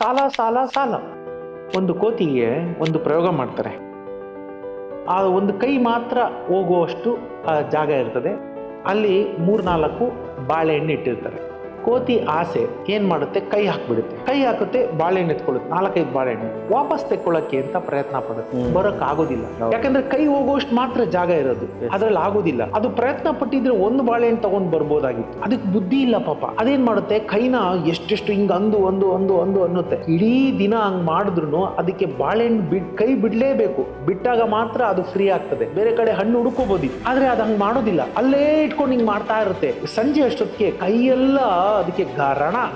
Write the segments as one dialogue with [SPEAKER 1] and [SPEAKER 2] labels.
[SPEAKER 1] ಸಾಲ ಸಾಲ ಸಾಲ. ಒಂದು ಕೋತಿಗೆ ಒಂದು ಪ್ರಯೋಗ ಮಾಡ್ತಾರೆ. ಆ ಒಂದು ಕೈ ಮಾತ್ರ ಹೋಗುವಷ್ಟು ಜಾಗ ಇರ್ತದೆ. ಅಲ್ಲಿ 3-4 ಬಾಳೆಹಣ್ಣು ಇಟ್ಟಿರ್ತಾರೆ. ಕೋತಿ ಆಸೆ ಏನ್ ಮಾಡುತ್ತೆ, ಕೈ ಹಾಕ್ಬಿಡುತ್ತೆ. ಕೈ ಹಾಕುತ್ತೆ, ಬಾಳೆಹಣ್ಣು ಎತ್ಕೊಳ್ಳುತ್ತೆ. 4-5 ಬಾಳೆಹಣ್ಣು ವಾಪಸ್ ತೆಕ್ಕೊಳ್ಳಕ್ಕೆ ಅಂತ ಪ್ರಯತ್ನ ಪಡುತ್ತೆ. ಬರೋಕ್ ಆಗೋದಿಲ್ಲ, ಯಾಕಂದ್ರೆ ಕೈ ಹೋಗುವಷ್ಟು ಮಾತ್ರ ಜಾಗ ಇರೋದು, ಅದ್ರಲ್ಲಿ ಆಗೋದಿಲ್ಲ. ಅದು ಪ್ರಯತ್ನ ಪಟ್ಟಿದ್ರೆ ಒಂದು ಬಾಳೆಹಣ್ಣು ತಗೊಂಡ್ ಬರ್ಬೋದಾಗಿತ್ತು. ಅದಕ್ಕೆ ಬುದ್ಧಿ ಇಲ್ಲ ಪಾಪ. ಅದೇನ್ ಮಾಡುತ್ತೆ, ಕೈನ ಎಷ್ಟೆಷ್ಟು ಹಿಂಗ ಅಂದು ಅನ್ನುತ್ತೆ. ಇಡೀ ದಿನ ಹಂಗ್ ಮಾಡಿದ್ರು ಅದಕ್ಕೆ ಬಾಳೆಹಣ್ಣು ಕೈ ಬಿಡ್ಲೇಬೇಕು. ಬಿಟ್ಟಾಗ ಮಾತ್ರ ಅದು ಫ್ರೀ ಆಗ್ತದೆ. ಬೇರೆ ಕಡೆ ಹಣ್ಣು ಹುಡುಕೋಬೋದಿತ್ತು, ಆದ್ರೆ ಅದು ಹಂಗ್ ಮಾಡೋದಿಲ್ಲ. ಅಲ್ಲೇ ಇಟ್ಕೊಂಡು ಹಿಂಗ್ ಮಾಡ್ತಾ ಇರುತ್ತೆ. ಸಂಜೆ ಅಷ್ಟೊತ್ತಿಗೆ ಕೈಯೆಲ್ಲ ಅದಕ್ಕೆ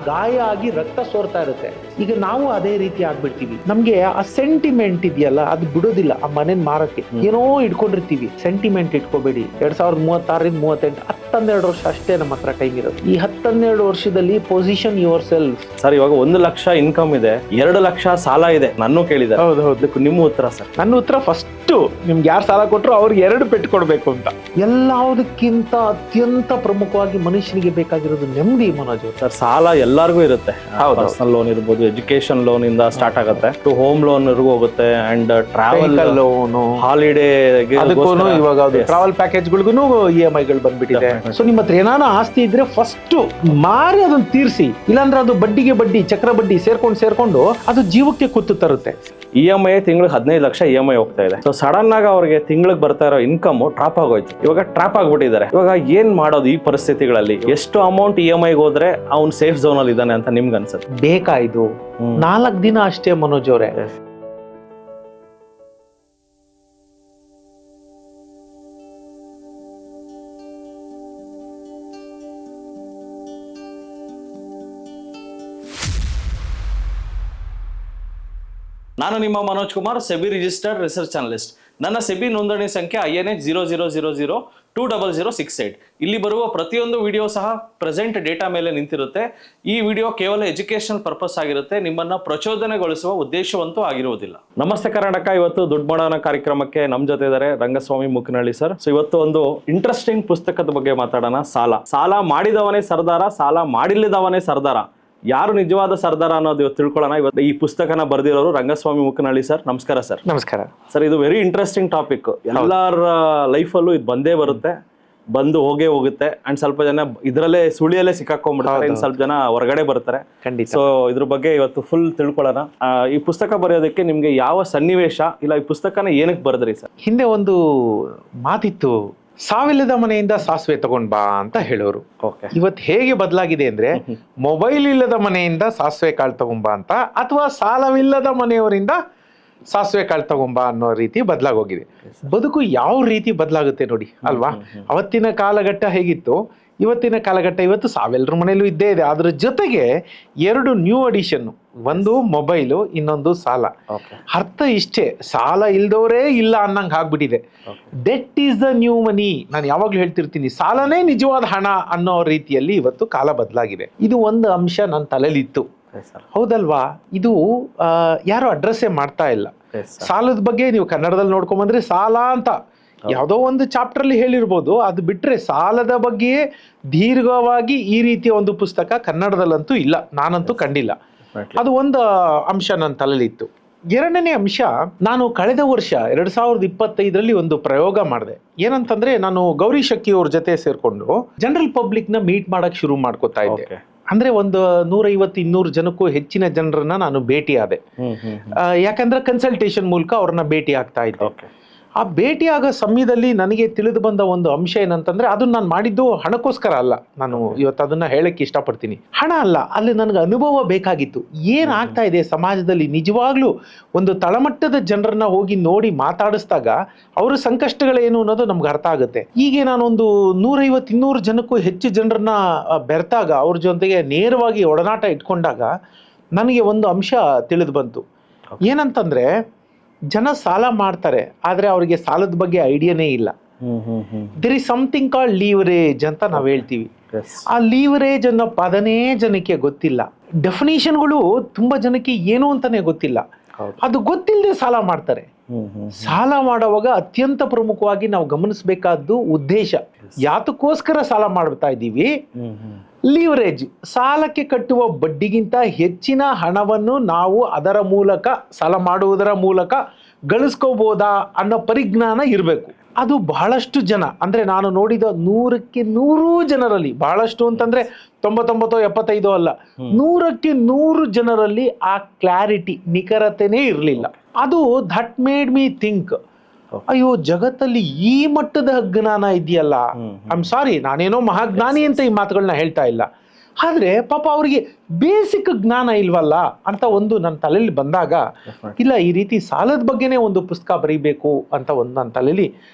[SPEAKER 1] ಗಾಯ ಆಗಿ ರಕ್ತ ಸೋರ್ತಾ ಇರುತ್ತೆ. ಈಗ ನಾವು ಅದೇ ರೀತಿ ಆಗ್ಬಿಡ್ತೀವಿ. ನಮ್ಗೆ ಆ ಸೆಂಟಿಮೆಂಟ್ ಇದೆಯಲ್ಲ, ಅದು ಬಿಡೋದಿಲ್ಲ. ಆ ಮನೇನ್ ಮಾರಕ್ಕೆ ಏನೋ ಇಟ್ಕೊಂಡಿರ್ತೀವಿ. ಸೆಂಟಿಮೆಂಟ್ ಇಟ್ಕೋಬೇಡಿ. 2036-38 12 ವರ್ಷ ಅಷ್ಟೇ ನಮ್ಮ ಹತ್ರ ಕೈಗಿರೋದು. ಈ 12 ವರ್ಷದಲ್ಲಿ ಪೊಸಿಷನ್ ಯುವರ್ ಸೆಲ್ಫ್.
[SPEAKER 2] ಸರ್, ಇವಾಗ 1 ಲಕ್ಷ ಇನ್ಕಮ್ ಇದೆ, 2 ಲಕ್ಷ ಸಾಲ ಇದೆ, ನಾನು ಕೇಳಿದೆ.
[SPEAKER 1] ಹೌದು.
[SPEAKER 2] ನಿಮ್ಮ ಉತ್ತರ ಸರ್?
[SPEAKER 1] ನನ್ನ ಉತ್ತರ ಫಸ್ಟ್, ನಿಮ್ಗೆ ಯಾರು ಸಾಲ ಕೊಟ್ಟರು ಅವ್ರಿಗೆ 2 ಪೆಟ್ಟು ಕೊಡ್ಬೇಕು ಅಂತ. ಎಲ್ಲದಕ್ಕಿಂತ ಅತ್ಯಂತ ಪ್ರಮುಖವಾಗಿ ಮನುಷ್ಯನಿಗೆ ಬೇಕಾಗಿರೋದು ನೆಮ್ಮದಿ. ಮನೋಜ್
[SPEAKER 2] ಸರ್, ಸಾಲ ಎಲ್ಲರಿಗೂ ಇರುತ್ತೆ. ಪರ್ಸನಲ್ ಲೋನ್ ಇರ್ಬೋದು, ಎಜುಕೇಶನ್ ಲೋನ್ ಇಂದ ಸ್ಟಾರ್ಟ್ ಆಗುತ್ತೆ, ಟು ಹೋಮ್ ಲೋನ್ ಹೋಗುತ್ತೆ, ಅಂಡ್ ಟ್ರಾವೆಲ್ ಲೋನ್, ಹಾಲಿಡೇ,
[SPEAKER 1] ಇವಾಗ ಟ್ರಾವೆಲ್ ಪ್ಯಾಕೇಜ್ಗಳಿಗೂ EMI ಗಳು ಬಂದ್ಬಿಟ್ಟಿದೆ. ಸೊ ನಿಮ್ಮ ಹತ್ರ ಏನಾನ ಆಸ್ತಿ ಇದ್ರೆ ಫಸ್ಟ್ ಮಾರಿ ಅದನ್ನ ತೀರಿಸಿ. ಇಲ್ಲಾಂದ್ರೆ ಅದು ಬಡ್ಡಿಗೆ ಬಡ್ಡಿ, ಚಕ್ರ ಬಡ್ಡಿ ಸೇರ್ಕೊಂಡು ಅದು ಜೀವಕ್ಕೆ ಕುತ್ತು ತರುತ್ತೆ.
[SPEAKER 2] EMI ತಿಂಗಳಿಗೆ 15 ಲಕ್ಷ EMI ಹೋಗ್ತಾ ಇದೆ. ಸೊ ಸಡನ್ ಆಗಿ ಅವ್ರಿಗೆ ತಿಂಗಳಿಗೆ ಬರ್ತಾ ಇರೋ ಇನ್ಕಮ್ ಟ್ರಾಪ್ ಆಗೋಯ್ತು. ಇವಾಗ ಟ್ರಾಪ್ ಆಗ್ಬಿಟ್ಟಿದ್ದಾರೆ. ಇವಾಗ ಏನ್ ಮಾಡೋದು ಈ ಪರಿಸ್ಥಿತಿಗಳಲ್ಲಿ? ಎಷ್ಟು ಅಮೌಂಟ್ EMI ಹೋದ್ರೆ ಅವ್ನು ಸೇಫ್ ಝೋನ್ ಅಲ್ಲಿ ಇದ್ದಾನೆ ಅಂತ ನಿಮ್ಗೆ ಅನ್ಸುತ್ತೆ?
[SPEAKER 1] ಬೇಕಾಯ್ತು 4 ದಿನ ಅಷ್ಟೇ ಮನೋಜ್ ಅವರೇ.
[SPEAKER 2] ನಾನು ನಿಮ್ಮ Manoj Kumar, SEBI registered research analyst. ನನ್ನ ಸೆಬಿ ನೋಂದಣಿ ಸಂಖ್ಯೆ INH 00002068. ಇಲ್ಲಿ ಬರುವ ಪ್ರತಿಯೊಂದು ವಿಡಿಯೋ ಸಹ ಪ್ರೆಸೆಂಟ್ ಡೇಟಾ ಮೇಲೆ ನಿಂತಿರುತ್ತೆ. ಈ ವಿಡಿಯೋ ಕೇವಲ ಎಜುಕೇಶನಲ್ ಪರ್ಪಸ್ ಆಗಿರುತ್ತೆ, ನಿಮ್ಮನ್ನ ಪ್ರಚೋದನೆಗೊಳಿಸುವ ಉದ್ದೇಶವಂತೂ ಆಗಿರುವುದಿಲ್ಲ. ನಮಸ್ತೆ ಕರ್ನಾಟಕ. ಇವತ್ತು ದುಡ್ಡು ಮಾಡೋಣ ಕಾರ್ಯಕ್ರಮಕ್ಕೆ ನಮ್ಮ ಜೊತೆ ಇದ್ದಾರೆ ರಂಗಸ್ವಾಮಿ ಮುಕ್ಕನಹಳ್ಳಿ ಸರ್. ಸೊ ಇವತ್ತು ಒಂದು ಇಂಟ್ರೆಸ್ಟಿಂಗ್ ಪುಸ್ತಕದ ಬಗ್ಗೆ ಮಾತಾಡೋಣ. ಸಾಲ ಮಾಡಿದವನೇ ಸರ್ದಾರ, ಸಾಲ ಮಾಡಿಲ್ಲದವನೇ ಸರ್ದಾರ. ಯಾರು ನಿಜವಾದ ಸರ್ದಾರ ಅನ್ನೋದು ಇವತ್ತು ತಿಳ್ಕೊಳ್ಳೋಣ. ಇವತ್ತು ಈ ಪುಸ್ತಕನ ಬರೆದಿರೋರು ರಂಗಸ್ವಾಮಿ ಮುಕ್ಕನಹಳ್ಳಿ ಸರ್. ನಮಸ್ಕಾರ ಸರ್.
[SPEAKER 1] ನಮಸ್ಕಾರ
[SPEAKER 2] ಸರ್. ಇದು ವೆರಿ ಇಂಟ್ರೆಸ್ಟಿಂಗ್ ಟಾಪಿಕ್. ಎಲ್ಲರ ಲೈಫಲ್ಲೂ ಇದು ಬಂದೇ ಬರುತ್ತೆ, ಬಂದು ಹೋಗುತ್ತೆ. ಅಂಡ್ ಸ್ವಲ್ಪ ಜನ ಇದರಲ್ಲೇ ಸುಳಿಯಲ್ಲೇ ಸಿಕ್ಕಾಕೊಂಡ್ಬಿಡ್ತಾರೆ, ಇನ್ನು ಸ್ವಲ್ಪ ಜನ ಹೊರಗಡೆ ಬರ್ತಾರೆ. ಸೊ ಇದ್ರ ಬಗ್ಗೆ ಇವತ್ತು ಫುಲ್ ತಿಳ್ಕೊಳ್ಳೋಣ. ಈ ಪುಸ್ತಕ ಬರೆಯೋದಕ್ಕೆ ನಿಮ್ಗೆ ಯಾವ ಸನ್ನಿವೇಶ, ಇಲ್ಲ ಈ ಪುಸ್ತಕನ ಏನಕ್ಕೆ ಬರೆದ್ರಿ ಸರ್?
[SPEAKER 1] ಹಿಂದೆ ಒಂದು ಮಾತಿತ್ತು, ಸಾವಿಲ್ಲದ ಮನೆಯಿಂದ ಸಾಸಿವೆ ತಗೊಂಡ್ ಬಾ ಅಂತ ಹೇಳೋರು. ಇವತ್ತು ಹೇಗೆ ಬದಲಾಗಿದೆ ಅಂದ್ರೆ, ಮೊಬೈಲ್ ಇಲ್ಲದ ಮನೆಯಿಂದ ಸಾಸಿವೆ ಕಾಳು ತಗೊಂಬಾ ಅಂತ, ಅಥವಾ ಸಾಲವಿಲ್ಲದ ಮನೆಯವರಿಂದ ಸಾಸಿವೆ ಕಾಳು ತಗೊಂಬಾ ಅನ್ನೋ ರೀತಿ ಬದಲಾಗೋಗಿದೆ. ಬದುಕು ಯಾವ ರೀತಿ ಬದಲಾಗುತ್ತೆ ನೋಡಿ ಅಲ್ವಾ? ಅವತ್ತಿನ ಕಾಲಘಟ್ಟ ಹೇಗಿತ್ತು, ಇವತ್ತಿನ ಕಾಲಘಟ್ಟ ಇವತ್ತು ಸಾವೆಲ್ಲರ ಮನೆಯಲ್ಲೂ ಇದ್ದೇ ಇದೆ. ಅದ್ರ ಜೊತೆಗೆ 2 ನ್ಯೂ ಅಡಿಷನ್, ಒಂದು ಮೊಬೈಲು, ಇನ್ನೊಂದು ಸಾಲ. ಅರ್ಥ ಇಷ್ಟೇ, ಸಾಲ ಇಲ್ದವರೇ ಇಲ್ಲ ಅನ್ನಂಗೆ ಆಗ್ಬಿಟ್ಟಿದೆ. ಡೆಟ್ ಈಸ್ ದ ನ್ಯೂ ಮನಿ. ನಾನು ಯಾವಾಗ್ಲೂ ಹೇಳ್ತಿರ್ತೀನಿ, ಸಾಲನೇ ನಿಜವಾದ ಹಣ ಅನ್ನೋ ರೀತಿಯಲ್ಲಿ ಇವತ್ತು ಕಾಲ ಬದಲಾಗಿದೆ. ಇದು ಒಂದು ಅಂಶ ನನ್ನ ತಲೆಲಿತ್ತು, ಹೌದಲ್ವಾ? ಇದು ಯಾರು ಅಡ್ರೆಸ್ಸೇ ಮಾಡ್ತಾ ಇಲ್ಲ. ಸಾಲದ ಬಗ್ಗೆ ನೀವು ಕನ್ನಡದಲ್ಲಿ ನೋಡ್ಕೊಂಬಂದ್ರೆ ಸಾಲ ಅಂತ ಯಾವುದೋ ಒಂದು ಚಾಪ್ಟರ್ ಅಲ್ಲಿ ಹೇಳಿರ್ಬೋದು. ಅದು ಬಿಟ್ರೆ ಸಾಲದ ಬಗ್ಗೆ ದೀರ್ಘವಾಗಿ ಈ ರೀತಿಯ ಒಂದು ಪುಸ್ತಕ ಕನ್ನಡದಲ್ಲಂತೂ ಇಲ್ಲ, ನಾನಂತೂ ಕಂಡಿಲ್ಲ. ಅದು ಒಂದು ಅಂಶ ನನ್ನ ತಲೆಲಿತ್ತು. 2ನೇ ಅಂಶ, ನಾನು ಕಳೆದ ವರ್ಷ 2025ರಲ್ಲಿ ಒಂದು ಪ್ರಯೋಗ ಮಾಡಿದೆ. ಏನಂತಂದ್ರೆ, ನಾನು ಗೌರಿ ಶಕ್ಕಿ ಅವ್ರ ಜೊತೆ ಸೇರ್ಕೊಂಡು ಜನರಲ್ ಪಬ್ಲಿಕ್ ನ ಮೀಟ್ ಮಾಡಕ್ ಶುರು ಮಾಡ್ಕೋತಾ ಇದ್ದೆ. ಅಂದ್ರೆ ಒಂದು 150-200 ಜನಕ್ಕೂ ಹೆಚ್ಚಿನ ಜನರನ್ನ ನಾನು ಭೇಟಿ ಆದೆ. ಯಾಕಂದ್ರೆ ಕನ್ಸಲ್ಟೇಷನ್ ಮೂಲಕ ಅವ್ರನ್ನ ಭೇಟಿ ಆಗ್ತಾ ಇದ್ದೆ. ಆ ಭೇಟಿ ಆಗೋ ಸಮಯದಲ್ಲಿ ನನಗೆ ತಿಳಿದು ಬಂದ ಒಂದು ಅಂಶ ಏನಂತಂದ್ರೆ, ಅದನ್ನ ನಾನು ಮಾಡಿದ್ದು ಹಣಕ್ಕೋಸ್ಕರ ಅಲ್ಲ. ನಾನು ಇವತ್ತು ಅದನ್ನ ಹೇಳಕ್ಕೆ ಇಷ್ಟಪಡ್ತೀನಿ. ಹಣ ಅಲ್ಲ, ಅಲ್ಲಿ ನನಗೆ ಅನುಭವ ಬೇಕಾಗಿತ್ತು. ಏನಾಗ್ತಾ ಇದೆ ಸಮಾಜದಲ್ಲಿ, ನಿಜವಾಗ್ಲೂ ಒಂದು ತಳಮಟ್ಟದ ಜನರನ್ನ ಹೋಗಿ ನೋಡಿ ಮಾತಾಡಿಸಿದಾಗ ಅವ್ರ ಸಂಕಷ್ಟಗಳೇನು ಅನ್ನೋದು ನಮ್ಗೆ ಅರ್ಥ ಆಗುತ್ತೆ. ಹೀಗೆ ನಾನೊಂದು 150-200 ಜನಕ್ಕೂ ಹೆಚ್ಚು ಜನರನ್ನ ಬೆರೆತಾಗ, ಅವ್ರ ಜೊತೆಗೆ ನೇರವಾಗಿ ಒಡನಾಟ ಇಟ್ಕೊಂಡಾಗ ನನಗೆ ಒಂದು ಅಂಶ ತಿಳಿದು ಬಂತು. ಏನಂತಂದ್ರೆ, ಜನ ಸಾಲ ಮಾಡ್ತಾರೆ, ಆದ್ರೆ ಅವ್ರಿಗೆ ಸಾಲದ ಬಗ್ಗೆ ಐಡಿಯಾನೇ ಇಲ್ಲ. ದೇರ್ ಇಸ್ ಸಮಥಿಂಗ್ ಕಾಲ್ಡ್ ಲೀವರೇಜ್ ಅಂತ ನಾವ್ ಹೇಳ್ತೀವಿ. ಆ ಲೀವರೇಜ್ ಅನ್ನೋ ಪದನೇ ಜನಕ್ಕೆ ಗೊತ್ತಿಲ್ಲ. ಡೆಫಿನೇಷನ್ಗಳು ತುಂಬಾ ಜನಕ್ಕೆ ಏನು ಅಂತಾನೆ ಗೊತ್ತಿಲ್ಲ. ಅದು ಗೊತ್ತಿಲ್ಲದೆ ಸಾಲ ಮಾಡ್ತಾರೆ. ಸಾಲ ಮಾಡುವಾಗ ಅತ್ಯಂತ ಪ್ರಮುಖವಾಗಿ ನಾವು ಗಮನಿಸಬೇಕಾದ್ದು ಉದ್ದೇಶ. ಯಾತಕ್ಕೋಸ್ಕರ ಸಾಲ ಮಾಡ್ತಾ ಇದ್ದೀವಿ, ಲಿವರೇಜ್, ಸಾಲಕ್ಕೆ ಕಟ್ಟುವ ಬಡ್ಡಿಗಿಂತ ಹೆಚ್ಚಿನ ಹಣವನ್ನು ನಾವು ಅದರ ಮೂಲಕ ಸಾಲ ಮಾಡುವುದರ ಮೂಲಕ ಗಳಿಸ್ಕೋಬೋದಾ ಅನ್ನೋ ಪರಿಜ್ಞಾನ ಇರಬೇಕು. ಅದು ಬಹಳಷ್ಟು ಜನ, ಅಂದರೆ ನಾನು ನೋಡಿದ 100ಕ್ಕೆ 100 ಜನರಲ್ಲಿ, ಬಹಳಷ್ಟು ಅಂತಂದರೆ 99 75 ಅಲ್ಲ, 100ಕ್ಕೆ 100 ಜನರಲ್ಲಿ ಆ ಕ್ಲಾರಿಟಿ, ನಿಖರತೆನೇ ಇರಲಿಲ್ಲ. ಅದು ದಟ್ ಮೇಡ್ ಮೀ ಥಿಂಕ್, ಅಯ್ಯೋ ಜಗತ್ತಲ್ಲಿ ಈ ಮಟ್ಟದ ಜ್ಞಾನ ಇದೆಯಲ್ಲ. ಐ ಆಮ್ ಸಾರಿ, ನಾನೇನೋ ಮಹಾಜ್ಞಾನಿ ಅಂತ ಈ ಮಾತುಗಳನ್ನ ಹೇಳ್ತಾ ಇಲ್ಲ, ಆದರೆ ಪಾಪ ಅವರಿಗೆ ಬೇಸಿಕ್ ಜ್ಞಾನ ಇಲ್ವಲ್ಲ ಅಂತ ಒಂದು ನನ್ನ ತಲೆಯಲ್ಲಿ ಬಂದಾಗ, ಇಲ್ಲ ಈ ರೀತಿ ಸಾಲದ ಬಗ್ಗೆನೇ ಒಂದು ಪುಸ್ತಕ ಬರೀಬೇಕು ಅಂತ ಒಂದು ನನ್ನ ತಲೆಯಲ್ಲಿ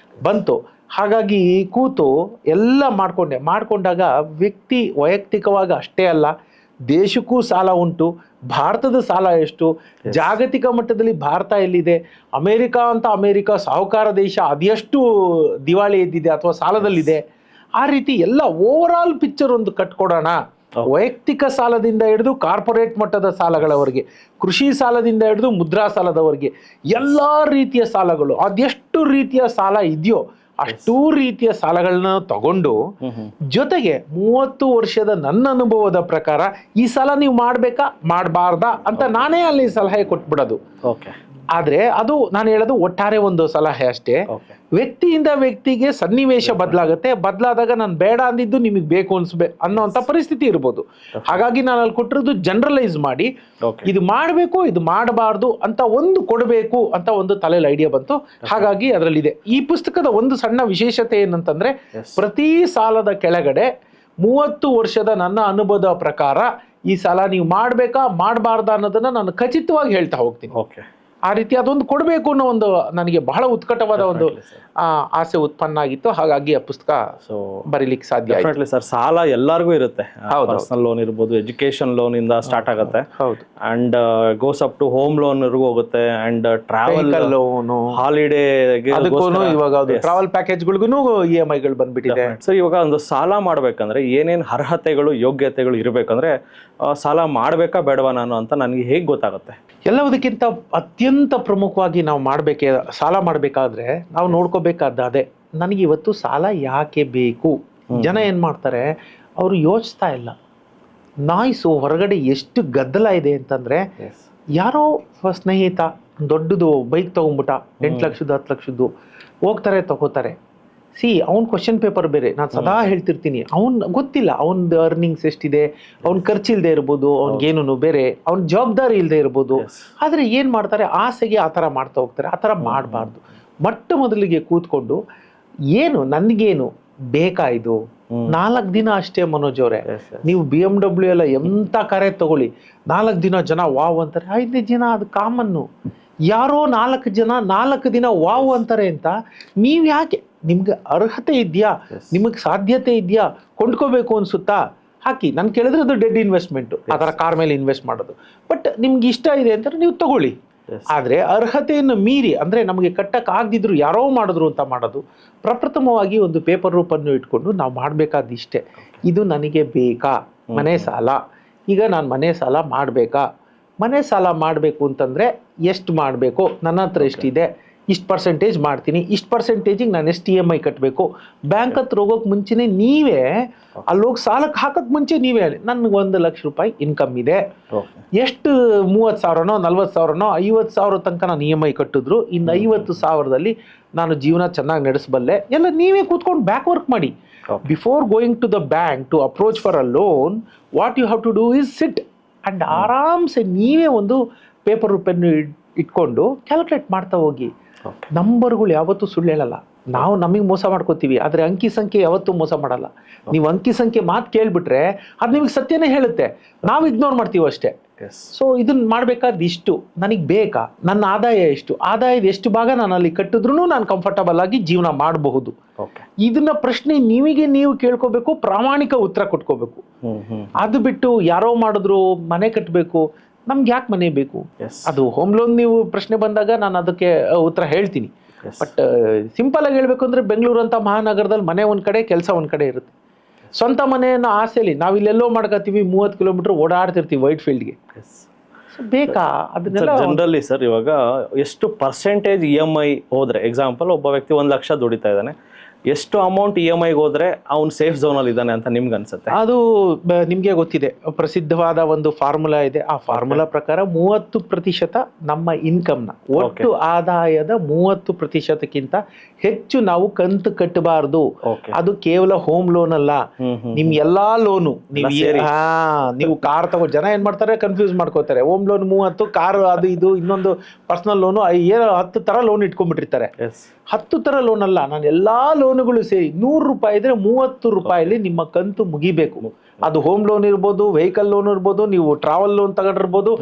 [SPEAKER 1] ಬಂತು. ಹಾಗಾಗಿ ಕೂತು ಎಲ್ಲ ಮಾಡ್ಕೊಂಡಾಗ ವ್ಯಕ್ತಿ ವೈಯಕ್ತಿಕವಾಗಿ ಅಷ್ಟೇ ಅಲ್ಲ, ದೇಶಕ್ಕೂ ಸಾಲ ಉಂಟು. ಭಾರತದ ಸಾಲ ಎಷ್ಟು, ಜಾಗತಿಕ ಮಟ್ಟದಲ್ಲಿ ಭಾರತ ಎಲ್ಲಿದೆ, ಅಮೇರಿಕಾ ಸಾಹುಕಾರ ದೇಶ, ಅದೆಷ್ಟು ದಿವಾಳಿ ಎದ್ದಿದೆ ಅಥವಾ ಸಾಲದಲ್ಲಿದೆ, ಆ ರೀತಿ ಎಲ್ಲ ಓವರ್ ಆಲ್ ಪಿಕ್ಚರ್ ಒಂದು ಕಟ್ಕೊಡೋಣ. ವೈಯಕ್ತಿಕ ಸಾಲದಿಂದ ಹಿಡಿದು ಕಾರ್ಪೊರೇಟ್ ಮಟ್ಟದ ಸಾಲಗಳವರೆಗೆ, ಕೃಷಿ ಸಾಲದಿಂದ ಹಿಡಿದು ಮುದ್ರಾ ಸಾಲದವರೆಗೆ, ಎಲ್ಲ ರೀತಿಯ ಸಾಲಗಳು, ಅದೆಷ್ಟು ರೀತಿಯ ಸಾಲ ಇದೆಯೋ ಅಷ್ಟೂ ರೀತಿಯ ಸಾಲಗಳನ್ನ ತಗೊಂಡು, ಜೊತೆಗೆ 30 ವರ್ಷದ ನನ್ನ ಅನುಭವದ ಪ್ರಕಾರ ಈ ಸಾಲ ನೀವು ಮಾಡ್ಬೇಕಾ ಮಾಡಬಾರ್ದಾ ಅಂತ ನಾನೇ ಅಲ್ಲಿ ಸಲಹೆ ಕೊಟ್ಬಿಡೋದು. ಆದ್ರೆ ಅದು ನಾನು ಹೇಳೋದು ಒಟ್ಟಾರೆ ಒಂದು ಸಲಹೆ ಅಷ್ಟೇ. ವ್ಯಕ್ತಿಯಿಂದ ವ್ಯಕ್ತಿಗೆ ಸನ್ನಿವೇಶ ಬದಲಾಗುತ್ತೆ, ಬದಲಾದಾಗ ನಾನು ಬೇಡ ಅಂದಿದ್ದು ನಿಮಗೆ ಬೇಕು ಅನ್ನೋಂಥ ಪರಿಸ್ಥಿತಿ ಇರ್ಬೋದು. ಹಾಗಾಗಿ ನಾನು ಅಲ್ಲಿ ಕೊಟ್ಟಿರೋದು ಜನರಲೈಸ್ ಮಾಡಿ, ಇದು ಮಾಡಬೇಕು ಇದು ಮಾಡಬಾರ್ದು ಅಂತ ಒಂದು ಕೊಡಬೇಕು ಅಂತ ಒಂದು ತಲೆಯಲ್ಲಿ ಐಡಿಯಾ ಬಂತು. ಹಾಗಾಗಿ ಅದರಲ್ಲಿದೆ. ಈ ಪುಸ್ತಕದ ಒಂದು ಸಣ್ಣ ವಿಶೇಷತೆ ಏನಂತಂದ್ರೆ, ಪ್ರತಿ ಸಾಲದ ಕೆಳಗಡೆ 30 ವರ್ಷದ ನನ್ನ ಅನುಭವದ ಪ್ರಕಾರ ಈ ಸಾಲ ನೀವು ಮಾಡಬೇಕಾ ಮಾಡಬಾರ್ದಾ ಅನ್ನೋದನ್ನ ನಾನು ಖಚಿತವಾಗಿ ಹೇಳ್ತಾ ಹೋಗ್ತೀನಿ. ಆ ರೀತಿ ಅದೊಂದು ಕೊಡಬೇಕು ಅನ್ನೋ ಒಂದು ನನಗೆ ಬಹಳ ಉತ್ಕಟವಾದ ಒಂದು ಆಸೆ ಉತ್ಪನ್ನ ಆಗಿತ್ತು. ಹಾಗಾಗಿ ಆ ಪುಸ್ತಕ ಬರೀಲಿಕ್ಕೆ ಸಾಧ್ಯ ಆಯ್ತು.
[SPEAKER 2] ಸರ್, ಸಾಲ ಎಲ್ಲರಿಗೂ ಇರುತ್ತೆ. ಪರ್ಸನಲ್ ಲೋನ್ ಇರ್ಬೋದು, ಎಜುಕೇಶನ್ ಲೋನ್ ಇಂದ ಸ್ಟಾರ್ಟ್ ಆಗುತ್ತೆ, and goes up to home loan ಹೋಗುತ್ತೆ, ಅಂಡ್ ಟ್ರಾವೆಲ್ ಲೋನ್, ಹಾಲಿಡೇ,
[SPEAKER 1] ಇವಾಗ ಟ್ರಾವೆಲ್ ಪ್ಯಾಕೇಜ್ಗಳಿಗೂ EMI ಗಳು ಬಂದ್ಬಿಟ್ಟಿದೆ.
[SPEAKER 2] ಸೊ ಇವಾಗ ಒಂದು ಸಾಲ ಮಾಡ್ಬೇಕಂದ್ರೆ ಏನೇನ್ ಅರ್ಹತೆಗಳು, ಯೋಗ್ಯತೆಗಳು ಇರಬೇಕಂದ್ರೆ, ಸಾಲ ಮಾಡ್ಬೇಕಾ ಬೇಡವಾ ನಾನು ಅಂತ ನನಗೆ ಹೇಗೆ ಗೊತ್ತಾಗುತ್ತೆ?
[SPEAKER 1] ಎಲ್ಲದಕ್ಕಿಂತ ಅತ್ಯಂತ ಪ್ರಮುಖವಾಗಿ ನಾವು ಸಾಲ ಮಾಡಬೇಕಾದ್ರೆ ನಾವು ನೋಡ್ಕೋಬೇಕಾದ ಅದೇ, ನನಗೆ ಇವತ್ತು ಸಾಲ ಯಾಕೆ ಬೇಕು. ಜನ ಏನ್ ಮಾಡ್ತಾರೆ, ಅವರು ಯೋಚಿಸ್ತಾ ಇಲ್ಲ. ನಾಯ್ಸು ಹೊರಗಡೆ ಎಷ್ಟು ಗದ್ದಲ ಇದೆ ಅಂತಂದ್ರೆ, ಯಾರೋ ಸ್ನೇಹಿತ ದೊಡ್ಡದು ಬೈಕ್ ತಗೊಂಡ್ಬಿಟ್ಟ, 8 ಲಕ್ಷದ್ದು 10 ಲಕ್ಷದ್ದು, ಹೋಗ್ತಾರೆ ತಗೋತಾರೆ. ಅವ್ನ ಕ್ವಶನ್ ಪೇಪರ್ ಬೇರೆ. ನಾನು ಸದಾ ಹೇಳ್ತಿರ್ತೀನಿ, ಗೊತ್ತಿಲ್ಲ ಅವನ ಅರ್ನಿಂಗ್ಸ್ ಎಷ್ಟಿದೆ, ಅವ್ನ ಖರ್ಚಿಲ್ದೇ ಇರ್ಬೋದು, ಅವ್ನಿಗೇನು ಬೇರೆ, ಅವ್ನ ಜವಾಬ್ದಾರಿ ಇಲ್ಲದೆ ಇರ್ಬೋದು. ಆದ್ರೆ ಏನ್ ಮಾಡ್ತಾರೆ, ಆಸೆಗೆ ಆ ಥರ ಮಾಡ್ತಾ ಹೋಗ್ತಾರೆ. ಆ ಥರ ಮಾಡಬಾರ್ದು. ಮೊದಲಿಗೆ ಕೂತ್ಕೊಂಡು, ಏನು ನನಗೇನು ಬೇಕಾ ಇದು, 4 ದಿನ ಅಷ್ಟೇ ಮನೋಜ್ ಅವರೇ. ನೀವು BMW ಎಲ್ಲ ಎಂತ ಕರೆ ತಗೊಳ್ಳಿ, 4 ದಿನ ಜನ ವಾವ್ ಅಂತಾರೆ, 5ನೇ ದಿನ ಅದು ಕಾಮನ್ನು. ಯಾರೋ 4 ದಿನ ವಾವ್ ಅಂತಾರೆ ಅಂತ ನೀವ್ ಯಾಕೆ? ನಿಮ್ಗೆ ಅರ್ಹತೆ ಇದೆಯಾ, ನಿಮಗೆ ಸಾಧ್ಯತೆ ಇದೆಯಾ, ಕೊಂಡ್ಕೋಬೇಕು ಅನ್ಸುತ್ತಾ, ಹಾಕಿ. ನಾನು ಕೇಳಿದ್ರೆ ಅದು ಡೆಡ್ ಇನ್ವೆಸ್ಟ್ಮೆಂಟ್, ಆ ಥರ ಕಾರ್ ಮೇಲೆ ಇನ್ವೆಸ್ಟ್ ಮಾಡೋದು. ಬಟ್ ನಿಮ್ಗೆ ಇಷ್ಟ ಇದೆ ಅಂತ ನೀವು ತಗೊಳ್ಳಿ. ಆದ್ರೆ ಅರ್ಹತೆಯನ್ನು ಮೀರಿ, ಅಂದ್ರೆ ನಮಗೆ ಕಟ್ಟಕ್ಕೆ ಆಗದಿದ್ರು ಯಾರೋ ಮಾಡಿದ್ರು ಅಂತ ಮಾಡೋದು, ಪ್ರಪ್ರಥಮವಾಗಿ ಒಂದು ಪೇಪರ್ ರೂಪನ್ನು ಇಟ್ಕೊಂಡು ನಾವು ಮಾಡಬೇಕಾದ ಇಷ್ಟೇ. ಇದು ನನಗೆ ಬೇಕಾ, ಮನೆ ಸಾಲ, ಈಗ ನಾನು ಮನೆ ಸಾಲ ಮಾಡಬೇಕಾ, ಮನೆ ಸಾಲ ಮಾಡಬೇಕು ಅಂತಂದ್ರೆ ಎಷ್ಟು ಮಾಡಬೇಕು, ನನ್ನ ಹತ್ರ ಎಷ್ಟಿದೆ, ಇಷ್ಟು ಪರ್ಸೆಂಟೇಜ್ ಮಾಡ್ತೀನಿ, ಇಷ್ಟು ಪರ್ಸೆಂಟೇಜಿಗೆ ನಾನು ಎಷ್ಟು EMI ಕಟ್ಟಬೇಕು. ಬ್ಯಾಂಕ್ ಹತ್ರ ಹೋಗೋಕೆ ಮುಂಚೆನೆ ನೀವೇ ಅಲ್ಲೋಗಿ ಸಾಲಕ್ಕೆ ಹಾಕೋಕೆ ಮುಂಚೆ ನೀವೇ ಹೇಳಿ, ನನಗೆ 1 ಲಕ್ಷ ರೂಪಾಯಿ ಇನ್ಕಮ್ ಇದೆ, ಎಷ್ಟು 30,000ನೋ 40,000ನೋ 50,000 ತನಕ ನಾನು EMI ಕಟ್ಟಿದ್ರು, ಇನ್ನು 50,000ದಲ್ಲಿ ನಾನು ಜೀವನ ಚೆನ್ನಾಗಿ ನಡೆಸಬಲ್ಲೆ. ಎಲ್ಲ ನೀವೇ ಕೂತ್ಕೊಂಡು ಬ್ಯಾಕ್ ವರ್ಕ್ ಮಾಡಿ. Before going to the bank to approach for a loan, what you have to do is sit and ಆರಾಮ್ಸೆ ನೀವೇ ಒಂದು ಪೇಪರ್ ಪೆನ್ನು ಇಟ್ಕೊಂಡು ಕ್ಯಾಲ್ಕುಲೇಟ್ ಮಾಡ್ತಾ ಹೋಗಿ. ನಂಬರ್ಗಳು ಯಾವತ್ತೂ ಸುಳ್ಳು ಹೇಳಲ್ಲ. ನಾವು ನಮಗೆ ಮೋಸ ಮಾಡ್ಕೋತೀವಿ, ಆದರೆ ಅಂಕಿ ಸಂಖ್ಯೆ ಯಾವತ್ತೂ ಮೋಸ ಮಾಡಲ್ಲ. ನೀವು ಅಂಕಿ ಸಂಖ್ಯೆ ಮಾತು ಕೇಳ್ಬಿಟ್ರೆ ಅದು ನಿಮಗೆ ಸತ್ಯನೇ ಹೇಳುತ್ತೆ, ನಾವು ಇಗ್ನೋರ್ ಮಾಡ್ತೀವಿ ಅಷ್ಟೇ. ಸೊ ಇದನ್ನ ಮಾಡ್ಬೇಕಾದ್ ಇಷ್ಟು ನನಗೆ ಬೇಕಾ, ನನ್ನ ಆದಾಯ ಎಷ್ಟು, ಆದಾಯದ ಎಷ್ಟು ಭಾಗ ನಾನು ಅಲ್ಲಿ ಕಟ್ಟಿದ್ರು ನಾನು ಕಂಫರ್ಟಬಲ್ ಆಗಿ ಜೀವನ ಮಾಡಬಹುದು. ಇದನ್ನ ಪ್ರಶ್ನೆ ನೀವಿಗೆ ನೀವು ಕೇಳ್ಕೋಬೇಕು, ಪ್ರಾಮಾಣಿಕ ಉತ್ತರ ಕೊಟ್ಕೋಬೇಕು. ಅದು ಬಿಟ್ಟು ಯಾರೋ ಮಾಡಿದ್ರು ಮನೆ ಕಟ್ಟಬೇಕು, ನಮ್ಗೆ ಯಾಕೆ ಮನೆ ಬೇಕು? ಅದು ಹೋಮ್ ಲೋನ್ ನೀವು ಪ್ರಶ್ನೆ ಬಂದಾಗ ನಾನು ಅದಕ್ಕೆ ಉತ್ತರ ಹೇಳ್ತೀನಿ. ಬಟ್ ಸಿಂಪಲ್ ಆಗಿ ಹೇಳ್ಬೇಕು ಅಂದ್ರೆ, ಬೆಂಗಳೂರು ಅಂತ ಮಹಾನಗರದಲ್ಲಿ ಮನೆ ಒಂದ್ ಕಡೆ, ಕೆಲಸ ಒಂದ್ ಕಡೆ ಇರುತ್ತೆ. ಸ್ವಂತ ಮನೆಯನ್ನು ಆಸೆಲಿ ನಾವು ಇಲ್ಲೆಲ್ಲೋ ಮಾಡ್ಕೋತೀವಿ, 30 ಕಿಲೋಮೀಟರ್ ಓಡಾಡ್ತಿರ್ತೀವಿ ವೈಟ್ ಫೀಲ್ಡ್ಗೆ. ಬೇಕಾ ಅದನ್ನೆಲ್ಲ?
[SPEAKER 2] ಜನರಲಿ ಸರ್, ಇವಾಗ ಎಷ್ಟು ಪರ್ಸೆಂಟೇಜ್ EMI ಹೋದ್ರೆ, ಎಕ್ಸಾಂಪಲ್ ಒಬ್ಬ ವ್ಯಕ್ತಿ 1 ಲಕ್ಷ ದುಡಿತಾ ಇದ್ದಾನೆ, ಎಷ್ಟು ಅಮೌಂಟ್ EMI ಹೋದ್ರೆ ಅವ್ನು ಸೇಫ್ ಝೋನ್ ಅಲ್ಲಿ ಇದ್ದಾನೆ ಅಂತ ನಿಮ್ಗೆ ಅನ್ಸುತ್ತೆ?
[SPEAKER 1] ಅದು ನಿಮ್ಗೆ ಗೊತ್ತಿದೆ, ಪ್ರಸಿದ್ಧವಾದ ಒಂದು ಫಾರ್ಮುಲಾ ಇದೆ. ಆ ಫಾರ್ಮುಲಾ ಪ್ರಕಾರ 30% ನಮ್ಮ ಇನ್ಕಮ್ನ, ಒಟ್ಟು ಆದಾಯದ 30%ಕ್ಕಿಂತ ಹೆಚ್ಚು ನಾವು ಕಂತು ಕಟ್ಟಬಾರ್ದು. ಅದು ಕೇವಲ ಹೋಮ್ ಲೋನ್ ಅಲ್ಲ, ನಿಮ್ ಎಲ್ಲಾ ಲೋನು. ನೀವು ಕಾರ್ ತಗೋ, ಜನ ಏನ್ ಮಾಡ್ತಾರೆ, ಕನ್ಫ್ಯೂಸ್ ಮಾಡ್ಕೋತಾರೆ. ಹೋಮ್ ಲೋನ್ 30, ಕಾರ್ ಅದು ಇದು ಇನ್ನೊಂದು ಪರ್ಸನಲ್ ಲೋನು, 10 ತರ ಲೋನ್ ಇಟ್ಕೊಂಡ್ಬಿಟ್ಟಿರ್ತಾರೆ. 10 ತರ ಲೋನ್ ಅಲ್ಲ, ನಾನು ಎಲ್ಲಾ ಲೋನುಗಳು ಸೇರಿ 100 ರೂಪಾಯಿ ಇದ್ರೆ 30 ರೂಪಾಯಿಲಿ ನಿಮ್ಮ ಕಂತು ಮುಗಿಬೇಕು. ಅದು ಹೋಮ್ ಲೋನ್ ಇರ್ಬೋದು, ವೆಹಿಕಲ್ ಲೋನ್ ಇರ್ಬೋದು, ನೀವು ಟ್ರಾವೆಲ್ ಲೋನ್ ತಗೊಂಡಿರ್ಬೋದು,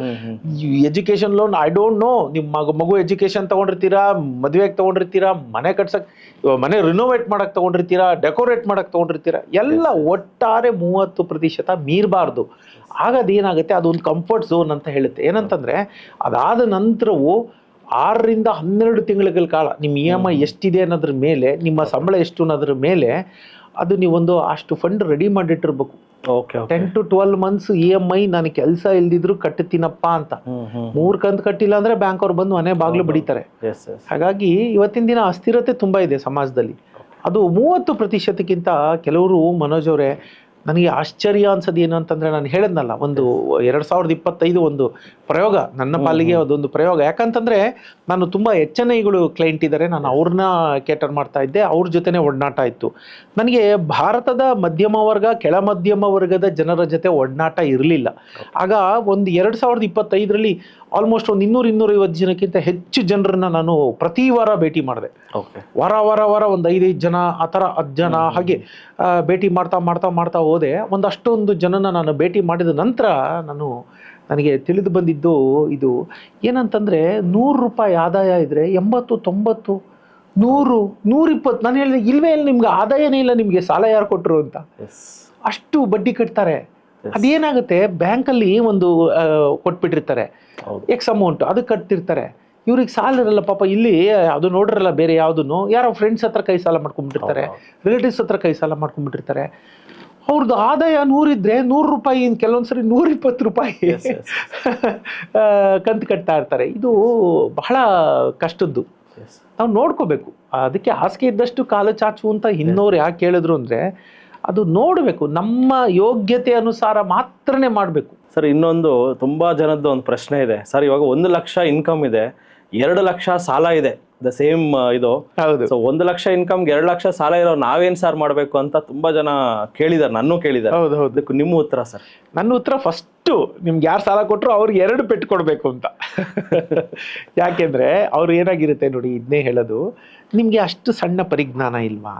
[SPEAKER 1] education loan, I don't know, ನಿಮ್ಮ ಮಗು ಎಜುಕೇಶನ್ ತಗೊಂಡಿರ್ತೀರಾ, ಮದುವೆಗೆ ತಗೊಂಡಿರ್ತೀರಾ, ಮನೆ ಕಟ್ಸಕ್, ಮನೆ ರಿನೋವೇಟ್ ಮಾಡಕ್ ತಗೊಂಡಿರ್ತೀರಾ, ಡೆಕೋರೇಟ್ ಮಾಡಕ್ ತಗೊಂಡಿರ್ತೀರಾ, ಎಲ್ಲ ಒಟ್ಟಾರೆ 30% ಮೀರಬಾರ್ದು. ಆಗ ಅದೇನಾಗುತ್ತೆ, ಅದೊಂದು ಕಂಫರ್ಟ್ ಝೋನ್ ಅಂತ ಹೇಳುತ್ತೆ. ಏನಂತಂದ್ರೆ ಅದಾದ ನಂತರವು 6 ರಿಂದ 12 ತಿಂಗಳ ಕಾಲ ನಿಮ್ಮ EMI ಎಷ್ಟಿದೆ ಅನ್ನೋದ್ರ ಮೇಲೆ, ನಿಮ್ಮ ಸಂಬಳ ಎಷ್ಟು ಅನ್ನೋದ್ರ ಮೇಲೆ, ಅದು ನೀವೊಂದು ಅಷ್ಟು fund ready ಮಾಡಿಟ್ಟಿರ್ಬೇಕು. 10 to 12 months EMI ನಾನು ಕೆಲಸ ಇಲ್ದಿದ್ರು ಕಟ್ಟುತ್ತೀನಪ್ಪ ಅಂತ. 3 ಕಂತು ಕಟ್ಟಿಲ್ಲ ಅಂದ್ರೆ ಬ್ಯಾಂಕ್ ಅವ್ರು ಬಂದು ಮನೆ ಬಾಗ್ಲು ಬಡಿತಾರೆ. ಹಾಗಾಗಿ ಇವತ್ತಿನ ದಿನ ಅಸ್ಥಿರತೆ ತುಂಬಾ ಇದೆ ಸಮಾಜದಲ್ಲಿ. ಅದು 30%ಕ್ಕಿಂತ ಕೆಲವರು, ಮನೋಜ್ ಅವರೇ, ನನಗೆ ಆಶ್ಚರ್ಯ ಅನ್ಸೋದು ಏನು ಅಂತಂದ್ರೆ, ನಾನು ಹೇಳಿದ್ನಲ್ಲ, ಒಂದು 2025 ಒಂದು ಪ್ರಯೋಗ, ನನ್ನ ಪಾಲಿಗೆ ಅದೊಂದು ಪ್ರಯೋಗ. ಯಾಕಂತಂದ್ರೆ ನಾನು ತುಂಬಾ HNIಗಳು ಕ್ಲೈಂಟ್ ಇದ್ದಾರೆ, ನಾನು ಅವ್ರನ್ನ ಕೇಟರ್ ಮಾಡ್ತಾ ಇದ್ದೆ, ಅವ್ರ ಜೊತೆನೆ ಒಡನಾಟ ಇತ್ತು ನನಗೆ. ಭಾರತದ ಮಧ್ಯಮ ವರ್ಗ, ಕೆಳ ಮಧ್ಯಮ ವರ್ಗದ ಜನರ ಜೊತೆ ಒಡನಾಟ ಇರಲಿಲ್ಲ. ಆಗ ಒಂದು 2025ರಲ್ಲಿ ಆಲ್ಮೋಸ್ಟ್ ಒಂದು 200-250 ಜನಕ್ಕಿಂತ ಹೆಚ್ಚು ಜನರನ್ನ ನಾನು ಪ್ರತಿ ವಾರ ಭೇಟಿ ಮಾಡಿದೆ. ವಾರ ಒಂದು 5 ಜನ, ಆ ಥರ 10 ಜನ ಹಾಗೆ ಭೇಟಿ ಮಾಡ್ತಾ ಹೋದೆ. ಒಂದಷ್ಟೊಂದು ಜನನ ನಾನು ಭೇಟಿ ಮಾಡಿದ ನಂತರ ನನಗೆ ತಿಳಿದು ಬಂದಿದ್ದು ಇದು ಏನಂತಂದ್ರೆ, 100 ರೂಪಾಯಿ ಆದಾಯ ಇದ್ರೆ 80, 90, 100, 120, ನಾನು ಹೇಳಿದೆ ಇಲ್ವೇ ಇಲ್ಲ, ನಿಮ್ಗೆ ಆದಾಯನೇ ಇಲ್ಲ, ನಿಮ್ಗೆ ಸಾಲ ಯಾರು ಕೊಟ್ಟರು ಅಂತ. ಅಷ್ಟು ಬಡ್ಡಿ ಕಟ್ತಾರೆ. ಅದೇನಾಗುತ್ತೆ, ಬ್ಯಾಂಕಲ್ಲಿ ಒಂದು ಕೊಟ್ಬಿಟ್ಟಿರ್ತಾರೆ ಎಕ್ಸ್ ಅಮೌಂಟ್, ಅದು ಕಟ್ತಿರ್ತಾರೆ. ಇವ್ರಿಗೆ ಸಾಲ ಇರಲ್ಲ ಪಾಪ. ಇಲ್ಲಿ ಅದು ನೋಡ್ರಲ್ಲ, ಬೇರೆ ಯಾವುದನ್ನು, ಯಾರೋ ಫ್ರೆಂಡ್ಸ್ ಹತ್ರ ಕೈ ಸಾಲ ಮಾಡ್ಕೊಂಡ್ಬಿಟ್ಟಿರ್ತಾರೆ, ರಿಲೇಟಿವ್ಸ್ ಹತ್ರ ಕೈ ಸಾಲ ಮಾಡ್ಕೊಂಡ್ಬಿಟ್ಟಿರ್ತಾರೆ. ಅವ್ರದ್ದು ಆದಾಯ 100 ಇದ್ರೆ 100 ರೂಪಾಯಿ, ಕೆಲವೊಂದ್ಸರಿ 120 ರೂಪಾಯಿ ಕಂತು ಕಟ್ತಾ ಇರ್ತಾರೆ. ಇದು ಬಹಳ ಕಷ್ಟದ್ದು, ನಾವು ನೋಡ್ಕೋಬೇಕು. ಅದಕ್ಕೆ ಹಾಸಿಗೆ ಇದ್ದಷ್ಟು ಕಾಲು ಚಾಚು ಅಂತ ಇನ್ನೋರು ಯಾಕೆ ಹೇಳಿದ್ರು ಅಂದ್ರೆ, ಅದು ನೋಡಬೇಕು, ನಮ್ಮ ಯೋಗ್ಯತೆ ಅನುಸಾರ ಮಾತ್ರನೇ ಮಾಡಬೇಕು.
[SPEAKER 2] ಸರ್, ಇನ್ನೊಂದು ತುಂಬಾ ಜನದ್ದು ಒಂದು ಪ್ರಶ್ನೆ ಇದೆ ಸರ್. ಇವಾಗ 1 ಲಕ್ಷ ಇನ್ಕಮ್ ಇದೆ, 2 ಲಕ್ಷ ಸಾಲ ಇದೆ, ದ ಸೇಮ್ ಇದು. ಸೊ 1 ಲಕ್ಷ ಇನ್ಕಮ್ಗೆ 2 ಲಕ್ಷ ಸಾಲ ಇರೋ ನಾವೇನ್ ಸರ್ ಮಾಡ್ಬೇಕು ಅಂತ ತುಂಬಾ ಜನ ಕೇಳಿದಾರೆ, ನನ್ನೂ ಕೇಳಿದಾರೆ. ಅದಕ್ಕೆ ನಿಮ್ಮ ಉತ್ತರ ಸರ್?
[SPEAKER 1] ನನ್ನ ಉತ್ತರ, ಫಸ್ಟ್ ನಿಮ್ಗೆ ಯಾರು ಸಾಲ ಕೊಟ್ಟರು ಅವ್ರಿಗೆ 2 ಪೆಟ್ಟು ಕೊಡ್ಬೇಕು ಅಂತ. ಯಾಕೆಂದ್ರೆ ಅವ್ರು ಏನಾಗಿರುತ್ತೆ ನೋಡಿ, ಇದನ್ನೇ ಹೇಳೋದು, ನಿಮ್ಗೆ ಅಷ್ಟು ಸಣ್ಣ ಪರಿಜ್ಞಾನ ಇಲ್ವಾ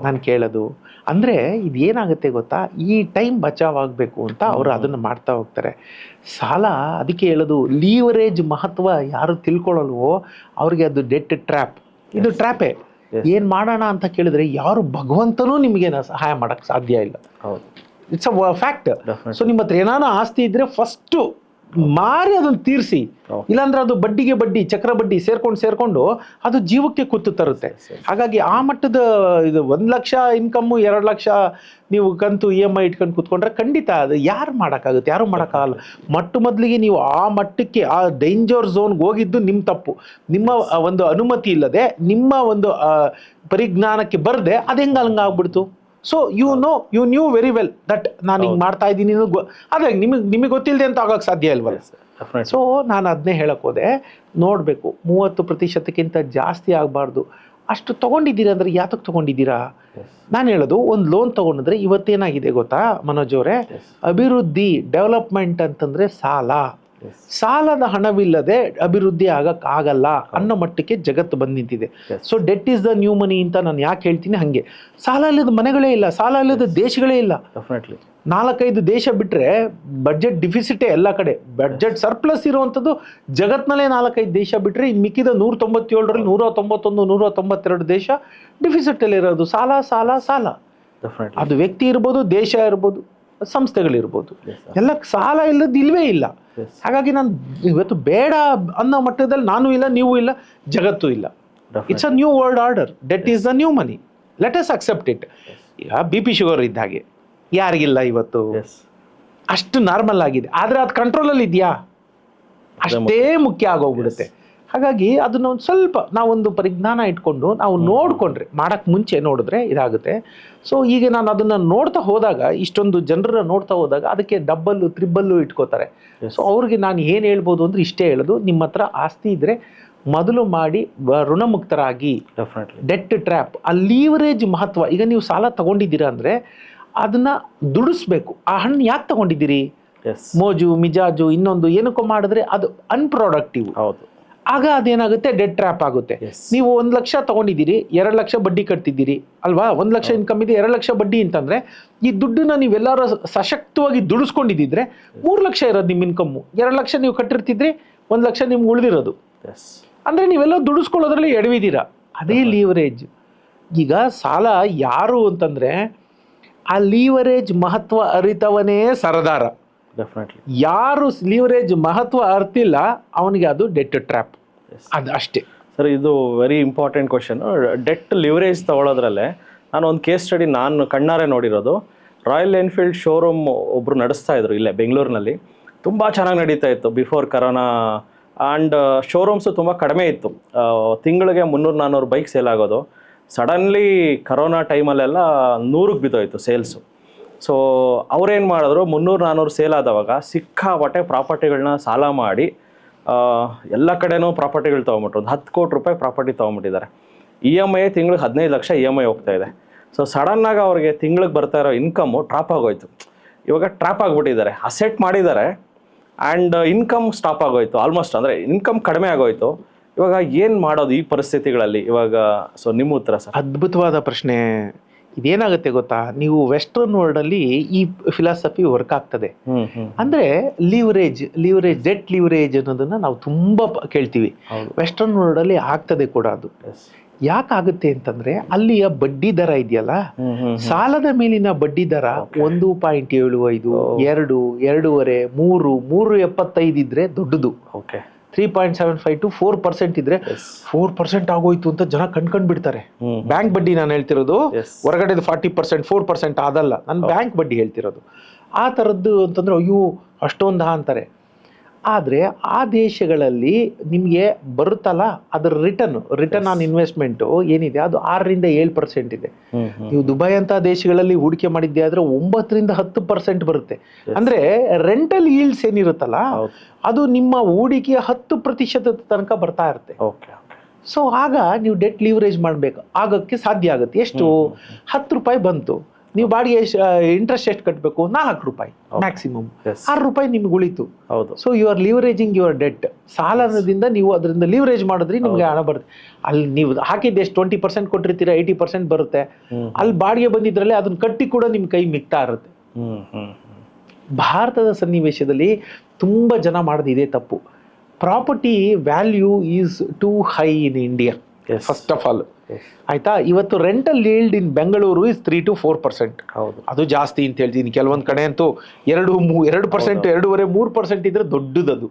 [SPEAKER 1] ನಾನು ಕೇಳೋದು ಅಂದ್ರೆ. ಇದೇನಾಗುತ್ತೆ ಗೊತ್ತಾ, ಈ ಟೈಮ್ ಬಚಾವ್ ಆಗಬೇಕು ಅಂತ ಅವರು ಅದನ್ನು ಮಾಡ್ತಾ ಹೋಗ್ತಾರೆ. ಸಾಲ, ಅದಕ್ಕೆ ಹೇಳೋದು, ಲೀವರೇಜ್ ಮಹತ್ವ ಯಾರು ತಿಳ್ಕೊಳ್ಳಲ್ವೋ ಅವ್ರಿಗೆ ಅದು ಡೆಟ್ ಟ್ರ್ಯಾಪ್. ಇದು ಟ್ರ್ಯಾಪೇ. ಏನ್ ಮಾಡೋಣ ಅಂತ ಕೇಳಿದ್ರೆ, ಯಾರು ಭಗವಂತನೂ ನಿಮಗೆ ಸಹಾಯ ಮಾಡಕ್ ಸಾಧ್ಯ ಇಲ್ಲ. It's a fact. ಸೊ ನಿಮ್ಮ ಹತ್ರ ಏನಾನ ಆಸ್ತಿ ಇದ್ರೆ ಫಸ್ಟ್ ಮಾರಿ ಅದನ್ನು ತೀರಿಸಿ, ಇಲ್ಲಾಂದ್ರೆ ಅದು ಬಡ್ಡಿಗೆ ಬಡ್ಡಿ, ಚಕ್ರ ಬಡ್ಡಿ ಸೇರ್ಕೊಂಡು ಅದು ಜೀವಕ್ಕೆ ಕುತ್ತು ತರುತ್ತೆ. ಹಾಗಾಗಿ ಆ ಮಟ್ಟದ ಇದು 1 ಲಕ್ಷ ಇನ್ಕಮ್ಮು 2 ಲಕ್ಷ ನೀವು ಕಂತು EMI ಇಟ್ಕೊಂಡು ಕೂತ್ಕೊಂಡ್ರೆ ಖಂಡಿತ ಅದು ಯಾರು ಮಾಡೋಕ್ಕಾಗುತ್ತೆ? ಯಾರು ಮಾಡೋಕ್ಕಾಗಲ್ಲ. ಮೊದಲಿಗೆ ನೀವು ಆ ಮಟ್ಟಕ್ಕೆ, ಆ ಡೇಂಜರ್ ಝೋನ್ಗೆ ಹೋಗಿದ್ದು ನಿಮ್ಮ ತಪ್ಪು. ನಿಮ್ಮ ಒಂದು ಅನುಮತಿ ಇಲ್ಲದೆ, ನಿಮ್ಮ ಒಂದು ಪರಿಜ್ಞಾನಕ್ಕೆ ಬರದೆ ಅದು ಹಂಗಾಗ್ಬಿಡ್ತು. So you knew very well that ನಾನು ಹಿಂಗೆ ಮಾಡ್ತಾ ಇದ್ದೀನಿ, ಅದೇ ನಿಮಗೆ ಗೊತ್ತಿಲ್ಲದೆ ಅಂತ ಆಗೋಕ್ಕೆ ಸಾಧ್ಯ ಇಲ್ವಲ್ಲ. ಸೊ ನಾನು ಅದನ್ನೇ ಹೇಳಕ್ ಹೋದೆ, ನೋಡಬೇಕು 30%ಕ್ಕಿಂತ ಜಾಸ್ತಿ ಆಗಬಾರ್ದು. ಅಷ್ಟು ತಗೊಂಡಿದ್ದೀರಾ ಅಂದ್ರೆ ಯಾತಕ್ಕೆ ತಗೊಂಡಿದ್ದೀರಾ? ನಾನು ಹೇಳೋದು, ಒಂದು ಲೋನ್ ತಗೊಂಡಿದ್ರೆ ಇವತ್ತೇನಾಗಿದೆ ಗೊತ್ತಾ ಮನೋಜ್ ಅವರೇ, ಅಭಿವೃದ್ಧಿ, ಡೆವಲಪ್ಮೆಂಟ್ ಅಂತಂದ್ರೆ ಸಾಲದ ಹಣವಿಲ್ಲದೆ ಅಭಿವೃದ್ಧಿ ಆಗಲ್ಲ ಅನ್ನೋ ಮಟ್ಟಕ್ಕೆ ಜಗತ್ತು ಬಂದು ನಿಂತಿದೆ. So debt is the new money ಅಂತ ನಾನು ಯಾಕೆ ಹೇಳ್ತೀನಿ, ಹಂಗೆ ಸಾಲ ಇಲ್ಲದ ಮನೆಗಳೇ ಇಲ್ಲ, ಸಾಲ ಇಲ್ಲದ ದೇಶಗಳೇ ಇಲ್ಲ. 4-5 ದೇಶ ಬಿಟ್ರೆ ಬಡ್ಜೆಟ್ ಡಿಫಿಸಿಟೇ ಎಲ್ಲ ಕಡೆ. ಬಡ್ಜೆಟ್ ಸರ್ಪ್ಲಸ್ ಇರುವಂಥದ್ದು ಜಗತ್ನಲ್ಲೇ 4-5 ದೇಶ ಬಿಟ್ರೆ, ಇನ್ನು ಮಿಕ್ಕಿದ 197ರಲ್ಲಿ 191, 192 ದೇಶ ಡಿಫಿಸಿಟ್ ಅಲ್ಲಿ ಇರೋದು. ಸಾಲ. ಅದು ವ್ಯಕ್ತಿ ಇರ್ಬೋದು, ದೇಶ ಇರ್ಬೋದು, ಸಂಸ್ಥೆಗಳಿರ್ಬೋದು, ಎಲ್ಲ ಸಾಲ ಇಲ್ಲದ ಇಲ್ವೇ ಇಲ್ಲ. ಹಾಗಾಗಿ ನಾನು ಇವತ್ತು ಬೇಡ ಅನ್ನೋ ಮಟ್ಟದಲ್ಲಿ ನಾನು ಇಲ್ಲ, ನೀವು ಇಲ್ಲ, ಜಗತ್ತು ಇಲ್ಲ. It's a new world order. Debt is the new money. Let us accept it. ಈಗ BP ಶುಗರ್ ಇದ್ದ ಹಾಗೆ ಯಾರಿಗಿಲ್ಲ ಇವತ್ತು, ಅಷ್ಟು ನಾರ್ಮಲ್ ಆಗಿದೆ. ಆದ್ರೆ ಅದು ಕಂಟ್ರೋಲಲ್ಲಿ ಇದೆಯಾ? ಅಷ್ಟೇ ಮುಖ್ಯ ಆಗೋಗ್ಬಿಡುತ್ತೆ. ಹಾಗಾಗಿ ಅದನ್ನ ಒಂದು ಸ್ವಲ್ಪ ನಾವೊಂದು ಪರಿಜ್ಞಾನ ಇಟ್ಕೊಂಡು ನಾವು ನೋಡ್ಕೊಂಡ್ರೆ, ಮಾಡಕ್ ಮುಂಚೆ ನೋಡಿದ್ರೆ ಇದಾಗುತ್ತೆ. ಸೊ ಈಗ ನಾನು ಅದನ್ನ ನೋಡ್ತಾ ಹೋದಾಗ, ಇಷ್ಟೊಂದು ಜನರನ್ನ ನೋಡ್ತಾ ಹೋದಾಗ ಅದಕ್ಕೆ ಡಬ್ಬಲ್ಲು ತ್ರಿಬ್ಬಲ್ಲು ಇಟ್ಕೋತಾರೆ. ಸೊ ಅವ್ರಿಗೆ ನಾನು ಏನು ಹೇಳ್ಬೋದು ಅಂದ್ರೆ ಇಷ್ಟೇ ಹೇಳೋದು, ನಿಮ್ಮ ಹತ್ರ ಆಸ್ತಿ ಇದ್ರೆ ಮೊದಲು ಮಾಡಿ ಋಣಮುಕ್ತರಾಗಿ. ಡೆಟ್ ಟ್ರ್ಯಾಪ್, ಆ ಲೀವರೇಜ್ ಮಹತ್ವ. ಈಗ ನೀವು ಸಾಲ ತಗೊಂಡಿದ್ದೀರಾ ಅಂದ್ರೆ ಅದನ್ನ ದುಡಿಸ್ಬೇಕು. ಆ ಹಣ್ಣು ಯಾಕೆ ತಗೊಂಡಿದ್ದೀರಿ? ಮೋಜು ಮಿಜಾಜು ಇನ್ನೊಂದು ಏನಕ್ಕೋ ಮಾಡಿದ್ರೆ ಅದು ಅನ್ಪ್ರೊಡಕ್ಟಿವ್.
[SPEAKER 2] ಹೌದು.
[SPEAKER 1] ಆಗ ಅದೇನಾಗುತ್ತೆ, ಡೆಟ್ ಟ್ರ್ಯಾಪ್ ಆಗುತ್ತೆ. ನೀವು 1 ಲಕ್ಷ ತಗೊಂಡಿದ್ದೀರಿ, 2 ಲಕ್ಷ ಬಡ್ಡಿ ಕಟ್ತಿದ್ದೀರಿ ಅಲ್ವಾ? 1 ಲಕ್ಷ ಇನ್ಕಮ್ ಇದೆ, 2 ಲಕ್ಷ ಬಡ್ಡಿ ಅಂತಂದ್ರೆ ಈ ದುಡ್ಡನ್ನ ನೀವೆಲ್ಲರೂ ಸಶಕ್ತವಾಗಿ ದುಡಿಸ್ಕೊಂಡಿದ್ದಿದ್ರೆ 3 ಲಕ್ಷ ಇರೋದು ನಿಮ್ಮ ಇನ್ಕಮ್ಮು. 2 ಲಕ್ಷ ನೀವು ಕಟ್ಟಿರ್ತಿದ್ರಿ, 1 ಲಕ್ಷ ನಿಮ್ಗೆ ಉಳಿದಿರೋದು. ಅಂದ್ರೆ ನೀವೆಲ್ಲ ದುಡಿಸ್ಕೊಳ್ಳೋದ್ರಲ್ಲಿ ಎಡವಿದ್ದೀರಾ. ಅದೇ ಲೀವರೇಜ್. ಈಗ ಸಾಲ ಯಾರು ಅಂತಂದ್ರೆ ಆ ಲೀವರೇಜ್ ಮಹತ್ವ ಅರಿತವನೇ ಸರದಾರ. ಯಾರು ಲೀವರೇಜ್ ಮಹತ್ವ ಅರ್ತಿಲ್ಲ ಅವನಿಗೆ ಅದು ಡೆಟ್ ಟ್ರ್ಯಾಪ್. ಅದು ಅಷ್ಟೇ
[SPEAKER 2] ಸರ್. ಇದು very important question. Debt leverage ತಗೊಳ್ಳೋದ್ರಲ್ಲೇ ನಾನು ಒಂದು ಕೇಸ್ ಸ್ಟಡಿ ನಾನು ಕಣ್ಣಾರೆ ನೋಡಿರೋದು. ರಾಯಲ್ ಎನ್ಫೀಲ್ಡ್ ಶೋರೂಮ್ ಒಬ್ರು ನಡೆಸ್ತಾ ಇದ್ರು ಇಲ್ಲೇ ಬೆಂಗಳೂರಿನಲ್ಲಿ. ತುಂಬ ಚೆನ್ನಾಗಿ ನಡೀತಾ ಇತ್ತು ಬಿಫೋರ್ ಕರೋನಾ. ಆ್ಯಂಡ್ ಶೋರೂಮ್ಸು ತುಂಬ ಕಡಿಮೆ ಇತ್ತು. ತಿಂಗಳಿಗೆ 300-400 ಬೈಕ್ ಸೇಲ್ ಆಗೋದು. ಸಡನ್ಲಿ ಕರೋನಾ ಟೈಮಲ್ಲೆಲ್ಲ 100ಕ್ಕೆ ಬಿದ್ದೋಯ್ತು ಸೇಲ್ಸು. ಸೊ ಅವ್ರೇನು ಮಾಡಿದ್ರು, 300-400 ಸೇಲ್ ಆದವಾಗ ಸಿಕ್ಕಾಪಟ್ಟೆ ಪ್ರಾಪರ್ಟಿಗಳನ್ನ ಸಾಲ ಮಾಡಿ ಎಲ್ಲ ಕಡೆನೂ ಪ್ರಾಪರ್ಟಿಗಳು ತೊಗೊಂಬಿಟ್ರು. 10 ಕೋಟಿ ರೂಪಾಯಿ ಪ್ರಾಪರ್ಟಿ ತೊಗೊಂಬಿಟ್ಟಿದ್ದಾರೆ. EMI ತಿಂಗಳಿಗೆ 15 ಲಕ್ಷ EMI ಹೋಗ್ತಾ ಇದೆ. ಸೊ ಸಡನ್ನಾಗಿ ಅವ್ರಿಗೆ ತಿಂಗಳಿಗೆ ಬರ್ತಾ ಇರೋ ಇನ್ಕಮ್ಮು ಟ್ರಾಪ್ ಆಗೋಯ್ತು. ಇವಾಗ ಟ್ರಾಪ್ ಆಗಿಬಿಟ್ಟಿದ್ದಾರೆ. ಅಸೆಟ್ ಮಾಡಿದ್ದಾರೆ ಆ್ಯಂಡ್ ಇನ್ಕಮ್ ಸ್ಟಾಪ್ ಆಗೋಯ್ತು ಆಲ್ಮೋಸ್ಟ್. ಅಂದರೆ ಇನ್ಕಮ್ ಕಡಿಮೆ ಆಗೋಯ್ತು. ಇವಾಗ ಏನು ಮಾಡೋದು ಈ ಪರಿಸ್ಥಿತಿಗಳಲ್ಲಿ ಇವಾಗ? ಸೊ ನಿಮ್ಮ ಉತ್ತರ ಸರ್.
[SPEAKER 1] ಅದ್ಭುತವಾದ ಪ್ರಶ್ನೆ. ಇದೇನಾಗುತ್ತೆ ಗೊತ್ತಾ, ನೀವು ವೆಸ್ಟರ್ನ್ ವರ್ಲ್ಡ್ ಅಲ್ಲಿ ಈ ಫಿಲಾಸಫಿ ವರ್ಕ್ ಆಗ್ತದೆ. ಅಂದ್ರೆ ಲಿವರೇಜ್, ಡೆಟ್ ಲಿವರೇಜ್ ಅನ್ನೋದನ್ನ ನಾವು ತುಂಬಾ ಕೇಳ್ತೀವಿ. ವೆಸ್ಟರ್ನ್ ವರ್ಲ್ಡ್ ಅಲ್ಲಿ ಆಗ್ತದೆ ಕೂಡ. ಅದು ಯಾಕಾಗುತ್ತೆ ಅಂತಂದ್ರೆ ಅಲ್ಲಿಯ ಬಡ್ಡಿ ದರ ಇದೆಯಲ್ಲ, ಸಾಲದ ಮೇಲಿನ ಬಡ್ಡಿ ದರ 1.75, 2, 2.5, 3.75 ಇದ್ರೆ ದೊಡ್ಡದು. 3.75 to 4% ಇದ್ರೆ 4% ಆಗೋಯ್ತು ಅಂತ ಜನ ಕಣ್ಕೊಂಡ್ ಬಿಡ್ತಾರೆ. ಬ್ಯಾಂಕ್ ಬಡ್ಡಿ ನಾನು ಹೇಳ್ತಿರೋದು, ಹೊರಗಡೆ 40%, 4% ಅದಲ್ಲ, ನಾನು ಬ್ಯಾಂಕ್ ಬಡ್ಡಿ ಹೇಳ್ತಿರೋದು. ಆ ಥರದ್ದು ಅಂತಂದ್ರೆ ಅಯ್ಯೋ ಅಷ್ಟೊಂದು ಅಂತಾರೆ. ಆದರೆ ಆ ದೇಶಗಳಲ್ಲಿ ನಿಮಗೆ ಬರುತ್ತಲ್ಲ ಅದರ ರಿಟರ್ನ್ ಆನ್ ಇನ್ವೆಸ್ಟ್ಮೆಂಟು ಏನಿದೆ ಅದು 6-7% ಇದೆ. ನೀವು ದುಬೈ ಅಂತ ದೇಶಗಳಲ್ಲಿ ಹೂಡಿಕೆ ಮಾಡಿದ್ದೆ ಆದ್ರೆ 9-10% ಬರುತ್ತೆ. ಅಂದ್ರೆ ರೆಂಟಲ್ ಈಲ್ಡ್ಸ್ ಏನಿರುತ್ತಲ್ಲ ಅದು ನಿಮ್ಮ ಹೂಡಿಕೆಯ 10% ತನಕ ಬರ್ತಾ ಇರುತ್ತೆ. ಸೊ ಆಗ ನೀವು ಡೆಟ್ ಲಿವರೇಜ್ ಮಾಡಬೇಕು, ಆಗಕ್ಕೆ ಸಾಧ್ಯ ಆಗುತ್ತೆ. ಎಷ್ಟು? 10 ರೂಪಾಯಿ ಬಂತು, ನೀವು ಬಾಡಿಗೆ ಇಂಟ್ರೆಸ್ಟ್ ಎಷ್ಟು ಕಟ್ಟಬೇಕು? 4 ರೂಪಾಯಿ ಮ್ಯಾಕ್ಸಿಮಮ್. 6 ರೂಪಾಯಿ ನಿಮ್ಗೆ ಉಳಿತು. So you are leveraging your debt. ಸಾಲದಿಂದ ನೀವು ಅದರಿಂದ ಲಿವರೇಜ್ ಮಾಡಿದ್ರಿ, ನಿಮ್ಗೆ ಹಣ ಬರುತ್ತೆ. ಅಲ್ಲಿ ನೀವು ಹಾಕಿದ್ದು ಎಷ್ಟು 20% ಕೊಟ್ಟಿರ್ತೀರಾ, 80% ಬರುತ್ತೆ. ಅಲ್ಲಿ ಬಾಡಿಗೆ ಬಂದಿದ್ರಲ್ಲಿ ಅದನ್ನ ಕಟ್ಟಿ ಕೂಡ ನಿಮ್ ಕೈ ಮಿಗ್ತಾ ಇರುತ್ತೆ. ಭಾರತದ ಸನ್ನಿವೇಶದಲ್ಲಿ ತುಂಬಾ ಜನ ಮಾಡೋದು ಇದೇ ತಪ್ಪು. Property value is two high in India first of all. ಆಯ್ತಾ? ಇವತ್ತು rental yield in Bengaluru is 3-4%. ಅದು ಜಾಸ್ತಿ ಅಂತ ಹೇಳ್ತೀನಿ. ಕೆಲವೊಂದು ಕಡೆ ಅಂತೂ 2%, 2.5-3% ಇದ್ರೆ ದೊಡ್ಡದದು.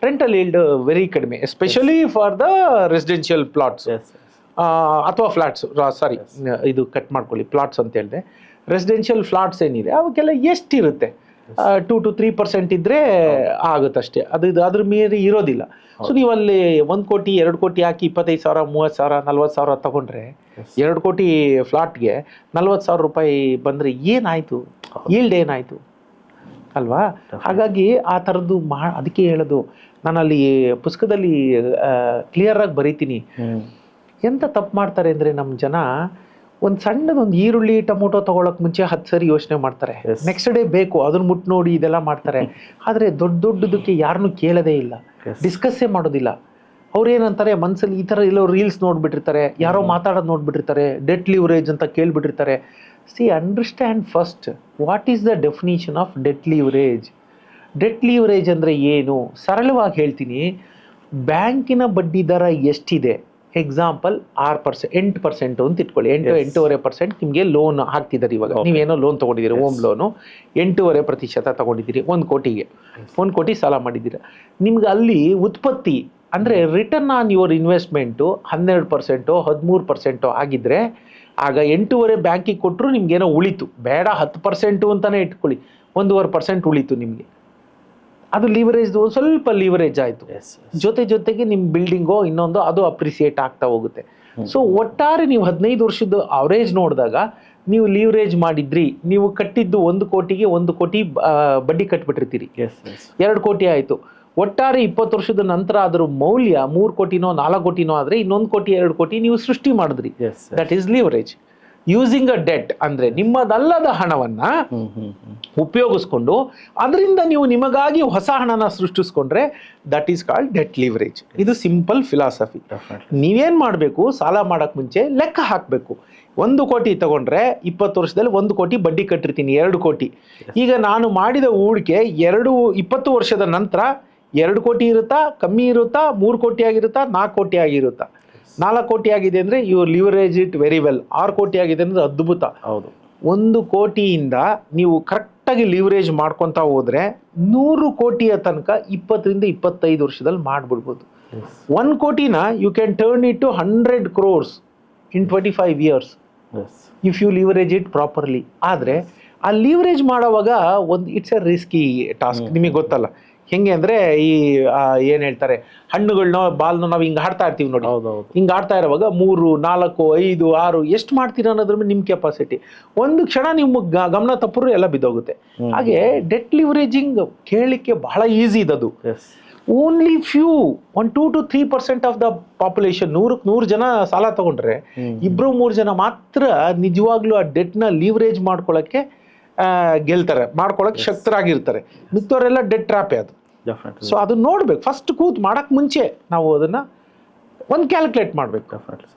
[SPEAKER 1] ರೆಂಟಲ್ ಈಲ್ಡ್ ವೆರಿ ಕಡಿಮೆ, especially for the residential plots ಅಥವಾ ಫ್ಲಾಟ್ಸ್. ಸಾರಿ, ಇದು ಕಟ್ ಮಾಡ್ಕೊಳ್ಳಿ, ಪ್ಲಾಟ್ಸ್ ಅಂತ ಹೇಳಿದೆ. ರೆಸಿಡೆನ್ಷಿಯಲ್ ಫ್ಲಾಟ್ಸ್ ಏನಿದೆ ಅವಕ್ಕೆಲ್ಲ ಎಷ್ಟಿರುತ್ತೆ? 2-3% ಇದ್ರೆ ಆಗುತ್ತಷ್ಟೇ. ಅದ್ರ ಮೇಲೆ ಇರೋದಿಲ್ಲ. ಸೊ ನೀವು ಅಲ್ಲಿ 1 ಕೋಟಿ 2 ಕೋಟಿ ಹಾಕಿ 25,000, 30,000, 40,000 ತಗೊಂಡ್ರೆ 2 ಕೋಟಿ ಫ್ಲಾಟ್ಗೆ 40,000 ರೂಪಾಯಿ ಬಂದ್ರೆ ಏನಾಯ್ತು? ಈಲ್ಡ್ ಏನಾಯ್ತು ಅಲ್ವಾ? ಹಾಗಾಗಿ ಆ ಥರದ್ದು ಅದಕ್ಕೆ ಹೇಳೋದು ನಾನು ಅಲ್ಲಿ ಪುಸ್ತಕದಲ್ಲಿ ಕ್ಲಿಯರ್ ಆಗಿ ಬರೀತೀನಿ. ಎಂತ ತಪ್ಪು ಮಾಡ್ತಾರೆ ಅಂದ್ರೆ ನಮ್ಮ ಜನ ಒಂದು ಸಣ್ಣದೊಂದು ಈರುಳ್ಳಿ ಟೊಮೊಟೊ ತಗೊಳಕ್ ಮುಂಚೆ 10 ಸರಿ ಯೋಚನೆ ಮಾಡ್ತಾರೆ. ನೆಕ್ಸ್ಟ್ ಡೇ ಬೇಕು ಅದನ್ನ ಮುಟ್ ನೋಡಿ ಇದೆಲ್ಲ ಮಾಡ್ತಾರೆ. ಆದ್ರೆ ದೊಡ್ಡದಕ್ಕೆ ಯಾರನ್ನೂ ಕೇಳೋದೇ ಇಲ್ಲ, ಡಿಸ್ಕಸ್ಸೇ ಮಾಡೋದಿಲ್ಲ. ಅವ್ರು ಏನಂತಾರೆ ಮನ್ಸಲ್ಲಿ ಈ ತರ ಎಲ್ಲೋ ರೀಲ್ಸ್ ನೋಡ್ಬಿಟ್ಟಿರ್ತಾರೆ, ಯಾರೋ ಮಾತಾಡೋದು ನೋಡ್ಬಿಟ್ಟಿರ್ತಾರೆ, ಡೆಟ್ ಲಿವರೇಜ್ ಅಂತ ಕೇಳ್ಬಿಟ್ಟಿರ್ತಾರೆ. See understand first what is the definition of debt leverage. Debt leverage ಅಂದ್ರೆ ಏನು? ಸರಳವಾಗಿ ಹೇಳ್ತೀನಿ. ಬ್ಯಾಂಕಿನ ಬಡ್ಡಿ ದರ ಎಷ್ಟಿದೆ? ಎಕ್ಸಾಂಪಲ್ 8% ಅಂತ ಇಟ್ಕೊಳ್ಳಿ. 8-8.5% ನಿಮಗೆ ಲೋನ್ ಹಾಕ್ತಿದ್ದಾರೆ. ಇವಾಗ ನೀವೇನೋ ಲೋನ್ ತಗೊಂಡಿದ್ದೀರಿ, ಹೋಮ್ ಲೋನು 8.5% ತಗೊಂಡಿದ್ದೀರಿ 1 ಕೋಟಿಗೆ. 1 ಕೋಟಿ ಸಾಲ ಮಾಡಿದ್ದೀರಾ. ನಿಮ್ಗೆ ಅಲ್ಲಿ ಉತ್ಪತ್ತಿ ಅಂದ್ರೆ ರಿಟರ್ನ್ ಆನ್ ಯುವರ್ ಇನ್ವೆಸ್ಟ್ಮೆಂಟು 12%, 13% ಆಗಿದ್ರೆ ಆಗ 8.5 ಬ್ಯಾಂಕಿಗೆ ಕೊಟ್ಟರು ನಿಮ್ಗೇನೋ ಉಳಿತು. ಬೇಡ 10% ಅಂತಾನೆ ಇಟ್ಕೊಳ್ಳಿ, 1.5% ಉಳಿತು ನಿಮಗೆ. ಅದು ಲಿವರೇಜ್ ಸ್ವಲ್ಪ ಲಿವರೇಜ್ ಆಯಿತು. ಜೊತೆಗೆ ನಿಮ್ಮ ಬಿಲ್ಡಿಂಗೋ ಇನ್ನೊಂದು ಅದು ಅಪ್ರಿಸಿಯೇಟ್ ಆಗ್ತಾ ಹೋಗುತ್ತೆ. ಸೊ ಒಟ್ಟಾರೆ ನೀವು 15 ವರ್ಷದ ಅವರೇಜ್ ನೋಡಿದಾಗ ನೀವು ಲಿವರೇಜ್ ಮಾಡಿದ್ರಿ, ನೀವು ಕಟ್ಟಿದ್ದು 1 ಕೋಟಿಗೆ 1 ಕೋಟಿ ಬಡ್ಡಿ ಕಟ್ಬಿಟ್ಟಿರ್ತೀರಿ, 2 ಕೋಟಿ ಆಯಿತು. ಒಟ್ಟಾರೆ 20 ವರ್ಷದ ನಂತರ ಅದರ ಮೌಲ್ಯ 3 ಕೋಟಿನೋ 4 ಕೋಟಿನೋ ಆದರೆ 1 ಕೋಟಿ 2 ಕೋಟಿ ನೀವು ಸೃಷ್ಟಿ ಮಾಡಿದ್ರಿ. That is leverage. Using a debt ಅಂದ್ರೆ ನಿಮ್ಮದಲ್ಲದ ಹಣವನ್ನ ಉಪಯೋಗಿಸ್ಕೊಂಡು ಅದರಿಂದ ನೀವು ನಿಮಗಾಗಿ ಹೊಸ ಹಣನ ಸೃಷ್ಟಿಸ್ಕೊಂಡ್ರೆ that is called debt leverage. ಇದು ಸಿಂಪಲ್ ಫಿಲಾಸಫಿ. ನೀವೇನ್ ಮಾಡಬೇಕು, ಸಾಲ ಮಾಡಕ್ ಮುಂಚೆ ಲೆಕ್ಕ ಹಾಕಬೇಕು. 1 ಕೋಟಿ ತಗೊಂಡ್ರೆ 20 ವರ್ಷದಲ್ಲಿ 1 ಕೋಟಿ ಬಡ್ಡಿ ಕಟ್ಟಿರ್ತೀನಿ, 2 ಕೋಟಿ. ಈಗ ನಾನು ಮಾಡಿದ ಹೂಡಿಕೆ 20 ವರ್ಷದ ನಂತರ 2 ಕೋಟಿ ಇರುತ್ತಾ, ಕಮ್ಮಿ ಇರುತ್ತಾ, 3 ಕೋಟಿ ಆಗಿರುತ್ತಾ, 4 ಕೋಟಿ ಆಗಿರುತ್ತಾ? 4 ಕೋಟಿ ಆಗಿದೆ ಅಂದ್ರೆ you leverage it very well. 6 ಕೋಟಿ ಆಗಿದೆ ಅಂದ್ರೆ ಅದ್ಭುತ.
[SPEAKER 2] ಹೌದು.
[SPEAKER 1] 1 ಕೋಟಿಯಿಂದ ನೀವು ಕರೆಕ್ಟಾಗಿ ಲಿವರೇಜ್ ಮಾಡ್ಕೊತಾ ಹೋದ್ರೆ 100 ಕೋಟಿಯ ತನಕ 20ರಿಂದ 25 ವರ್ಷದಲ್ಲಿ ಮಾಡ್ಬಿಡ್ಬೋದು. 1 ಕೋಟಿನ you can turn it to 100 crores in 25 years if you leverage it properly. ಆದರೆ ಆ ಲಿವರೇಜ್ ಮಾಡೋವಾಗ ಇಟ್ಸ್ ಎ ರಿಸ್ಕಿ ಟಾಸ್ಕ್. ನಿಮಗೆ ಗೊತ್ತಲ್ಲ ಹೆಂಗೆ ಅಂದ್ರೆ ಈ ಏನ್ ಹೇಳ್ತಾರೆ, ಹಣ್ಣುಗಳನ್ನ ಬಾಲ್ನ ನಾವು ಹಿಂಗೆ ಆಡ್ತಾ ಇರ್ತೀವಿ ನೋಡಿ, ಹಿಂಗೆ ಆಡ್ತಾ ಇರುವಾಗ 3, 4, 5, 6 ಎಷ್ಟು ಮಾಡ್ತೀರಾ ಅನ್ನೋದ್ರ ಮೇಲೆ ನಿಮ್ಮ ಕೆಪಾಸಿಟಿ. ಒಂದು ಕ್ಷಣ ನಿಮ್ಮ ಗಮನ ತಪ್ಪರು ಎಲ್ಲ ಬಿದ್ದೋಗುತ್ತೆ. ಹಾಗೆ ಡೆಟ್ ಲಿವರೇಜಿಂಗ್ ಕೇಳಲಿಕ್ಕೆ ಬಹಳ ಈಸಿ ಇದದು. Only few 2 to 3% of the population, 100 ಜನ ಸಾಲ ತಗೊಂಡ್ರೆ 2-3 ಜನ ಮಾತ್ರ ನಿಜವಾಗ್ಲೂ ಆ ಡೆಟ್ನ ಲಿವರೇಜ್ ಮಾಡ್ಕೊಳ್ಳೋಕ್ಕೆ ಗೆಲ್ತಾರೆ, ಮಾಡ್ಕೊಳಕ್ಕೆ ಶಕ್ತರಾಗಿರ್ತಾರೆ. ಮಿಕ್ಕವರೆಲ್ಲ ಡೆಟ್ ಟ್ರಾಪೇ ಅದು. ಸೊ ಅದು ನೋಡ್ಬೇಕು. ಫಸ್ಟ್ ಕೂತ್ ಮಾಡಕ್ ಮುಂಚೆ ನಾವು ಅದನ್ನ ಒಂದು ಕ್ಯಾಲ್ಕುಲೇಟ್ ಮಾಡ್ಬೇಕು.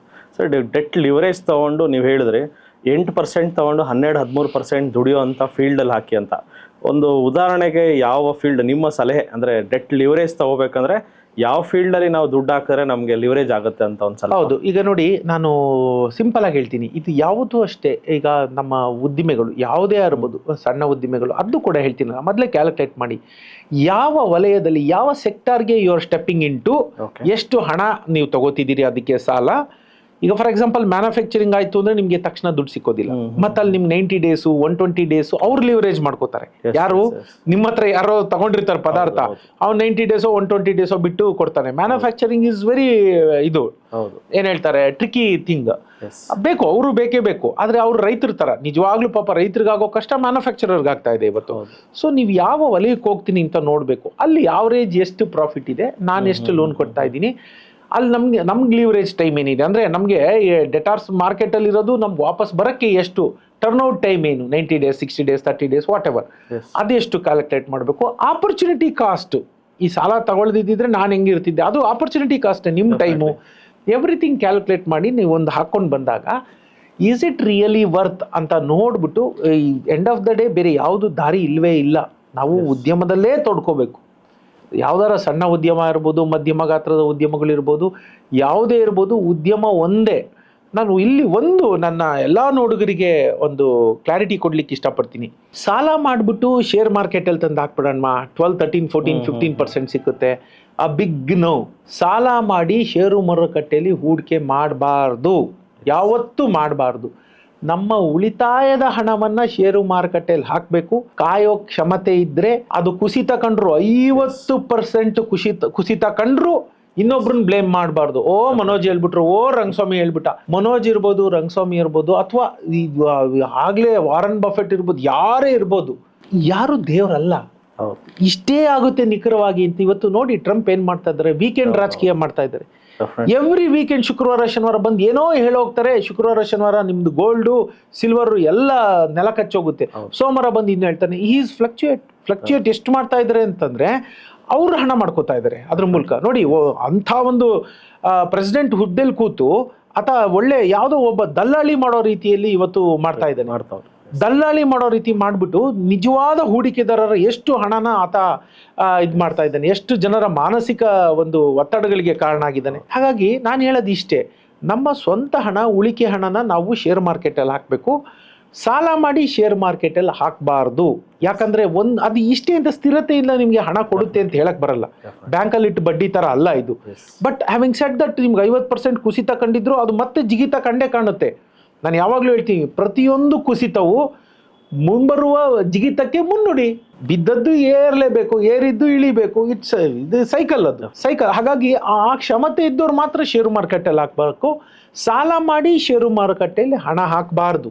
[SPEAKER 2] ಸರ್, ಡೆಟ್ ಲಿವರೇಜ್ ತಗೊಂಡು ನೀವು ಹೇಳಿದ್ರಿ 8% ತಗೊಂಡು 12-13% ದುಡಿಯೋ ಅಂತ ಫೀಲ್ಡಲ್ಲಿ ಹಾಕಿ ಅಂತ. ಒಂದು ಉದಾಹರಣೆಗೆ ಯಾವ ಫೀಲ್ಡ್ ನಿಮ್ಮ ಸಲಹೆ, ಅಂದರೆ ಡೆಟ್ ಲಿವರೇಜ್ ತಗೋಬೇಕಂದ್ರೆ ಯಾವ ಫೀಲ್ಡಲ್ಲಿ ನಾವು ದುಡ್ಡು ಹಾಕಿದ್ರೆ ನಮಗೆ ಲಿವರೇಜ್ ಆಗುತ್ತೆ ಅಂತ ಒಂದ್ಸಲ?
[SPEAKER 1] ಹೌದು, ಈಗ ನೋಡಿ ನಾನು ಸಿಂಪಲ್ ಆಗಿ ಹೇಳ್ತೀನಿ. ಇದು ಯಾವುದು ಅಷ್ಟೇ, ಈಗ ನಮ್ಮ ಉದ್ದಿಮೆಗಳು ಯಾವುದೇ ಇರ್ಬೋದು, ಸಣ್ಣ ಉದ್ದಿಮೆಗಳು, ಅದು ಕೂಡ ಹೇಳ್ತೀನಿ. ಮೊದಲೇ ಕ್ಯಾಲ್ಕುಲೇಟ್ ಮಾಡಿ ಯಾವ ವಲಯದಲ್ಲಿ ಯಾವ ಸೆಕ್ಟಾರ್ಗೆ ಯು ಆರ್ ಸ್ಟೆಪ್ಪಿಂಗ್ ಇಂಟು, ಎಷ್ಟು ಹಣ ನೀವು ತಗೋತಿದ್ದೀರಿ ಅದಕ್ಕೆ ಸಾಲ. ಈಗ ಫಾರ್ ಎಕ್ಸಾಂಪಲ್ ಮ್ಯಾನುಫ್ಯಾಕ್ಚರಿಂಗ್ ಆಯ್ತು ಅಂದ್ರೆ ನಿಮ್ಗೆ ತಕ್ಷಣ ದುಡ್ಡು ಸಿಕ್ಕೋದಿಲ್ಲ. ಮತ್ತೆ ಅಲ್ಲಿ ನಿಮ್ಗೆ 90 days 120 days ಅವ್ರು ಲಿವರೇಜ್ ಮಾಡ್ಕೋತಾರೆ. ಯಾರು ನಿಮ್ಮ ಹತ್ರ ಯಾರೋ ತಗೊಂಡಿರ್ತಾರೆ ಪದಾರ್ಥ, ಅವ್ನು 90 days 120 days ಬಿಟ್ಟು ಕೊಡ್ತಾನೆ. ಮ್ಯಾನುಫ್ಯಾಕ್ಚರಿಂಗ್ ಇಸ್ ವೆರಿ ಇದು ಏನ್ ಹೇಳ್ತಾರೆ, ಟ್ರಿಕಿ ಥಿಂಗ್. ಬೇಕು, ಅವರು ಬೇಕೇ ಬೇಕು. ಆದ್ರೆ ಅವ್ರು ರೈತರ ತರ, ನಿಜವಾಗ್ಲೂ ಪಾಪ ರೈತರಿಗಾಗೋ ಕಷ್ಟ ಮ್ಯಾನುಫ್ಯಾಕ್ಚರರ್ಗೆ ಆಗ್ತಾ ಇದೆ ಇವತ್ತು. ಸೊ ನೀವು ಯಾವ ವಲಯಕ್ಕೆ ಹೋಗ್ತೀನಿ ಅಂತ ನೋಡ್ಬೇಕು. ಅಲ್ಲಿ ಯಾವರೇಜ್ ಎಷ್ಟು ಪ್ರಾಫಿಟ್ ಇದೆ, ನಾನು ಎಷ್ಟು ಲೋನ್ ಕೊಡ್ತಾ ಇದ್ದೀನಿ, ಅಲ್ಲಿ ನಮ್ಗೆ ಲಿವರೇಜ್ ಟೈಮ್ ಏನಿದೆ, ಅಂದರೆ ನಮಗೆ ಡೆಟಾರ್ಸ್ ಮಾರ್ಕೆಟಲ್ಲಿ ಇರೋದು ನಮ್ಗೆ ವಾಪಸ್ ಬರೋಕ್ಕೆ ಎಷ್ಟು ಟರ್ನ್ಔಟ್ ಟೈಮ್ ಏನು, 90 days 60 days 30 days what ever, ಅದೆಷ್ಟು ಕ್ಯಾಲ್ಕುಲೇಟ್ ಮಾಡಬೇಕು. ಆಪರ್ಚುನಿಟಿ ಕಾಸ್ಟ್, ಈ ಸಾಲ ತಗೊಳ್ದಿದ್ದಿದ್ರೆ ನಾನು ಹೆಂಗಿರ್ತಿದ್ದೆ, ಅದು ಆಪರ್ಚುನಿಟಿ ಕಾಸ್ಟ್, ನಿಮ್ಮ ಟೈಮು, ಎವ್ರಿಥಿಂಗ್ ಕ್ಯಾಲ್ಕುಲೇಟ್ ಮಾಡಿ ನೀವು ಒಂದು ಹಾಕ್ಕೊಂಡು ಬಂದಾಗ ಈಸ್ ಇಟ್ ರಿಯಲಿ ವರ್ತ್ ಅಂತ ನೋಡ್ಬಿಟ್ಟು ಎಂಡ್ ಆಫ್ ದ ಡೇ ಬೇರೆ ಯಾವುದು ದಾರಿ ಇಲ್ಲವೇ ಇಲ್ಲ. ನಾವು ಉದ್ಯಮದಲ್ಲೇ ತೊಡ್ಕೋಬೇಕು. ಯಾವ್ದಾರ ಸಣ್ಣ ಉದ್ಯಮ ಇರ್ಬೋದು, ಮಧ್ಯಮ ಗಾತ್ರದ ಉದ್ಯಮಗಳಿರ್ಬೋದು, ಯಾವುದೇ ಇರ್ಬೋದು, ಉದ್ಯಮ ಒಂದೇ. ನಾನು ಇಲ್ಲಿ ನನ್ನ ಎಲ್ಲ ನೋಡುಗರಿಗೆ ಒಂದು ಕ್ಲಾರಿಟಿ ಕೊಡ್ಲಿಕ್ಕೆ ಇಷ್ಟಪಡ್ತೀನಿ. ಸಾಲ ಮಾಡಿಬಿಟ್ಟು ಶೇರ್ ಮಾರ್ಕೆಟಲ್ಲಿ ತಂದು ಹಾಕ್ಬಿಡೋಣ, 12, 13, 14, 15% ಸಿಕ್ಕುತ್ತೆ. ಆ ಬಿಗ್ ನೋ. ಸಾಲ ಮಾಡಿ ಷೇರು ಮಾರುಕಟ್ಟೆಯಲ್ಲಿ ಹೂಡಿಕೆ ಮಾಡಬಾರ್ದು, ಯಾವತ್ತೂ ಮಾಡಬಾರ್ದು. ನಮ್ಮ ಉಳಿತಾಯದ ಹಣವನ್ನ ಷೇರು ಮಾರುಕಟ್ಟೆಯಲ್ಲಿ ಹಾಕಬೇಕು. ಕಾಯೋ ಕ್ಷಮತೆ ಇದ್ರೆ ಅದು ಕುಸಿತ ಕಂಡ್ರು 50% ಕುಸಿತ ಕಂಡ್ರು ಇನ್ನೊಬ್ರನ್ನ ಬ್ಲೇಮ್ ಮಾಡಬಾರ್ದು. ಓ ಮನೋಜ್ ಹೇಳ್ಬಿಟ್ರು, ಓ ರಂಗಸ್ವಾಮಿ ಹೇಳ್ಬಿಟ್ಟ. ಮನೋಜ್ ಇರ್ಬೋದು, ರಂಗಸ್ವಾಮಿ ಇರ್ಬೋದು, ಅಥವಾ ಆಗ್ಲೇ ವಾರನ್ ಬಫೆಟ್ ಇರ್ಬೋದು, ಯಾರೇ ಇರ್ಬೋದು, ಯಾರು ದೇವರಲ್ಲ. ಇಷ್ಟೇ ಆಗುತ್ತೆ ನಿಖರವಾಗಿ ಅಂತ. ಇವತ್ತು ನೋಡಿ ಟ್ರಂಪ್ ಏನ್ ಮಾಡ್ತಾ ಇದ್ದಾರೆ, ವೀಕೆಂಡ್ ರಾಜಕೀಯ ಮಾಡ್ತಾ ಇದ್ದಾರೆ. ಎವ್ರಿ ವೀಕೆಂಡ್ ಶುಕ್ರವಾರ ಶನಿವಾರ ಬಂದು ಏನೋ ಹೇಳೋಗ್ತಾರೆ. ಶುಕ್ರವಾರ ಶನಿವಾರ ನಿಮ್ದು ಗೋಲ್ಡು ಸಿಲ್ವರ್ ಎಲ್ಲ ನೆಲ ಕಚ್ಚೋಗುತ್ತೆ. ಸೋಮವಾರ ಬಂದು ಇನ್ನು ಹೇಳ್ತಾನೆ. ಈಸ್ ಫ್ಲಕ್ಚುಯೇಟ್ ಎಷ್ಟು ಮಾಡ್ತಾ ಇದ್ದಾರೆ ಅಂತಂದ್ರೆ ಅವ್ರು ಹಣ ಮಾಡ್ಕೋತಾ ಇದ್ದಾರೆ ಅದ್ರ ಮೂಲಕ. ನೋಡಿ, ಅಂಥ ಒಂದು ಪ್ರೆಸಿಡೆಂಟ್ ಹುದ್ದೆಲ್ ಕೂತು ಆತ ಒಳ್ಳೆ ಯಾವುದೋ ಒಬ್ಬ ದಲ್ಲಾಳಿ ಮಾಡೋ ರೀತಿಯಲ್ಲಿ ಇವತ್ತು ಮಾಡ್ತಾ ಇದ್ದಾನೆ. ದಲ್ಲಾಳಿ ಮಾಡೋ ರೀತಿ ಮಾಡಿಬಿಟ್ಟು ನಿಜವಾದ ಹೂಡಿಕೆದಾರರ ಎಷ್ಟು ಹಣನ ಆತ ಇದು ಮಾಡ್ತಾ ಇದ್ದಾನೆ, ಎಷ್ಟು ಜನರ ಮಾನಸಿಕ ಒಂದು ಒತ್ತಡಗಳಿಗೆ ಕಾರಣ ಆಗಿದ್ದಾನೆ. ಹಾಗಾಗಿ ನಾನು ಹೇಳೋದು ಇಷ್ಟೇ, ನಮ್ಮ ಸ್ವಂತ ಹಣ, ಉಳಿಕೆ ಹಣನ ನಾವು ಶೇರ್ ಮಾರ್ಕೆಟಲ್ಲಿ ಹಾಕಬೇಕು. ಸಾಲ ಮಾಡಿ ಶೇರ್ ಮಾರ್ಕೆಟಲ್ಲಿ ಹಾಕಬಾರ್ದು. ಯಾಕಂದ್ರೆ ಅದು ಇಷ್ಟೇ ಅಂತ ಸ್ಥಿರತೆ ಇಲ್ಲ, ನಿಮಗೆ ಹಣ ಕೊಡುತ್ತೆ ಅಂತ ಹೇಳಕ್ ಬರಲ್ಲ. ಬ್ಯಾಂಕಲ್ಲಿ ಇಟ್ಟು ಬಡ್ಡಿ ತರ ಅಲ್ಲ ಇದು. ಬಟ್ ಹ್ಯಾವಿಂಗ್ ಸೆಡ್ ದಟ್, ನಿಮ್ಗೆ 50% ಕುಸಿತ ಕಂಡಿದ್ರು ಅದು ಮತ್ತೆ ಜಿಗಿತ ಕಂಡೇ ಕಾಣುತ್ತೆ. ನಾನು ಯಾವಾಗಲೂ ಹೇಳ್ತೀನಿ, ಪ್ರತಿಯೊಂದು ಕುಸಿತವು ಮುಂಬರುವ ಜಿಗಿತಕ್ಕೆ ಮುನ್ನುಡಿ. ಬಿದ್ದದ್ದು ಏರ್ಲೇಬೇಕು, ಏರಿದ್ದು ಇಳಿಬೇಕು. ಇದು ಸೈಕಲ್, ಅದು ಸೈಕಲ್. ಹಾಗಾಗಿ ಆ ಕ್ಷಮತೆ ಇದ್ದವ್ರು ಮಾತ್ರ ಷೇರು ಮಾರುಕಟ್ಟೆಯಲ್ಲಿ ಹಾಕ್ಬೇಕು. ಸಾಲ ಮಾಡಿ ಷೇರು ಮಾರುಕಟ್ಟೆಯಲ್ಲಿ ಹಣ ಹಾಕಬಾರ್ದು.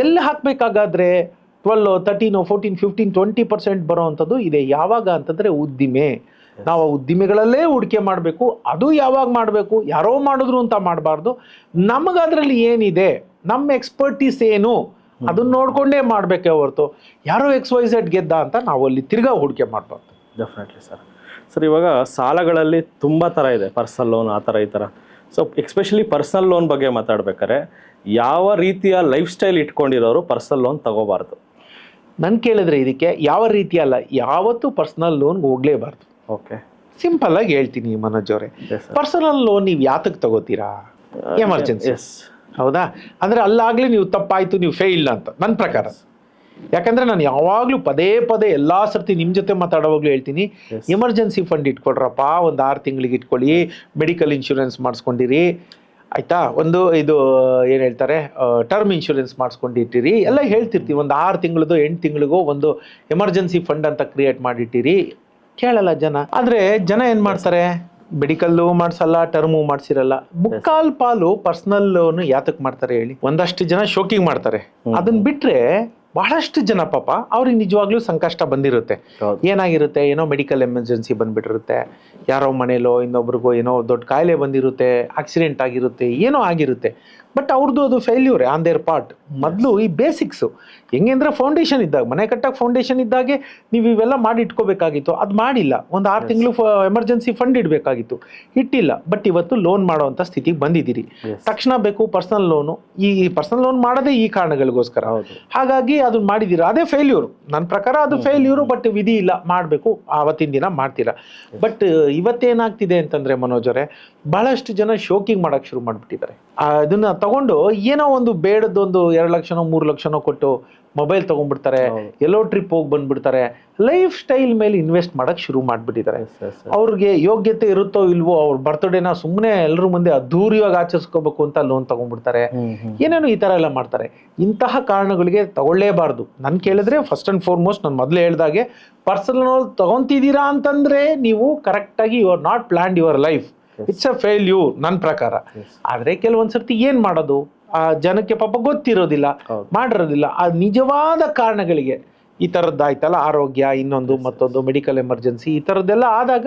[SPEAKER 1] ಎಲ್ಲಿ ಹಾಕ್ಬೇಕಾಗಾದ್ರೆ 12, 13, 14, 15, 20% ಬರೋವಂಥದ್ದು ಇದೆ. ಯಾವಾಗ ಅಂತಂದ್ರೆ ಉದ್ದಿಮೆ. ನಾವು ಉದ್ದಿಮೆಗಳಲ್ಲೇ ಹೂಡಿಕೆ ಮಾಡಬೇಕು. ಅದು ಯಾವಾಗ ಮಾಡಬೇಕು, ಯಾರೋ ಮಾಡಿದ್ರು ಅಂತ ಮಾಡಬಾರ್ದು. ನಮಗದ್ರಲ್ಲಿ ಏನಿದೆ, ನಮ್ಮ ಎಕ್ಸ್ಪರ್ಟೀಸ್ ಏನು, ಅದನ್ನ ನೋಡ್ಕೊಂಡೇ ಮಾಡಬೇಕೇ ಹೊರತು ಯಾರೋ XYZ ಗೆದ್ದ ಅಂತ ನಾವು ಅಲ್ಲಿ ತಿರ್ಗಾ ಹೂಡಿಕೆ ಮಾಡಬಾರ್ದು.
[SPEAKER 2] Definitely sir. ಇವಾಗ ಸಾಲಗಳಲ್ಲಿ ತುಂಬ ಥರ ಇದೆ, ಪರ್ಸನಲ್ ಲೋನ್ ಆ ಥರ ಈ ಥರ. ಸೊ ಎಕ್ಸ್ಪೆಷಲಿ ಪರ್ಸನಲ್ ಲೋನ್ ಬಗ್ಗೆ ಮಾತಾಡ್ಬೇಕಾದ್ರೆ ಯಾವ ರೀತಿಯ ಲೈಫ್ ಸ್ಟೈಲ್ ಇಟ್ಕೊಂಡಿರೋರು ಪರ್ಸನಲ್ ಲೋನ್ ತಗೋಬಾರ್ದು?
[SPEAKER 1] ನನ್ ಕೇಳಿದ್ರೆ ಇದಕ್ಕೆ ಯಾವ ರೀತಿ ಅಲ್ಲ, ಯಾವತ್ತೂ ಪರ್ಸನಲ್ ಲೋನ್ಗೆ ಹೋಗ್ಲೇಬಾರ್ದು.
[SPEAKER 2] ಓಕೆ,
[SPEAKER 1] ಸಿಂಪಲ್ ಆಗಿ ಹೇಳ್ತೀನಿ ಮನೋಜ್ ಅವರೇ. ಪರ್ಸನಲ್ ಲೋನ್ ನೀವು ಯಾತಕ್ಕೆ ತಗೋತೀರಾ? ಎಮರ್ಜೆನ್ಸಿ, ಹೌದಾ? ಅಂದ್ರೆ ಅಲ್ಲಾಗ್ಲೇ ನೀವು ತಪ್ಪಾಯ್ತು, ನೀವು ಫೇಲ್ ಅಂತ ನನ್ನ ಪ್ರಕಾರ. ಯಾಕಂದ್ರೆ ನಾನು ಯಾವಾಗ್ಲೂ ಪದೇ ಎಲ್ಲಾ ಸರ್ತಿ ನಿಮ್ ಜೊತೆ ಮಾತಾಡುವಾಗ್ಲೂ ಹೇಳ್ತೀನಿ, ಎಮರ್ಜೆನ್ಸಿ ಫಂಡ್ ಇಟ್ಕೊಳ್ರಪ್ಪ, ಒಂದು 6 ತಿಂಗಳಿಗೆ ಇಟ್ಕೊಳ್ಳಿ, ಮೆಡಿಕಲ್ ಇನ್ಶೂರೆನ್ಸ್ ಮಾಡಿಸ್ಕೊಂಡಿರಿ, ಆಯ್ತಾ? ಒಂದು ಇದು ಏನ್ ಹೇಳ್ತಾರೆ, ಟರ್ಮ್ ಇನ್ಶೂರೆನ್ಸ್ ಮಾಡಿಸ್ಕೊಂಡಿಟ್ಟಿರಿ, ಎಲ್ಲ ಹೇಳ್ತಿರ್ತೀವಿ. ಒಂದು 6 ತಿಂಗಳದು 8 ತಿಂಗಳಿಗೋ ಒಂದು ಎಮರ್ಜೆನ್ಸಿ ಫಂಡ್ ಅಂತ ಕ್ರಿಯೇಟ್ ಮಾಡಿಟ್ಟಿರಿ. ಕೇಳಲ್ಲ ಜನ. ಆದ್ರೆ ಜನ ಏನ್ ಮಾಡ್ತಾರೆ, ಮೆಡಿಕಲ್ಲು ಮಾಡ್ಸಲ್ಲ, ಟರ್ಮು ಮಾಡ್ಸಿರಲ್ಲ. ಮುಕ್ಕಾಲ್ ಪಾಲು ಪರ್ಸನಲ್ ಲೋನ್ ಯಾತಕ್ ಮಾಡ್ತಾರೆ ಹೇಳಿ? ಒಂದಷ್ಟು ಜನ ಶೋಕಿಂಗ್ ಮಾಡ್ತಾರೆ. ಅದನ್ನ ಬಿಟ್ರೆ ಬಹಳಷ್ಟು ಜನ ಪಾಪ ಅವ್ರಿಗೆ ನಿಜವಾಗ್ಲೂ ಸಂಕಷ್ಟ ಬಂದಿರುತ್ತೆ. ಏನಾಗಿರುತ್ತೆ, ಏನೋ ಮೆಡಿಕಲ್ ಎಮರ್ಜೆನ್ಸಿ ಬಂದ್ಬಿಟ್ಟಿರುತ್ತೆ, ಯಾರೋ ಮನೇಲೋ ಇನ್ನೊಬ್ರಿಗೋ ಏನೋ ದೊಡ್ಡ ಕಾಯಿಲೆ ಬಂದಿರುತ್ತೆ, ಆಕ್ಸಿಡೆಂಟ್ ಆಗಿರುತ್ತೆ, ಏನೋ ಆಗಿರುತ್ತೆ. ಬಟ್ ಅವ್ರದ್ದು ಅದು ಫೇಲ್ಯೂರ್ ಆನ್ ದೇರ್ ಪಾರ್ಟ್. ಮೊದಲು ಈ ಬೇಸಿಕ್ಸು ಹೆಂಗೆ ಫೌಂಡೇಶನ್ ಇದ್ದಾಗ, ಮನೆ ಕಟ್ಟಕ್ಕೆ ಫೌಂಡೇಶನ್ ಇದ್ದಾಗೆ ನೀವು ಇವೆಲ್ಲ ಮಾಡಿ ಇಟ್ಕೋಬೇಕಾಗಿತ್ತು. ಅದು ಮಾಡಿಲ್ಲ. ಒಂದು 6 ತಿಂಗಳು ಎಮರ್ಜೆನ್ಸಿ ಫಂಡ್ ಇಡಬೇಕಾಗಿತ್ತು, ಇಟ್ಟಿಲ್ಲ. ಬಟ್ ಇವತ್ತು ಲೋನ್ ಮಾಡೋವಂಥ ಸ್ಥಿತಿಗೆ ಬಂದಿದ್ದೀರಿ. ತಕ್ಷಣ ಬೇಕು ಪರ್ಸನಲ್ ಲೋನು. ಈ ಪರ್ಸನಲ್ ಲೋನ್ ಮಾಡೋದೇ ಈ ಕಾರಣಗಳಿಗೋಸ್ಕರ. ಹಾಗಾಗಿ ಅದನ್ನ ಮಾಡಿದ್ದೀರಾ, ಅದೇ ಫೇಲ್ಯೂರು. ನನ್ನ ಪ್ರಕಾರ ಅದು ಫೇಲ್ಯೂರು. ಬಟ್ ವಿಧಿ ಇಲ್ಲ, ಮಾಡಬೇಕು, ಆವತ್ತಿನ ದಿನ ಮಾಡ್ತೀರಾ. ಬಟ್ ಇವತ್ತೇನಾಗ್ತಿದೆ ಅಂತಂದ್ರೆ ಮನೋಜ್ ಅವರೇ, ಬಹಳಷ್ಟು ಜನ ಶೋಕಿಂಗ್ ಮಾಡಕ್ ಶುರು ಮಾಡ್ಬಿಟ್ಟಿದ್ದಾರೆ. ಅದನ್ನ ತಗೊಂಡು ಏನೋ ಒಂದು ಬೇಡದೊಂದು 2 ಲಕ್ಷನೋ 3 ಲಕ್ಷನೋ ಕೊಟ್ಟು ಮೊಬೈಲ್ ತಗೊಂಡ್ಬಿಡ್ತಾರೆ, ಎಲ್ಲೋ ಟ್ರಿಪ್ ಹೋಗಿ ಬಂದ್ಬಿಡ್ತಾರೆ. ಲೈಫ್ ಸ್ಟೈಲ್ ಮೇಲೆ ಇನ್ವೆಸ್ಟ್ ಮಾಡಕ್ ಶುರು ಮಾಡ್ಬಿಟ್ಟಿದ್ದಾರೆ. ಅವ್ರಿಗೆ ಯೋಗ್ಯತೆ ಇರುತ್ತೋ ಇಲ್ವೋ, ಅವ್ರ ಬರ್ತ್ಡೇನ ಸುಮ್ಮನೆ ಎಲ್ಲರ ಮುಂದೆ ಅದ್ದೂರಿಯಾಗಿ ಆಚರಿಸ್ಕೋಬೇಕು ಅಂತ ಲೋನ್ ತಗೊಂಡ್ಬಿಡ್ತಾರೆ. ಏನೇನೋ ಈ ತರ ಎಲ್ಲ ಮಾಡ್ತಾರೆ. ಇಂತಹ ಕಾರಣಗಳಿಗೆ ತಗೊಳ್ಳೇಬಾರ್ದು. ನನ್ ಕೇಳಿದ್ರೆ ಫಸ್ಟ್ ಅಂಡ್ ಫಾರ್ಮೋಸ್ಟ್ ನಾನು ಮೊದಲೇ ಹೇಳ್ದಾಗೆ, ಪರ್ಸನಲ್ ಲೋನ್ ತಗೊಂತಿದ್ದೀರಾ ಅಂತಂದ್ರೆ ನೀವು ಕರೆಕ್ಟ್ ಆಗಿ you are not planned your life. It's a failure ನನ್ನ ಪ್ರಕಾರ. ಆದ್ರೆ ಕೆಲವೊಂದ್ಸರ್ತಿ ಏನ್ ಮಾಡೋದು, ಆ ಜನಕ್ಕೆ ಪಾಪ ಗೊತ್ತಿರೋದಿಲ್ಲ, ಮಾಡಿರೋದಿಲ್ಲ. ಆ ನಿಜವಾದ ಕಾರಣಗಳಿಗೆ ಈ ತರದ್ದಾಯ್ತಲ್ಲ, ಆರೋಗ್ಯ, ಇನ್ನೊಂದು ಮತ್ತೊಂದು, ಮೆಡಿಕಲ್ ಎಮರ್ಜೆನ್ಸಿ, ಈ ತರದ್ದೆಲ್ಲ ಆದಾಗ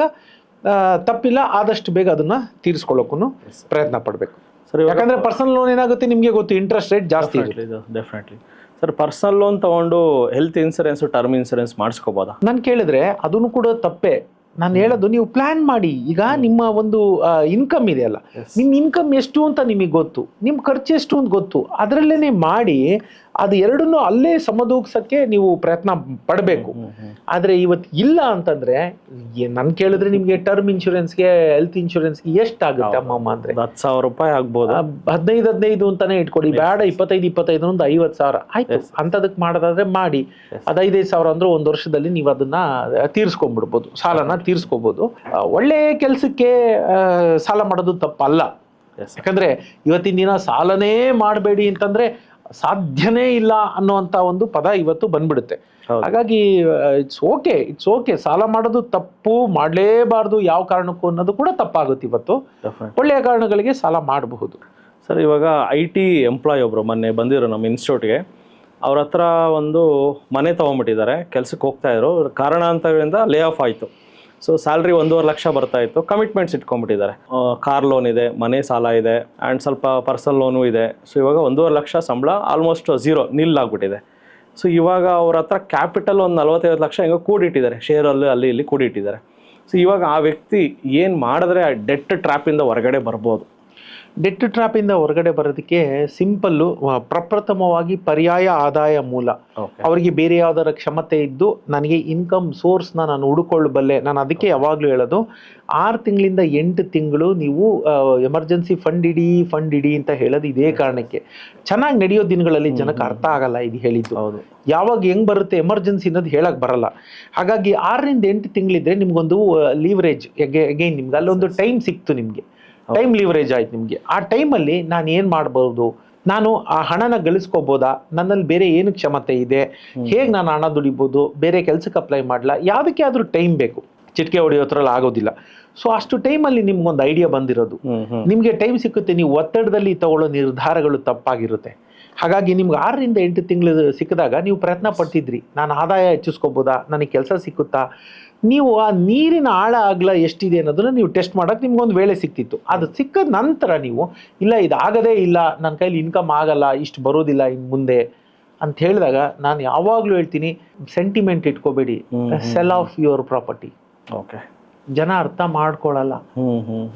[SPEAKER 1] ತಪ್ಪಿಲ್ಲ, ಆದಷ್ಟು ಬೇಗ ಅದನ್ನ ತೀರಿಸ್ಕೊಳ್ಳೋಕ್ಕೂ ಪ್ರಯತ್ನ ಪಡ್ಬೇಕು. ಯಾಕಂದ್ರೆ ಪರ್ಸನಲ್ ಲೋನ್ ಏನಾಗುತ್ತೆ ನಿಮ್ಗೆ ಗೊತ್ತು, ಇಂಟ್ರೆಸ್ಟ್ ರೇಟ್ ಜಾಸ್ತಿ ಇರುತ್ತೆ.
[SPEAKER 2] Definitely sir. ಪರ್ಸನಲ್ ಲೋನ್ ತಗೊಂಡು ಹೆಲ್ತ್ ಇನ್ಸೂರೆನ್ಸ್, ಟರ್ಮ್ ಇನ್ಸೂರೆನ್ಸ್ ಮಾಡಿಸ್ಕೋಬೋದಾ?
[SPEAKER 1] ನಾನು ಕೇಳಿದ್ರೆ ಅದನ್ನು ಕೂಡ ತಪ್ಪೇ. ನಾನು ಹೇಳೋದು, ನೀವು ಪ್ಲಾನ್ ಮಾಡಿ. ಈಗ ನಿಮ್ಮ ಒಂದು ಇನ್ಕಮ್ ಇದೆಯಲ್ಲ, ನಿಮ್ಮ ಇನ್ಕಮ್ ಎಷ್ಟು ಅಂತ ನಿಮಗೆ ಗೊತ್ತು, ನಿಮ್ಮ ಖರ್ಚು ಎಷ್ಟು ಅಂತ ಗೊತ್ತು. ಅದರಲ್ಲೇನೆ ಮಾಡಿ ಅದು ಎರಡನ್ನೂ ಅಲ್ಲೇ ಸಮದೂಗ್ಸಕ್ಕೆ ನೀವು ಪ್ರಯತ್ನ ಪಡಬೇಕು. ಆದ್ರೆ ಇವತ್ತು ಇಲ್ಲ ಅಂತಂದ್ರೆ, ನನ್ ಕೇಳಿದ್ರೆ ನಿಮ್ಗೆ ಟರ್ಮ್ ಇನ್ಶೂರೆನ್ಸ್ಗೆ, ಹೆಲ್ತ್ ಇನ್ಶೂರೆನ್ಸ್ಗೆ ಎಷ್ಟಾಗುತ್ತೆ ಅಮ್ಮಮ್ಮ ಅಂದ್ರೆ
[SPEAKER 2] 10,000 ರೂಪಾಯಿ ಆಗ್ಬೋದು.
[SPEAKER 1] 15 ಅಂತಾನೆ ಇಟ್ಕೊಡಿ, ಬೇಡ 25 ಒಂದು 50,000 ಆಯ್ತು. ಅಂತದಕ್ಕೆ ಮಾಡೋದಾದ್ರೆ ಮಾಡಿ. ಅದು 5,000 ಅಂದ್ರೆ 1 ವರ್ಷದಲ್ಲಿ ನೀವು ಅದನ್ನ ತೀರ್ಸ್ಕೊಂಡ್ಬಿಡ್ಬೋದು, ಸಾಲನ ತೀರ್ಸ್ಕೋಬಹುದು. ಒಳ್ಳೆ ಕೆಲ್ಸಕ್ಕೆ ಸಾಲ ಮಾಡೋದು ತಪ್ಪಲ್ಲ. ಯಾಕಂದ್ರೆ ಇವತ್ತಿನ ದಿನ ಸಾಲನೇ ಮಾಡಬೇಡಿ ಅಂತಂದ್ರೆ ಸಾಧ್ಯನೇ ಇಲ್ಲ ಅನ್ನುವಂತ ಒಂದು ಪದ ಇವತ್ತು ಬಂದ್ಬಿಡುತ್ತೆ. ಹಾಗಾಗಿ ಇಟ್ಸ್ ಓಕೆ, ಸಾಲ ಮಾಡೋದು ತಪ್ಪು, ಮಾಡಲೇಬಾರ್ದು ಯಾವ ಕಾರಣಕ್ಕೂ ಅನ್ನೋದು ಕೂಡ ತಪ್ಪಾಗುತ್ತೆ. ಇವತ್ತು ಒಳ್ಳೆಯ ಕಾರಣಗಳಿಗೆ ಸಾಲ ಮಾಡಬಹುದು.
[SPEAKER 2] ಸರ್, ಇವಾಗ IT ಎಂಪ್ಲಾಯ್ ಒಬ್ರು ಮೊನ್ನೆ ಬಂದಿರೋ ನಮ್ಮ ಇನ್ಸ್ಟಿಟ್ಯೂಟ್ಗೆ, ಅವ್ರ ಹತ್ರ ಒಂದು ಮನೆ ತೊಗೊಂಡ್ಬಿಟ್ಟಿದ್ದಾರೆ, ಕೆಲ್ಸಕ್ಕೆ ಹೋಗ್ತಾ ಇದ್ರು, ಕಾರಣಾಂತರಗಳಿಂದ ಲೇ ಆಫ್ ಆಯಿತು. ಸೊ ಸ್ಯಾಲ್ರಿ 1.5 ಲಕ್ಷ ಬರ್ತಾ ಇತ್ತು, ಕಮಿಟ್ಮೆಂಟ್ಸ್ ಇಟ್ಕೊಂಡ್ಬಿಟ್ಟಿದ್ದಾರೆ. ಕಾರ್ ಲೋನ್ ಇದೆ, ಮನೆ ಸಾಲ ಇದೆ, ಆ್ಯಂಡ್ ಸ್ವಲ್ಪ ಪರ್ಸನಲ್ ಲೋನು ಇದೆ. ಸೊ ಇವಾಗ 1.5 ಲಕ್ಷ ಸಂಬಳ ಆಲ್ಮೋಸ್ಟ್ ನಿಲ್ ಆಗ್ಬಿಟ್ಟಿದೆ. ಸೊ ಇವಾಗ ಅವ್ರ ಹತ್ರ ಕ್ಯಾಪಿಟಲ್ ಒಂದು 45 ಲಕ್ಷ ಹೆಂಗೋ ಕೂಡಿಟ್ಟಿದ್ದಾರೆ, ಶೇರಲ್ಲಿ ಅಲ್ಲಿ ಇಲ್ಲಿ ಕೂಡಿಟ್ಟಿದ್ದಾರೆ. ಸೊ ಇವಾಗ ಆ ವ್ಯಕ್ತಿ ಏನು ಮಾಡಿದ್ರೆ ಆ ಡೆಟ್ ಟ್ರ್ಯಾಪಿಂದ ಹೊರಗಡೆ ಬರ್ಬೋದು?
[SPEAKER 1] ಡೆಟ್ ಟ್ರ್ಯಾಪಿಂದ ಹೊರಗಡೆ ಬರೋದಕ್ಕೆ ಸಿಂಪಲ್ಲು, ಪ್ರಪ್ರಥಮವಾಗಿ ಪರ್ಯಾಯ ಆದಾಯ ಮೂಲ. ಅವರಿಗೆ ಬೇರೆ ಯಾವ್ದಾರ ಕ್ಷಮತೆ ಇದ್ದು ನನಗೆ ಇನ್ಕಮ್ ಸೋರ್ಸ್ನ ನಾನು ಹುಡುಕೊಳ್ಳಬಲ್ಲೆ. ನಾನು ಅದಕ್ಕೆ ಯಾವಾಗಲೂ ಹೇಳೋದು, 6 ತಿಂಗಳಿಂದ 8 ತಿಂಗಳು ನೀವು ಎಮರ್ಜೆನ್ಸಿ ಫಂಡ್ ಇಡಿ ಅಂತ ಹೇಳೋದು ಇದೇ ಕಾರಣಕ್ಕೆ. ಚೆನ್ನಾಗಿ ನಡೆಯೋ ದಿನಗಳಲ್ಲಿ ಜನಕ್ಕೆ ಅರ್ಥ ಆಗಲ್ಲ ಇದು ಹೇಳಿದ್ದು. ಯಾವಾಗ ಹೆಂಗ್ ಬರುತ್ತೆ ಎಮರ್ಜೆನ್ಸಿ ಅನ್ನೋದು ಹೇಳಕ್ ಬರಲ್ಲ. ಹಾಗಾಗಿ 6ರಿಂದ 8 ತಿಂಗಳಿದ್ರೆ ನಿಮ್ಗೊಂದು ಲೀವರೇಜ್, ಅಗೈನ್ ನಿಮ್ಗೆ ಅಲ್ಲೊಂದು ಟೈಮ್ ಸಿಕ್ತು, ನಿಮ್ಗೆ ಟೈಮ್ ಲಿವರೇಜ್ ಆಯ್ತು ನಿಮ್ಗೆ. ಆ ಟೈಮಲ್ಲಿ ನಾನು ಏನು ಮಾಡ್ಬೋದು, ನಾನು ಆ ಹಣನ ಗಳಿಸ್ಕೋಬೋದಾ, ನನ್ನಲ್ಲಿ ಬೇರೆ ಏನು ಕ್ಷಮತೆ ಇದೆ, ಹೇಗೆ ನಾನು ಹಣ ದುಡಿಬೋದು, ಬೇರೆ ಕೆಲ್ಸಕ್ಕೆ ಅಪ್ಲೈ ಮಾಡಲ, ಯಾವುದಕ್ಕೆ ಆದರೂ ಟೈಮ್ ಬೇಕು, ಚಿಟಿಕೆ ಹೊಡೆಯೋದ್ರಲ್ಲಿ ಆಗೋದಿಲ್ಲ. ಸೊ ಅಷ್ಟು ಟೈಮಲ್ಲಿ ನಿಮ್ಗೊಂದು ಐಡಿಯಾ ಬಂದಿರೋದು, ನಿಮಗೆ ಟೈಮ್ ಸಿಕ್ಕುತ್ತೆ, ನೀವು ಒತ್ತಡದಲ್ಲಿ ತಗೊಳ್ಳೋ ನಿರ್ಧಾರಗಳು ತಪ್ಪಾಗಿರುತ್ತೆ. ಹಾಗಾಗಿ ನಿಮ್ಗೆ 6ರಿಂದ 8 ತಿಂಗಳು ಸಿಕ್ಕಿದಾಗ ನೀವು ಪ್ರಯತ್ನ ಪಡ್ತಿದ್ರಿ, ನಾನು ಆದಾಯ ಹೆಚ್ಚಿಸ್ಕೋಬೋದಾ, ನನಗೆ ಕೆಲಸ ಸಿಕ್ಕುತ್ತಾ, ನೀವು ಆ ನೀರಿನ ಆಳ ಅಗಲ ಎಷ್ಟಿದೆ ಅನ್ನೋದನ್ನ ನೀವು ಟೆಸ್ಟ್ ಮಾಡೋಕೆ ನಿಮ್ಗೊಂದು ವೇಳೆ ಸಿಕ್ತಿತ್ತು. ಅದು ಸಿಕ್ಕದ ನಂತರ ನೀವು ಇಲ್ಲ ಇದಾಗದೇ ಇಲ್ಲ, ನನ್ನ ಕೈಲಿ ಇನ್ಕಮ್ ಆಗಲ್ಲ, ಇಷ್ಟು ಬರೋದಿಲ್ಲ ಇನ್ನು ಮುಂದೆ ಅಂತ ಹೇಳಿದಾಗ ನಾನು ಯಾವಾಗಲೂ ಹೇಳ್ತೀನಿ, ಸೆಂಟಿಮೆಂಟ್ ಇಟ್ಕೋಬೇಡಿ, sell off your property.
[SPEAKER 2] Okay,
[SPEAKER 1] ಜನ ಅರ್ಥ ಮಾಡ್ಕೊಳ್ಳಲ್ಲ,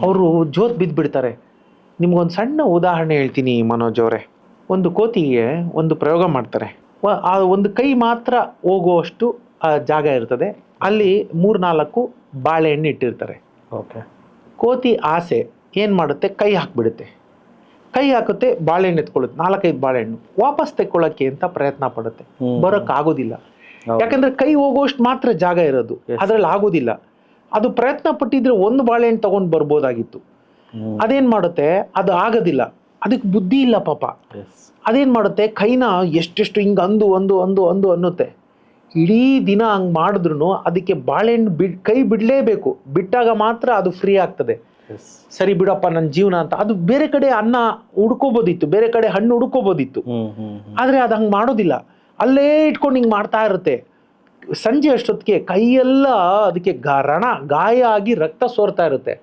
[SPEAKER 1] ಅವರು ಜೋತ್ ಬಿದ್ದುಬಿಡ್ತಾರೆ. ನಿಮ್ಗೊಂದು ಸಣ್ಣ ಉದಾಹರಣೆ ಹೇಳ್ತೀನಿ ಮನೋಜ್ ಅವರೇ. ಒಂದು ಕೋತಿಗೆ ಒಂದು ಪ್ರಯೋಗ ಮಾಡ್ತಾರೆ. ಆ ಒಂದು ಕೈ ಮಾತ್ರ ಹೋಗುವಷ್ಟು ಜಾಗ ಇರ್ತದೆ, ಅಲ್ಲಿ 3-4 ಬಾಳೆಹಣ್ಣು ಇಟ್ಟಿರ್ತಾರೆ.
[SPEAKER 2] ಓಕೆ,
[SPEAKER 1] ಕೋತಿ ಆಸೆ ಏನು ಮಾಡುತ್ತೆ, ಕೈ ಹಾಕ್ಬಿಡುತ್ತೆ. ಕೈ ಹಾಕುತ್ತೆ, ಬಾಳೆಹಣ್ಣು ಎತ್ಕೊಳ್ಳುತ್ತೆ, 4-5 ಬಾಳೆಹಣ್ಣು ವಾಪಸ್ ತೆಕ್ಕೊಳ್ಳೋಕ್ಕೆ ಅಂತ ಪ್ರಯತ್ನ ಪಡುತ್ತೆ. ಬರೋಕ್ಕಾಗೋದಿಲ್ಲ, ಯಾಕಂದ್ರೆ ಕೈ ಹೋಗುವಷ್ಟು ಮಾತ್ರ ಜಾಗ ಇರೋದು, ಅದ್ರಲ್ಲಿ ಆಗೋದಿಲ್ಲ. ಅದು ಪ್ರಯತ್ನ ಪಟ್ಟಿದ್ರೆ 1 ಬಾಳೆಹಣ್ಣು ತಗೊಂಡು ಬರ್ಬೋದಾಗಿತ್ತು. ಅದೇನ್ ಮಾಡುತ್ತೆ, ಅದು ಆಗೋದಿಲ್ಲ, ಅದಕ್ಕೆ ಬುದ್ಧಿ ಇಲ್ಲ ಪಾಪ. ಅದೇನ್ ಮಾಡುತ್ತೆ, ಕೈನ ಎಷ್ಟೆಷ್ಟು ಹಿಂಗೆ ಅಂದು ಅನ್ನುತ್ತೆ. ಇಡೀ ದಿನ ಹಂಗೆ ಮಾಡಿದ್ರು ಅದಕ್ಕೆ ಬಾಳೆಹಣ್ಣು ಕೈ ಬಿಡಲೇಬೇಕು, ಬಿಟ್ಟಾಗ ಮಾತ್ರ ಅದು ಫ್ರೀ ಆಗ್ತದೆ. ಸರಿ ಬಿಡಪ್ಪ ನನ್ನ ಜೀವನ ಅಂತ ಅದು ಬೇರೆ ಕಡೆ ಅನ್ನ ಹುಡ್ಕೋಬೋದಿತ್ತು, ಬೇರೆ ಕಡೆ ಹಣ್ಣು ಹುಡ್ಕೋಬೋದಿತ್ತು. ಆದ್ರೆ ಅದು ಹಂಗೆ ಮಾಡೋದಿಲ್ಲ, ಅಲ್ಲೇ ಇಟ್ಕೊಂಡು ಹಿಂಗೆ ಮಾಡ್ತಾ ಇರುತ್ತೆ. ಸಂಜೆ ಅಷ್ಟೊತ್ತಿಗೆ ಕೈಯೆಲ್ಲ ಅದಕ್ಕೆ ಗಾಯ ಆಗಿ ರಕ್ತ ಸೋರ್ತಾ ಇರುತ್ತೆ.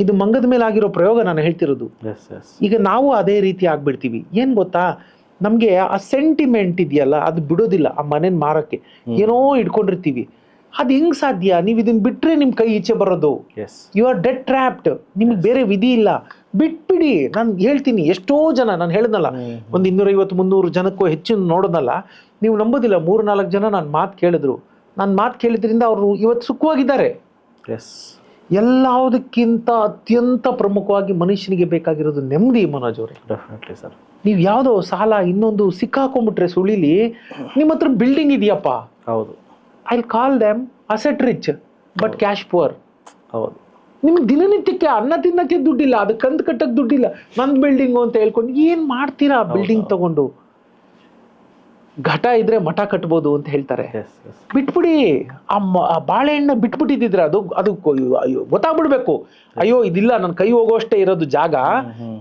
[SPEAKER 1] ಇದು ಮಂಗದ ಮೇಲೆ ಆಗಿರೋ ಪ್ರಯೋಗ ನಾನು ಹೇಳ್ತಿರೋದು. ಈಗ ನಾವು ಅದೇ ರೀತಿ ಆಗ್ಬಿಡ್ತೀವಿ. ಏನ್ ಗೊತ್ತಾ, ನಮ್ಗೆ ಆ ಸೆಂಟಿಮೆಂಟ್ ಇದೆಯಲ್ಲ ಅದು ಬಿಡೋದಿಲ್ಲ. ಆ ಮನೇನ್ ಮಾರಕ್ಕೆ ಏನೋ ಇಟ್ಕೊಂಡಿರ್ತೀವಿ, ಅದು ಹೆಂಗ್ ಸಾಧ್ಯ? ನೀವು ಇದನ್ನ ಬಿಟ್ರೆ ನಿಮ್ ಕೈ ಈಚೆ ಬರೋದು. ಯು ಆರ್ ಡೆಡ್ ಟ್ರ್ಯಾಪ್ಡ್, ನಿಮ್ಗೆ ಬೇರೆ ವಿಧಿ ಇಲ್ಲ, ಬಿಟ್ಬಿಡಿ. ನಾನು ಹೇಳ್ತೀನಿ, ಎಷ್ಟೋ ಜನ, ನಾನು ಹೇಳಿದ್ನಲ್ಲ, ಒಂದು 250-300 ಜನಕ್ಕೂ ಹೆಚ್ಚು ನೋಡೋದಲ್ಲ, ನೀವು ನಂಬೋದಿಲ್ಲ, 3-4 ಜನ ನನ್ನ ಮಾತು ಕೇಳಿದ್ರು. ನನ್ನ ಮಾತು ಕೇಳಿದ್ರಿಂದ ಅವರು ಇವತ್ತು ಸುಖವಾಗಿದ್ದಾರೆ. ಎಲ್ಲದಕ್ಕಿಂತ ಅತ್ಯಂತ ಪ್ರಮುಖವಾಗಿ ಮನುಷ್ಯನಿಗೆ ಬೇಕಾಗಿರೋದು ನೆಮ್ಮದಿ ಮನೋಜ್ ಅವರೇ.
[SPEAKER 2] Definitely sir.
[SPEAKER 1] ನೀವು ಯಾವುದೋ ಸಾಲ ಇನ್ನೊಂದು ಸಿಕ್ಕಾಕೊಂಡ್ಬಿಟ್ರೆ ಸುಳಿಲಿ, ನಿಮ್ಮ ಹತ್ರ ಬಿಲ್ಡಿಂಗ್ ಇದೆಯಪ್ಪ,
[SPEAKER 2] ಹೌದು,
[SPEAKER 1] I will call them asset rich but cash poor.
[SPEAKER 2] ಹೌದು,
[SPEAKER 1] ನಿಮ್ಗೆ ದಿನನಿತ್ಯಕ್ಕೆ ಅನ್ನ ತಿನ್ನಕ್ಕೆ ದುಡ್ಡಿಲ್ಲ, ಅದು ಕಂತು ಕಟ್ಟಕ್ಕೆ ದುಡ್ಡಿಲ್ಲ, ನಂದು ಬಿಲ್ಡಿಂಗು ಅಂತ ಹೇಳ್ಕೊಂಡು ಏನ್ ಮಾಡ್ತೀರಾ? ಬಿಲ್ಡಿಂಗ್ ತಗೊಂಡು ಘಟ ಇದ್ರೆ ಮಠ ಕಟ್ಬೋದು ಅಂತ ಹೇಳ್ತಾರೆ. ಬಿಟ್ಬಿಡಿ, ಆ ಬಾಳೆಹಣ್ಣ ಬಿಟ್ಬಿಟ್ಟಿದ್ರೆ ಅದು ಗೊತ್ತಾಗ್ಬಿಡ್ಬೇಕು, ಅಯ್ಯೋ ಇದಿಲ್ಲ, ನನ್ನ ಕೈ ಹೋಗೋಷ್ಟೇ ಇರೋದು ಜಾಗ,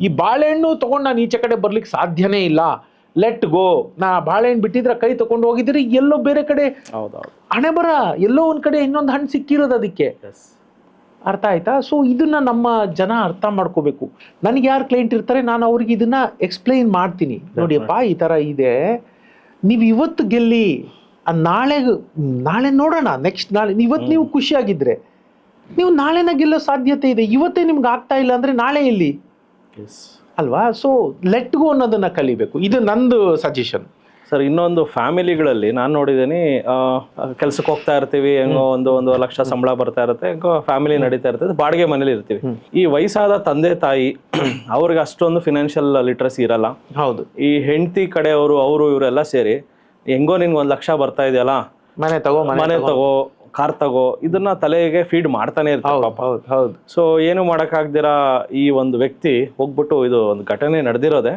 [SPEAKER 1] ಈ ಬಾಳೆಹಣ್ಣು ತಗೊಂಡು ನಾನು ಈಚೆ ಕಡೆ ಬರ್ಲಿಕ್ಕೆ ಸಾಧ್ಯನೇ ಇಲ್ಲ, ಲೆಟ್ ಗೋ. ನಾ ಬಾಳೆಹಣ್ಣು ಬಿಟ್ಟಿದ್ರೆ ಕೈ ತಗೊಂಡು ಹೋಗಿದ್ರೆ ಎಲ್ಲೋ ಬೇರೆ ಕಡೆ ಹಣೆ ಬರ, ಎಲ್ಲೋ ಒಂದ್ ಕಡೆ ಇನ್ನೊಂದು ಹಣ್ಣು ಸಿಕ್ಕಿರೋದು ಅದಕ್ಕೆ. ಅರ್ಥ ಆಯ್ತಾ? ಸೊ ಇದನ್ನ ನಮ್ಮ ಜನ ಅರ್ಥ ಮಾಡ್ಕೋಬೇಕು. ನನಗೆ ಯಾರು ಕ್ಲೈಂಟ್ ಇರ್ತಾರೆ, ನಾನು ಅವ್ರಿಗೆ ಇದನ್ನ ಎಕ್ಸ್ಪ್ಲೈನ್ ಮಾಡ್ತೀನಿ. ನೋಡಿಯಪ್ಪ, ಈ ತರ ಇದೆ, ನೀವು ಇವತ್ತು ಗೆಲ್ಲಿ, ನಾಳೆ ನೋಡೋಣ, ನೆಕ್ಸ್ಟ್ ನಾಳೆ. ಇವತ್ತು ನೀವು ಖುಷಿಯಾಗಿದ್ರೆ ನೀವು ನಾಳೆನ ಗೆಲ್ಲೋ ಸಾಧ್ಯತೆ ಇದೆ. ಇವತ್ತೇ ನಿಮ್ಗೆ ಆಗ್ತಾ ಇಲ್ಲ ಅಂದ್ರೆ ನಾಳೆ ಎಲ್ಲಿ ಅಲ್ವಾ? ಸೊ ಲೆಟ್ ಗೋ ಅನ್ನೋದನ್ನ ಕಲಿಬೇಕು. ಇದು ನಂದು ಸಜೆಷನ್
[SPEAKER 2] ಸರ್. ಇನ್ನೊಂದು ಫ್ಯಾಮಿಲಿಗಳಲ್ಲಿ ನಾನು ನೋಡಿದ್ದೀನಿ, ಕೆಲ್ಸಕ್ಕೆ ಹೋಗ್ತಾ ಇರ್ತೀವಿ, ಹೆಂಗೋ ಒಂದು ಲಕ್ಷ ಸಂಬಳ ಬರ್ತಾ ಇರುತ್ತೆ, ಹೆಂಗೋ ಫ್ಯಾಮಿಲಿ ನಡೀತಾ ಇರ್ತದೆ, ಬಾಡಿಗೆ ಮನೇಲಿ ಇರ್ತೀವಿ. ಈ ವಯಸ್ಸಾದ ತಂದೆ ತಾಯಿ ಅವ್ರಿಗೆ ಅಷ್ಟೊಂದು ಫಿನಾನ್ಷಿಯಲ್ ಲಿಟ್ರಸಿ ಇರಲ್ಲ.
[SPEAKER 1] ಹೌದು. ಈ
[SPEAKER 2] ಹೆಂಡತಿ ಕಡೆಯವರು ಅವರು ಇವರೆಲ್ಲ ಸೇರಿ, ಹೆಂಗೋ ನಿನ್ಗೆ 1 ಲಕ್ಷ ಬರ್ತಾ ಇದೆಯಲ್ಲ, ಮನೆ ತಗೋ, ಕಾರ್ ತಗೋ, ಇದನ್ನ ತಲೆಗೆ ಫೀಡ್ ಮಾಡ್ತಾನೆ ಇರ್ತಾರೆ.
[SPEAKER 1] ಹೌದು.
[SPEAKER 2] ಸೊ ಏನು ಮಾಡಕ್ಕಾಗ್ದಿರಾ ಈ ಒಂದು ವ್ಯಕ್ತಿ ಹೋಗ್ಬಿಟ್ಟು, ಇದು ಒಂದು ಘಟನೆ ನಡೆದಿರೋದೆ,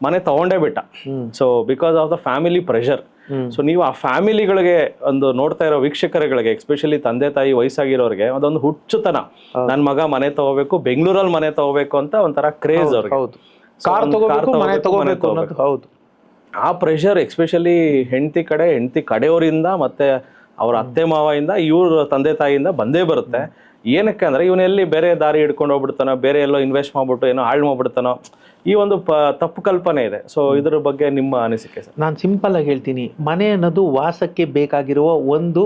[SPEAKER 2] ಮನೆ ತಗೊಂಡೇ ಬಿಟ್ಟ. So because of the family pressure. So ನೀವು ಆ ಫ್ಯಾಮಿಲಿಗಳಿಗೆ ಒಂದು ನೋಡ್ತಾ ಇರೋ ವೀಕ್ಷಕರುಗಳಿಗೆ, ಎಸ್ಪೆಷಲಿ ತಂದೆ ತಾಯಿ ವಯಸ್ಸಾಗಿರೋರಿಗೆ ಅದೊಂದು ಹುಚ್ಚುತನ, ನನ್ ಮಗ ಮನೆ ತಗೋಬೇಕು, ಬೆಂಗಳೂರಲ್ಲಿ ಮನೆ ತಗೋಬೇಕು ಅಂತ ಒಂಥರ ಕ್ರೇಜ್ ಅವ್ರಿಗೆ. ಆ ಪ್ರೆಷರ್ ಎಸ್ಪೆಷಲಿ ಹೆಂಡತಿ ಕಡೆಯವರಿಂದ ಮತ್ತೆ ಅವ್ರ ಅತ್ತೆ ಮಾವಿಂದ, ಇವ್ರ ತಂದೆ ತಾಯಿಯಿಂದ ಬಂದೇ ಬರುತ್ತೆ. ಏನಕ್ಕೆ ಅಂದ್ರೆ ಇವನೆಲ್ಲಿ ಬೇರೆ ದಾರಿ ಹಿಡ್ಕೊಂಡು ಹೋಗ್ಬಿಡ್ತಾನೋ, ಬೇರೆ ಎಲ್ಲೋ ಇನ್ವೆಸ್ಟ್ ಮಾಡ್ಬಿಟ್ಟು ಏನೋ ಹಾಳು ಮಾಡ್ಬಿಡ್ತಾನೋ, ಈ ಒಂದು ತಪ್ಪು ಕಲ್ಪನೆ ಇದೆ. ಸೊ ಇದ್ರ ಬಗ್ಗೆ ನಿಮ್ಮ ಅನಿಸಿಕೆ ಸರ್?
[SPEAKER 1] ನಾನು ಸಿಂಪಲ್ ಆಗಿ ಹೇಳ್ತೀನಿ, ಮನೆ ಅನ್ನೋದು ವಾಸಕ್ಕೆ ಬೇಕಾಗಿರುವ ಒಂದು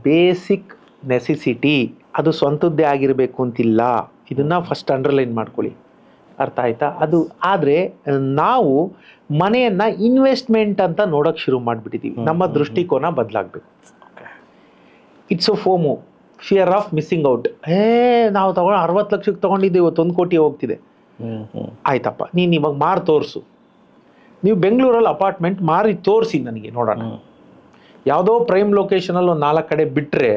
[SPEAKER 1] ಬೇಸಿಕ್ ನೆಸೆಸಿಟಿ. ಅದು ಸ್ವಂತದ್ದೇ ಆಗಿರಬೇಕು ಅಂತಿಲ್ಲ. ಇದನ್ನ ಫಸ್ಟ್ ಅಂಡರ್ಲೈನ್ ಮಾಡ್ಕೊಳ್ಳಿ, ಅರ್ಥ ಆಯ್ತಾ? ಅದು ಆದರೆ ನಾವು ಮನೆಯನ್ನ ಇನ್ವೆಸ್ಟ್ಮೆಂಟ್ ಅಂತ ನೋಡೋಕೆ ಶುರು ಮಾಡಿಬಿಟ್ಟಿದ್ದೀವಿ. ನಮ್ಮ ದೃಷ್ಟಿಕೋನ ಬದಲಾಗಬೇಕು. It's a FOMO, fear of missing out. ನಾವು 60 ಲಕ್ಷಕ್ಕೆ ತಗೊಂಡಿದ್ದೆ, ಇವತ್ತು 1 ಕೋಟಿ ಹೋಗ್ತಿದೆ. ಆಯ್ತಪ್ಪ, ನೀನು ಇವಾಗ ಮಾರಿ ತೋರಿಸು. ನೀವು ಬೆಂಗಳೂರಲ್ಲಿ ಅಪಾರ್ಟ್ಮೆಂಟ್ ಮಾರಿ ತೋರಿಸಿ ನನಗೆ ನೋಡೋಣ. ಯಾವುದೋ ಪ್ರೈಮ್ ಲೊಕೇಶನಲ್ಲಿ ಒಂದು 4 ಕಡೆ ಬಿಟ್ಟರೆ,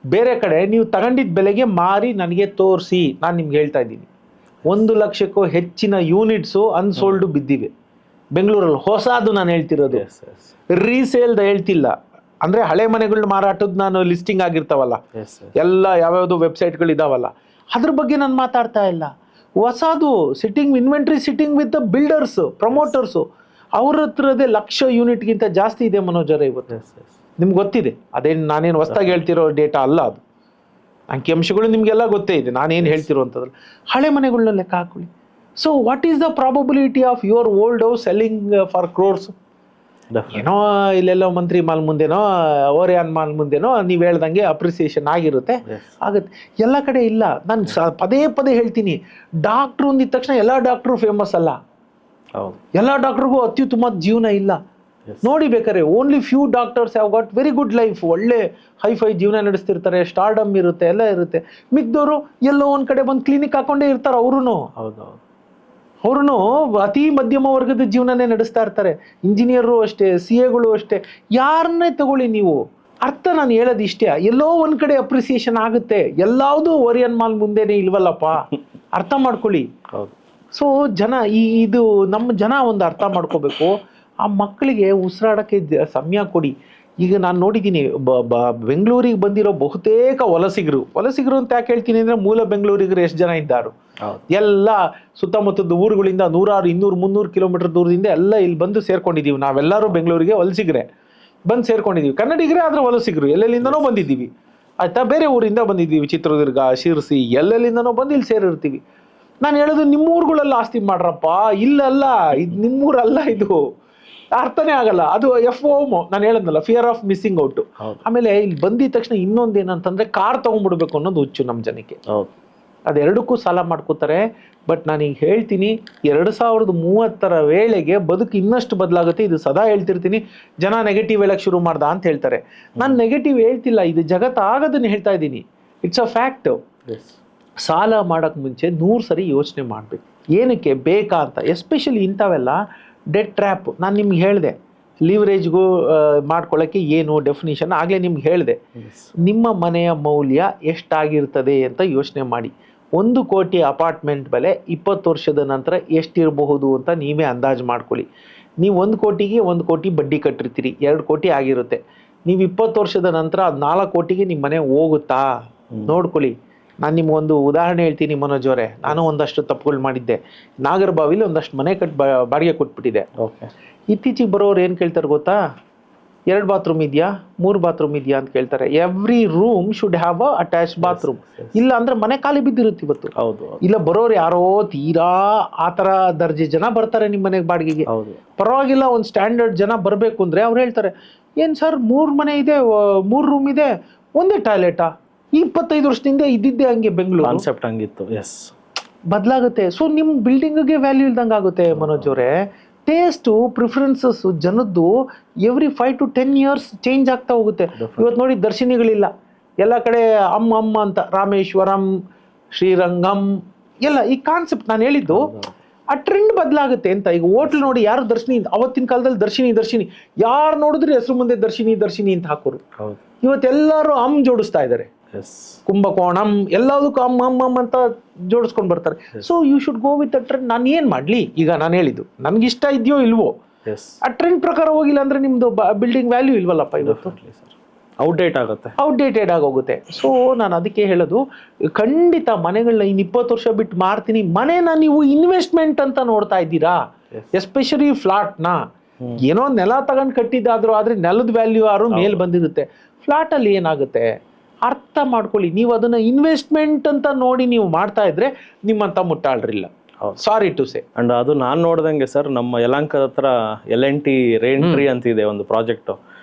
[SPEAKER 1] ಬೇರೆ ಕಡೆ ನೀವು ತಗೊಂಡಿದ್ದ ಬೆಲೆಗೆ ಮಾರಿ ನನಗೆ ತೋರಿಸಿ. ನಾನು ನಿಮ್ಗೆ ಹೇಳ್ತಾ ಇದ್ದೀನಿ, 1 ಲಕ್ಷಕ್ಕೂ ಹೆಚ್ಚಿನ ಯೂನಿಟ್ಸು ಅನ್ಸೋಲ್ಡು ಬಿದ್ದಿವೆ. ಬೆಂಗಳೂರಲ್ಲಿ ಹೊಸದು ನಾನು ಹೇಳ್ತಿರೋದು, ರೀಸೇಲ್ದ ಹೇಳ್ತಿಲ್ಲ. ಅಂದ್ರೆ ಹಳೆ ಮನೆಗಳ ಮಾರಾಟದ ನಾನು ಲಿಸ್ಟಿಂಗ್ ಆಗಿರ್ತಾವಲ್ಲ, ಎಲ್ಲ ಯಾವ್ಯಾವ್ದು ವೆಬ್ಸೈಟ್ಗಳು ಇದಾವಲ್ಲ, ಅದ್ರ ಬಗ್ಗೆ ನಾನು ಮಾತಾಡ್ತಾ ಇಲ್ಲ. ಹೊಸದು sitting inventory sitting with the builders, promoters, ಅವ್ರ ಹತ್ರದೇ 1,00,000 ಯೂನಿಟ್ಗಿಂತ ಜಾಸ್ತಿ ಇದೆ ಮನೋಜರ ಇವತ್ತು. ನಿಮ್ಗೆ ಗೊತ್ತಿದೆ, ಅದೇನು ನಾನೇನು ಹೊಸ್ದಾಗಿ ಹೇಳ್ತಿರೋ ಡೇಟಾ ಅಲ್ಲ, ಅದು ಅಂಕಿಅಂಶಗಳು ನಿಮಗೆಲ್ಲ ಗೊತ್ತೇ ಇದೆ, ನಾನೇನು ಹೇಳ್ತಿರೋಂಥದ್ರಲ್ಲಿ. ಹಳೆ ಮನೆಗಳನ್ನ ಲೆಕ್ಕ ಹಾಕೊಳ್ಳಿ. So what is the probability of your old house selling for crores? ಏನೋ ಇಲ್ಲೆಲ್ಲೋ ಮಂತ್ರಿ ಮಾಲ್ ಮುಂದೆನೋ ಓರಿಯಾನ್ ಮಾಲ್ ಮುಂದೆನೋ ನೀವು ಹೇಳ್ದಂಗೆ ಅಪ್ರಿಸಿಯೇಷನ್ ಆಗಿರುತ್ತೆ, ಆಗುತ್ತೆ. ಎಲ್ಲ ಕಡೆ ಇಲ್ಲ. ನಾನು ಪದೇ ಪದೇ ಹೇಳ್ತೀನಿ, ಡಾಕ್ಟ್ರು ಅಂದಿದ ತಕ್ಷಣ ಎಲ್ಲ ಡಾಕ್ಟ್ರು ಫೇಮಸ್ ಅಲ್ಲ, ಎಲ್ಲ ಡಾಕ್ಟ್ರಿಗೂ ಅತ್ಯುತ್ತಮ ಜೀವನ ಇಲ್ಲ. ನೋಡಿ ಬೇಕಾರೆ only few doctors have got very good life, ಒಳ್ಳೆ ಹೈಫೈ ಜೀವನ ನಡೆಸ್ತಿರ್ತಾರೆ, ಸ್ಟಾರ್ಡಮ್ ಇರುತ್ತೆ, ಎಲ್ಲ ಇರುತ್ತೆ. ಮಿಕ್ದವರು ಎಲ್ಲೋ ಒಂದ್ ಕಡೆ ಬಂದು ಕ್ಲಿನಿಕ್ ಹಾಕೊಂಡೇ ಇರ್ತಾರೆ. ಅವ್ರೂ ಅತಿ ಮಧ್ಯಮ ವರ್ಗದ ಜೀವನನೇ ನಡೆಸ್ತಾ ಇರ್ತಾರೆ. ಇಂಜಿನಿಯರು ಅಷ್ಟೇ, CAಗಳು ಅಷ್ಟೇ. ಯಾರನ್ನೇ ತಗೊಳ್ಳಿ ನೀವು, ಅರ್ಥ ನಾನು ಹೇಳೋದು ಇಷ್ಟೇ, ಎಲ್ಲೋ ಒಂದ್ ಕಡೆ ಅಪ್ರಿಸಿಯೇಷನ್ ಆಗುತ್ತೆ. ಎಲ್ಲಾವುದು ಓರಿಯನ್ ಮಾಲ್ ಮುಂದೆನೆ ಇಲ್ವಲ್ಲಪ್ಪ, ಅರ್ಥ ಮಾಡ್ಕೊಳ್ಳಿ. ಸೊ ಜನ ಇದು ನಮ್ಮ ಜನ ಒಂದು ಅರ್ಥ ಮಾಡ್ಕೋಬೇಕು. ಆ ಮಕ್ಕಳಿಗೆ ಉಸಿರಾಡೋಕ್ಕೆ ಸಮಯ ಕೊಡಿ. ಈಗ ನಾನು ನೋಡಿದ್ದೀನಿ, ಬೆಂಗಳೂರಿಗೆ ಬಂದಿರೋ ಬಹುತೇಕ ವಲಸಿಗರು ಅಂತ ಯಾಕೆ ಹೇಳ್ತೀನಿ ಅಂದರೆ, ಮೂಲ ಬೆಂಗಳೂರಿಗರು ಎಷ್ಟು ಜನ ಇದ್ದಾರು, ಎಲ್ಲ ಸುತ್ತಮುತ್ತದ ಊರುಗಳಿಂದ 100, 200, 300 ಕಿಲೋಮೀಟರ್ ದೂರದಿಂದ ಎಲ್ಲ ಇಲ್ಲಿ ಬಂದು ಸೇರ್ಕೊಂಡಿದ್ದೀವಿ. ನಾವೆಲ್ಲರೂ ಬೆಂಗಳೂರಿಗೆ ವಲಸಿಗರೇ ಬಂದು ಸೇರ್ಕೊಂಡಿದ್ದೀವಿ. ಕನ್ನಡಿಗರೇ ಆದರೆ ವಲಸಿಗರು, ಎಲ್ಲೆಲ್ಲಿಂದನೋ ಬಂದಿದ್ದೀವಿ, ಆಯ್ತಾ. ಬೇರೆ ಊರಿಂದ ಬಂದಿದ್ದೀವಿ, ಚಿತ್ರದುರ್ಗ, ಶಿರ್ಸಿ, ಎಲ್ಲೆಲ್ಲಿಂದನೋ ಬಂದು ಇಲ್ಲಿ ಸೇರಿರ್ತೀವಿ. ನಾನು ಹೇಳೋದು, ನಿಮ್ಮ ಊರುಗಳೆಲ್ಲ ಆಸ್ತಿ ಮಾಡ್ರಪ್ಪ, ಇಲ್ಲಲ್ಲ, ಇದು ನಿಮ್ಮೂರಲ್ಲ, ಇದು ಅರ್ಥನೇ ಆಗಲ್ಲ. ಅದು FOMO, ನಾನು ಹೇಳದ್ನಲ್ಲ, ಫಿಯರ್ ಆಫ್ ಮಿಸ್ಸಿಂಗ್ ಔಟ್. ಆಮೇಲೆ ಇಲ್ಲಿ ಬಂದಿದ ತಕ್ಷಣ ಇನ್ನೊಂದು ಏನಂತಂದ್ರೆ, ಕಾರ್ ತಗೊಂಡ್ಬಿಡ್ಬೇಕು ಅನ್ನೋದು ಹುಚ್ಚು ನಮ್ಮ ಜನಕ್ಕೆ. ಅದೆರಡಕ್ಕೂ ಸಾಲ ಮಾಡ್ಕೋತಾರೆ. ಬಟ್ ನಾನೀಗ ಹೇಳ್ತೀನಿ, 2030 ವೇಳೆಗೆ ಬದುಕು ಇನ್ನಷ್ಟು ಬದಲಾಗುತ್ತೆ. ಇದು ಸದಾ ಹೇಳ್ತಿರ್ತೀನಿ. ಜನ ನೆಗೆಟಿವ್ ಹೇಳಕ್ ಶುರು ಮಾಡ್ದ ಅಂತ ಹೇಳ್ತಾರೆ. ನಾನು ನೆಗೆಟಿವ್ ಹೇಳ್ತಿಲ್ಲ, ಇದು ಜಗತ್ತಾಗದನ್ನ ಹೇಳ್ತಾ ಇದ್ದೀನಿ. It's a fact. ಸಾಲ ಮಾಡಕ್ ಮುಂಚೆ 100 ಸರಿ ಯೋಚನೆ ಮಾಡ್ಬೇಕು, ಏನಕ್ಕೆ ಬೇಕಾ ಅಂತ. ಎಸ್ಪೆಷಲಿ ಇಂಥವೆಲ್ಲ ಡೆಟ್ ಟ್ರ್ಯಾಪ್. ನಾನು ನಿಮ್ಗೆ ಹೇಳಿದೆ, ಲಿವರೇಜ್ಗೂ ಮಾಡ್ಕೊಳ್ಳೋಕ್ಕೆ ಏನು ಡೆಫಿನಿಷನ್ ಆಗಲೇ ನಿಮ್ಗೆ ಹೇಳಿದೆ. ನಿಮ್ಮ ಮನೆಯ ಮೌಲ್ಯ ಎಷ್ಟಾಗಿರ್ತದೆ ಅಂತ ಯೋಚನೆ ಮಾಡಿ. 1 ಕೋಟಿ ಅಪಾರ್ಟ್ಮೆಂಟ್ ಬೆಲೆ 20 ವರ್ಷದ ನಂತರ ಎಷ್ಟಿರಬಹುದು ಅಂತ ನೀವೇ ಅಂದಾಜು ಮಾಡ್ಕೊಳ್ಳಿ. ನೀವು 1 ಕೋಟಿಗೆ 1 ಕೋಟಿ ಬಡ್ಡಿ ಕಟ್ಟಿರ್ತೀರಿ, 2 ಕೋಟಿ ಆಗಿರುತ್ತೆ. ನೀವು 20 ವರ್ಷದ ನಂತರ 4 ಕೋಟಿಗೆ ನಿಮ್ಮ ಮನೆ ಹೋಗುತ್ತಾ ನೋಡ್ಕೊಳ್ಳಿ. ನಾನು ನಿಮ್ಗೊಂದು ಉದಾಹರಣೆ ಹೇಳ್ತೀನಿ ಮನೋಜ್ ಅವರೇ. ನಾನು ಒಂದಷ್ಟು ತಪ್ಪುಗಳು ಮಾಡಿದ್ದೆ. ನಾಗರಬಾವಿಲಿ ಒಂದಷ್ಟು ಮನೆ ಬಾಡಿಗೆ ಕೊಟ್ಬಿಟ್ಟಿದೆ. ಇತ್ತೀಚೆಗೆ ಬರೋರು ಏನು ಕೇಳ್ತಾರೆ ಗೊತ್ತಾ, 2 ಬಾತ್ರೂಮ್ ಇದೆಯಾ, 3 ಬಾತ್ರೂಮ್ ಇದೆಯಾ ಅಂತ ಕೇಳ್ತಾರೆ. Every room should have a attach bathroom. ಇಲ್ಲ ಅಂದ್ರೆ ಮನೆ ಖಾಲಿ ಬಿದ್ದಿರುತ್ತೆ ಇವತ್ತು. ಇಲ್ಲ ಬರೋರು ಯಾರೋ ತೀರಾ ಆ ಥರ ದರ್ಜೆ ಜನ ಬರ್ತಾರೆ ನಿಮ್ಮ ಮನೆಗೆ ಬಾಡಿಗೆಗೆ. ಪರವಾಗಿಲ್ಲ, ಒಂದು ಸ್ಟ್ಯಾಂಡರ್ಡ್ ಜನ ಬರಬೇಕು ಅಂದ್ರೆ ಅವ್ರು ಹೇಳ್ತಾರೆ, ಏನು ಸರ್ 3 ಮನೆ ಇದೆ, 3 ರೂಮ್ ಇದೆ, ಒಂದೇ ಟಾಯ್ಲೆಟಾ? 25 ವರ್ಷದಿಂದ ಇದ್ದಿದ್ದೆ ಹಂಗೆ ಬೆಂಗಳೂರು
[SPEAKER 2] ಕಾನ್ಸೆಪ್ಟ್ ಹಂಗಿತ್ತು.
[SPEAKER 1] ಬದಲಾಗುತ್ತೆ. ಸೊ ನಿಮ್ಮ ಬಿಲ್ಡಿಂಗ್ಗೆ ವ್ಯಾಲ್ಯೂ ಇಲ್ದಂಗೆ ಆಗುತ್ತೆ ಮನೋಜ್ ಅವರೇ. ಟೇಸ್ಟು, ಪ್ರಿಫರೆನ್ಸಸ್ ಜನದ್ದು ಎವ್ರಿ 5 to 10 years ಚೇಂಜ್ ಆಗ್ತಾ ಹೋಗುತ್ತೆ. ಇವತ್ತು ನೋಡಿ, ದರ್ಶಿನಿಗಳಿಲ್ಲ ಎಲ್ಲ ಕಡೆ, ಅಮ್ಮ ಅಂತ, ರಾಮೇಶ್ವರಂ, ಶ್ರೀರಂಗಂ ಎಲ್ಲ. ಈ ಕಾನ್ಸೆಪ್ಟ್ ನಾನು ಹೇಳಿದ್ದು, ಆ ಟ್ರೆಂಡ್ ಬದಲಾಗುತ್ತೆ ಅಂತ. ಈಗ ಹೋಟ್ಲ್ ನೋಡಿ, ಯಾರು ದರ್ಶಿನಿ, ಅವತ್ತಿನ ಕಾಲದಲ್ಲಿ ದರ್ಶಿನಿ ಯಾರು ನೋಡಿದ್ರೆ ಹೆಸರು ಮುಂದೆ ದರ್ಶಿನಿ ಅಂತ ಹಾಕೋರು. ಇವತ್ತೆಲ್ಲರೂ ಜೋಡಿಸ್ತಾ ಇದ್ದಾರೆ. ಕುಂಭಕೋಣಂ ಎಲ್ಲದಕ್ಕೂ ಅಮ್ಮ ಅಂತ ಜೋಡಿಸ್ಕೊಂಡು ಬರ್ತಾರೆ. So you should go with a trend. ನಾನು ಏನು ಮಾಡಲಿ, ಈಗ ನಾನು ಹೇಳಿದ್ದು ನನಗೆ ಇಷ್ಟ ಇದೆಯೋ ಇಲ್ವೋ, ಆ ಟ್ರೆಂಡ್ ಪ್ರಕಾರ ಹೋಗಿಲ್ಲ ಅಂದ್ರೆ ನಿಮ್ದು ಬಿಲ್ಡಿಂಗ್ ವ್ಯಾಲ್ಯೂ ಇಲ್ವಲ್ಲಪ್ಪ, ಇವತ್ತು ಔಟ್ಡೇಟೆಡ್ ಆಗೋಗುತ್ತೆ. ಸೊ ನಾನು ಅದಕ್ಕೆ ಹೇಳೋದು, ಖಂಡಿತ ಮನೆಗಳನ್ನ ಇನ್ನು 20 ವರ್ಷ ಬಿಟ್ಟು ಮಾರ್ತೀನಿ. ಮನೆನ ನೀವು ಇನ್ವೆಸ್ಟ್ಮೆಂಟ್ ಅಂತ ನೋಡ್ತಾ ಇದ್ದೀರಾ, ಎಸ್ಪೆಷಲಿ ಫ್ಲಾಟ್ನ. ಏನೋ ನೆಲ ತಗೊಂಡು ಕಟ್ಟಿದ್ದಾದ್ರೂ ಆದ್ರೆ ನೆಲದ ವ್ಯಾಲ್ಯೂ ಯಾರು ಮೇಲ್ ಬಂದಿರುತ್ತೆ. ಫ್ಲಾಟಲ್ಲಿ ಏನಾಗುತ್ತೆ ಅರ್ಥ ಮಾಡ್ಕೊಳ್ಳಿ. ನೀವು ಅದನ್ನ ಇನ್ವೆಸ್ಟ್ಮೆಂಟ್ ಅಂತ ನೋಡಿ ನೀವು ಮಾಡ್ತಾ ಇದ್ರೆ ನಿಮ್ಮಂತ ಮುಟ್ಟಾಳ್ರಿಲ್ಲ, ಸಾರಿ ಟು ಸೇ.
[SPEAKER 2] ಅಂಡ್ ಅದು ನಾನು ನೋಡ್ದಂಗೆ ಸರ್, ನಮ್ಮ ಯಲಹಂಕದ ಹತ್ರ L&T ರೇಂಟ್ರಿ ಅಂತ ಇದೆ ಒಂದು ಪ್ರಾಜೆಕ್ಟ್.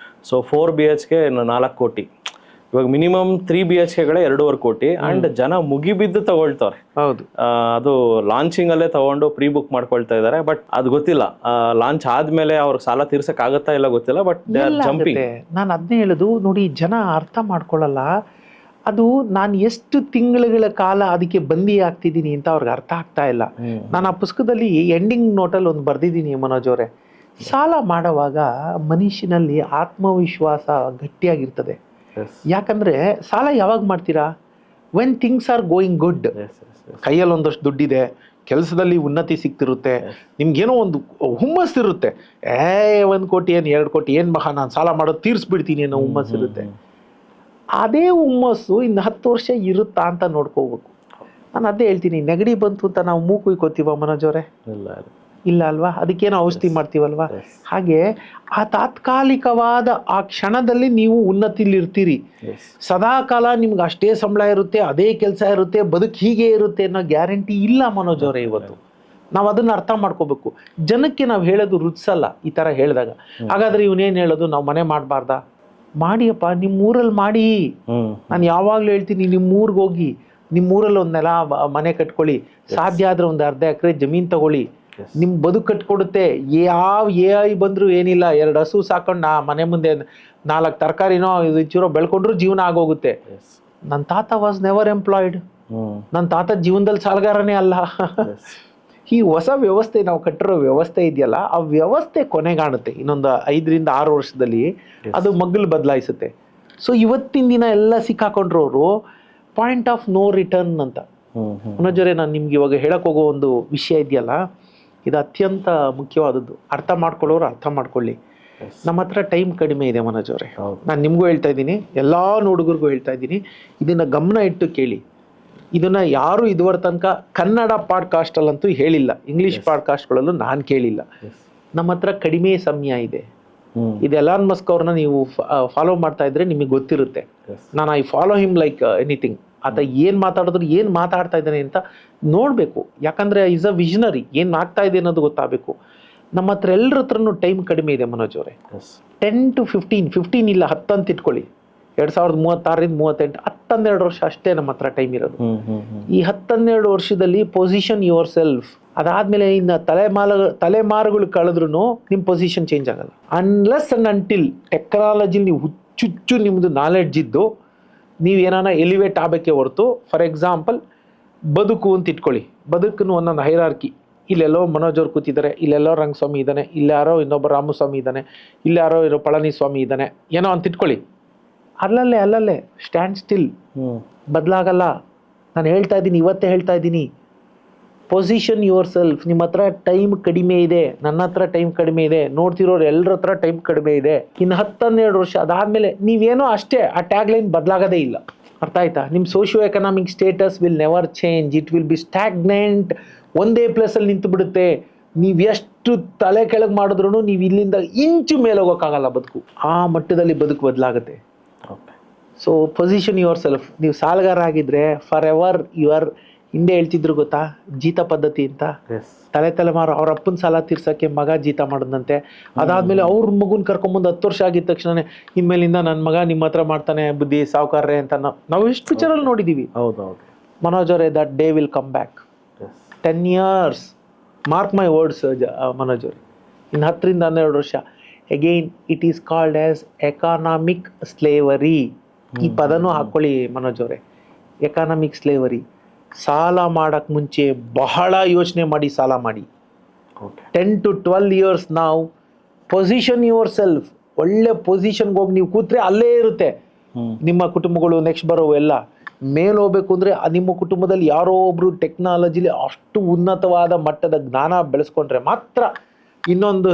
[SPEAKER 2] ಸೊ 4 BHK 4 ಕೋಟಿ. ಇವಾಗ ಮಿನಿಮಮ್ 3 BHKಗಳೇ 2.5 ಕೋಟಿ. ಅಂಡ್ ಜನ ಮುಗಿಬಿದ್ದು ತಗೊಳ್ತಾರೆ.
[SPEAKER 1] ಹೌದು,
[SPEAKER 2] ಅದು ಲಾಂಚಿಂಗ್ ಅಲ್ಲೇ ತಗೊಂಡು ಪ್ರೀ ಬುಕ್ ಮಾಡ್ಕೊಳ್ತಾ ಇದ್ದಾರೆ. ಬಟ್ ಅದು ಗೊತ್ತಿಲ್ಲ, ಲಾಂಚ್ ಆದ್ಮೇಲೆ ಅವ್ರಿಗೆ ಸಾಲ ತೀರ್ಸಕ್ ಆಗತ್ತಾ ಇಲ್ಲ ಗೊತ್ತಿಲ್ಲ. But jumping.
[SPEAKER 1] ನಾನು ಅದನ್ನೇ ಹೇಳುದು, ನೋಡಿ ಜನ ಅರ್ಥ ಮಾಡ್ಕೊಳ್ಳಲ್ಲ. ಅದು ನಾನು ಎಷ್ಟು ತಿಂಗಳುಗಳ ಕಾಲ ಅದಕ್ಕೆ ಬಂದಿ ಆಗ್ತಿದ್ದೀನಿ ಅಂತ ಅವ್ರಿಗೆ ಅರ್ಥ ಆಗ್ತಾ ಇಲ್ಲ. ನಾನು ಆ ಪುಸ್ತಕದಲ್ಲಿ ಎಂಡಿಂಗ್ ನೋಟಲ್ಲಿ ಒಂದು ಬರ್ದಿದ್ದೀನಿ ಮನೋಜ್ ಅವರೇ. ಸಾಲ ಮಾಡುವಾಗ ಮನುಷ್ಯನಲ್ಲಿ ಆತ್ಮವಿಶ್ವಾಸ ಗಟ್ಟಿಯಾಗಿರ್ತದೆ. ಯಾಕಂದ್ರೆ ಸಾಲ ಯಾವಾಗ ಮಾಡ್ತೀರಾ, when things are going good. ಕೈಯಲ್ಲಿ ಒಂದಷ್ಟು ದುಡ್ಡಿದೆ, ಕೆಲಸದಲ್ಲಿ ಉನ್ನತಿ ಸಿಗ್ತಿರುತ್ತೆ, ನಿಮ್ಗೇನೋ ಒಂದು ಹುಮ್ಮಸ್ಸಿರುತ್ತೆ. 1 ಕೋಟಿ ಏನು 2 ಕೋಟಿ ಏನು ಮಹಾ, ನಾನು ಸಾಲ ಮಾಡೋದು ತೀರಿಸ್ಬಿಡ್ತೀನಿ ಅನ್ನೋ ಹುಮ್ಮಸ್ಸಿರುತ್ತೆ. ಅದೇ ಹುಮ್ಮಸ್ಸು ಇನ್ನು 10 ವರ್ಷ ಇರುತ್ತಾ ಅಂತ ನೋಡ್ಕೋಬೇಕು. ನಾನು ಅದೇ ಹೇಳ್ತೀನಿ, ನೆಗಡಿ ಬಂತು ಅಂತ ನಾವು ಮೂಗು ಕುಯ್ಕೋತೀವ ಮನೋಜ್ ಅವರೇ? ಇಲ್ಲ ಅಲ್ವಾ? ಅದಕ್ಕೇನೋ ಔಷಧಿ ಮಾಡ್ತೀವಲ್ವಾ? ಹಾಗೆ ಆ ತಾತ್ಕಾಲಿಕವಾದ ಆ ಕ್ಷಣದಲ್ಲಿ ನೀವು ಉನ್ನತಿಲಿರ್ತೀರಿ. ಸದಾಕಾಲ ನಿಮ್ಗೆ ಅಷ್ಟೇ ಸಂಬಳ ಇರುತ್ತೆ, ಅದೇ ಕೆಲಸ ಇರುತ್ತೆ, ಬದುಕು ಹೀಗೆ ಇರುತ್ತೆ ಅನ್ನೋ ಗ್ಯಾರಂಟಿ ಇಲ್ಲ ಮನೋಜ್ ಅವರೇ. ಇವತ್ತು ನಾವು ಅದನ್ನ ಅರ್ಥ ಮಾಡ್ಕೋಬೇಕು. ಜನಕ್ಕೆ ನಾವು ಹೇಳೋದು ರುಚಿಸಲ್ಲ ಈ ಥರ ಹೇಳಿದಾಗ. ಹಾಗಾದ್ರೆ ಇವನೇನು ಹೇಳೋದು, ನಾವು ಮನೆ ಮಾಡಬಾರ್ದಾ? ಮಾಡಿಯಪ್ಪ, ನಿಮ್ಮ ಊರಲ್ಲಿ ಮಾಡಿ. ನಾನು ಯಾವಾಗಲೂ ಹೇಳ್ತೀನಿ, ನಿಮ್ಮ ಊರಿಗೆ ಹೋಗಿ, ನಿಮ್ಮ ಊರಲ್ಲಿ ಒಂದು ನೆಲ ಮನೆ ಕಟ್ಕೊಳ್ಳಿ, ಸಾಧ್ಯ ಆದ್ರೆ ಒಂದು ಅರ್ಧ ಎಕರೆ ಜಮೀನು ತಗೊಳ್ಳಿ, ನಿಮ್ ಬದುಕು ಕಟ್ಕೊಡುತ್ತೆ. ಯಾವ AI ಬಂದ್ರು ಏನಿಲ್ಲ, 2 ಹಸು ಸಾಕೊಂಡು ಮನೆ ಮುಂದೆ 4 ತರಕಾರಿನೋ ಚೂರೋ ಬೆಳ್ಕೊಂಡ್ರು ಜೀವನ ಆಗೋಗುತ್ತೆ. ನನ್ನ ತಾತ ವಾಸ್ ನೆವರ್ ಎಂಪ್ಲಾಯ್ಡ್. ನನ್ನ ತಾತ ಜೀವನದಲ್ಲಿ ಸಾಲಗಾರನೇ ಅಲ್ಲ. ಈ ಹೊಸ ವ್ಯವಸ್ಥೆ ನಾವು ಕಟ್ಟಿರೋ ವ್ಯವಸ್ಥೆ ಇದೆಯಲ್ಲ, ಆ ವ್ಯವಸ್ಥೆ ಕೊನೆಗಾಣುತ್ತೆ ಇನ್ನೊಂದು 5 ರಿಂದ 6 ವರ್ಷದಲ್ಲಿ. ಅದು ಮಗ್ಗಲು ಬದಲಾಯಿಸುತ್ತೆ. ಸೊ ಇವತ್ತಿನ ದಿನ ಎಲ್ಲ ಸಿಕ್ಕಾಕೊಂಡ್ರವ್ರು ಪಾಯಿಂಟ್ ಆಫ್ ನೋ ರಿಟರ್ನ್ ಅಂತ. ಮನೋಜರೇ, ನಾನು ನಿಮ್ಗೆ ಇವಾಗ ಹೇಳಕ್ ಹೋಗೋ ಒಂದು ವಿಷಯ ಇದೆಯಲ್ಲ, ಇದು ಅತ್ಯಂತ ಮುಖ್ಯವಾದದ್ದು. ಅರ್ಥ ಮಾಡ್ಕೊಳ್ಳೋರು ಅರ್ಥ ಮಾಡ್ಕೊಳ್ಳಿ. ನಮ್ಮ ಹತ್ರ ಟೈಮ್ ಕಡಿಮೆ ಇದೆ ಮನೋಜ್ ಅವರೇ. ನಾನು ನಿಮಗೂ ಹೇಳ್ತಾ ಇದ್ದೀನಿ, ಎಲ್ಲ ಹುಡುಗರಿಗೂ ಹೇಳ್ತಾ ಇದ್ದೀನಿ, ಇದನ್ನ ಗಮನ ಇಟ್ಟು ಕೇಳಿ. ಇದನ್ನ ಯಾರು ಇದುವರೆ ತನಕ ಕನ್ನಡ ಪಾಡ್ಕಾಸ್ಟಲ್ಲಂತೂ ಹೇಳಿಲ್ಲ, ಇಂಗ್ಲಿಷ್ ಪಾಡ್ಕಾಸ್ಟ್ಗಳಲ್ಲೂ ನಾನು ಕೇಳಿಲ್ಲ. ನಮ್ಮ ಹತ್ರ ಕಡಿಮೆ ಸಮಯ ಇದೆ. ಇದು ಎಲಾನ್ ಮಸ್ಕ್ ಅವ್ರನ್ನ ನೀವು ಫಾಲೋ ಮಾಡ್ತಾ ಇದ್ರೆ ನಿಮಗೆ ಗೊತ್ತಿರುತ್ತೆ. ನಾನು I follow him like anything. ಆತ ಏನು ಮಾತಾಡಿದ್ರು, ಏನು ಮಾತಾಡ್ತಾ ಇದ್ದಾನೆ ಅಂತ ನೋಡಬೇಕು. ಯಾಕಂದರೆ ಈಸ್ ಅ ವಿಷನರಿ. ಏನು ಆಗ್ತಾ ಇದೆ ಅನ್ನೋದು ಗೊತ್ತಾಗಬೇಕು. ನಮ್ಮ ಹತ್ರ ಎಲ್ಲರ ಹತ್ರನೂ ಟೈಮ್ ಕಡಿಮೆ ಇದೆ ಮನೋಜ್ ಅವರೇ. 10 to 15 ಇಲ್ಲ 10 ಅಂತ ಇಟ್ಕೊಳ್ಳಿ. 2036 ರಿಂದ 38, 12 ವರ್ಷ ಅಷ್ಟೇ ನಮ್ಮ ಹತ್ರ ಟೈಮ್ ಇರೋದು. ಈ 12 ವರ್ಷದಲ್ಲಿ ಪೊಸಿಷನ್ ಯುವರ್ ಸೆಲ್ಫ್. ಅದಾದ್ಮೇಲೆ ಇನ್ನು ತಲೆಮಾರುಗಳು ಕಳೆದ್ರು ನಿಮ್ಮ ಪೊಸಿಷನ್ ಚೇಂಜ್ ಆಗಲ್ಲ. ಅನ್ಲೆಸ್ ಅಂಡ್ ಅಂಟಿಲ್ ಟೆಕ್ನಾಲಜಿ ನೀವು ಹುಚ್ಚುಚ್ಚು ನಿಮ್ಮದು ನಾಲೆಡ್ಜ್ ಇದ್ದು ನೀವೇನಾನ ಎಲಿವೇಟ್ ಆಗಬೇಕೇ ಹೊರತು. ಫಾರ್ ಎಕ್ಸಾಂಪಲ್, ಬದುಕು ಅಂತ ಇಟ್ಕೊಳ್ಳಿ. ಬದುಕನ್ನು ಒಂದೊಂದು ಹೈರಾರ್ಕಿ. ಇಲ್ಲೆಲ್ಲೋ ಮನೋಜ್ ಅವ್ರು ಕೂತಿದ್ದಾರೆ, ಇಲ್ಲೆಲ್ಲೋ ರಂಗಸ್ವಾಮಿ ಇದ್ದಾನೆ, ಇಲ್ಲಾರೋ ಇನ್ನೊಬ್ಬ ರಾಮಸ್ವಾಮಿ ಇದ್ದಾನೆ, ಇಲ್ಲಾರೋ ಇರೋ ಪಳನಿಸ್ವಾಮಿ ಇದ್ದಾನೆ, ಏನೋ ಅಂತ ಇಟ್ಕೊಳ್ಳಿ. ಅಲ್ಲಲ್ಲೇ ಸ್ಟ್ಯಾಂಡ್ ಸ್ಟಿಲ್, ಬದಲಾಗಲ್ಲ. ನಾನು ಹೇಳ್ತಾ ಇದ್ದೀನಿ, ಇವತ್ತೇ ಹೇಳ್ತಾ ಇದ್ದೀನಿ, ಪೊಸಿಷನ್ ಯುವರ್ ಸೆಲ್ಫ್. ನಿಮ್ಮ ಹತ್ರ ಟೈಮ್ ಕಡಿಮೆ ಇದೆ, ನನ್ನ ಹತ್ರ ಟೈಮ್ ಕಡಿಮೆ ಇದೆ, ನೋಡ್ತಿರೋರು ಎಲ್ಲರ ಹತ್ರ ಟೈಮ್ ಕಡಿಮೆ ಇದೆ. ಇನ್ನು 10-12 ವರ್ಷ ಅದಾದ್ಮೇಲೆ ನೀವೇನೋ ಅಷ್ಟೇ, ಆ ಟ್ಯಾಗ್ ಲೈನ್ ಬದಲಾಗದೇ ಇಲ್ಲ. ಅರ್ಥ ಆಯ್ತಾ? ನಿಮ್ಮ socio economic status will never change. It will be stagnant. ಒಂದೇ ಪ್ಲೇಸಲ್ಲಿ ನಿಂತು ಬಿಡುತ್ತೆ. ನೀವು ಎಷ್ಟು ತಲೆ ಕೆಳಗೆ ಮಾಡಿದ್ರು ನೀವು ಇಲ್ಲಿಂದ ಇಂಚು ಮೇಲೆ ಹೋಗೋಕ್ಕಾಗಲ್ಲ. ಬದುಕು ಆ ಮಟ್ಟದಲ್ಲಿ ಬದುಕು ಬದಲಾಗುತ್ತೆ. So position yourself. ನೀವು ಸಾಲಗಾರ ಆಗಿದ್ರೆ ಫಾರ್ ಎವರ್ ಯುವರ್, ಹಿಂದೆ ಹೇಳ್ತಿದ್ರು ಗೊತ್ತಾ, ಜೀತ ಪದ್ಧತಿ ಅಂತ. ತಲೆಮಾರು ಅವ್ರ ಅಪ್ಪನ ಸಾಲ ತೀರ್ಸಕ್ಕೆ ಮಗ ಜೀತ ಮಾಡಿದಂತೆ. ಅದಾದ್ಮೇಲೆ ಅವ್ರ ಮಗುನ್ ಕರ್ಕೊಂಬಂದು 10 ವರ್ಷ ಆಗಿದ ತಕ್ಷಣ ಇನ್ಮೇಲಿಂದ ನನ್ನ ಮಗ ನಿಮ್ಮ ಹತ್ರ ಮಾಡ್ತಾನೆ ಬುದ್ಧಿ ಸಾವುಕಾರ್ರೆ ಅಂತ ನಾವು ಎಷ್ಟು ಪಿಕ್ಚರಲ್ಲಿ ನೋಡಿದೀವಿ.
[SPEAKER 2] ಹೌದೌದು
[SPEAKER 1] ಮನೋಜ್ ಅವರೇ, that day will come back. 10 years, mark my words Manoj ಅವರೇ. ಇನ್ನು 10 ರಿಂದ 12 ವರ್ಷ again it is called as economic slavery. ಈ ಪದನೂ ಹಾಕೊಳ್ಳಿ ಮನೋಜ್ ಅವರೇ, ಎಕಾನಾಮಿಕ್ ಸ್ಲೇವರಿ. ಸಾಲ ಮಾಡಕ್ ಮುಂಚೆ ಬಹಳ ಯೋಚನೆ ಮಾಡಿ ಸಾಲ ಮಾಡಿ. 10 to 12 years ನಾವು ಪೊಸಿಷನ್ ಯುವರ್ ಸೆಲ್ಫ್. ಒಳ್ಳೆ ಪೊಸಿಷನ್ಗೆ ಹೋಗಿ ನೀವು ಕೂತ್ರೆ ಅಲ್ಲೇ ಇರುತ್ತೆ ನಿಮ್ಮ ಕುಟುಂಬಗಳು. ನೆಕ್ಸ್ಟ್ ಬರೋ ಎಲ್ಲ ಮೇಲೆ ಹೋಗ್ಬೇಕು ಅಂದ್ರೆ ನಿಮ್ಮ ಕುಟುಂಬದಲ್ಲಿ ಯಾರೋ ಒಬ್ರು ಟೆಕ್ನಾಲಜಿಲಿ ಅಷ್ಟು ಉನ್ನತವಾದ ಮಟ್ಟದ ಜ್ಞಾನ ಬೆಳೆಸ್ಕೊಂಡ್ರೆ ಮಾತ್ರ ಇನ್ನೊಂದು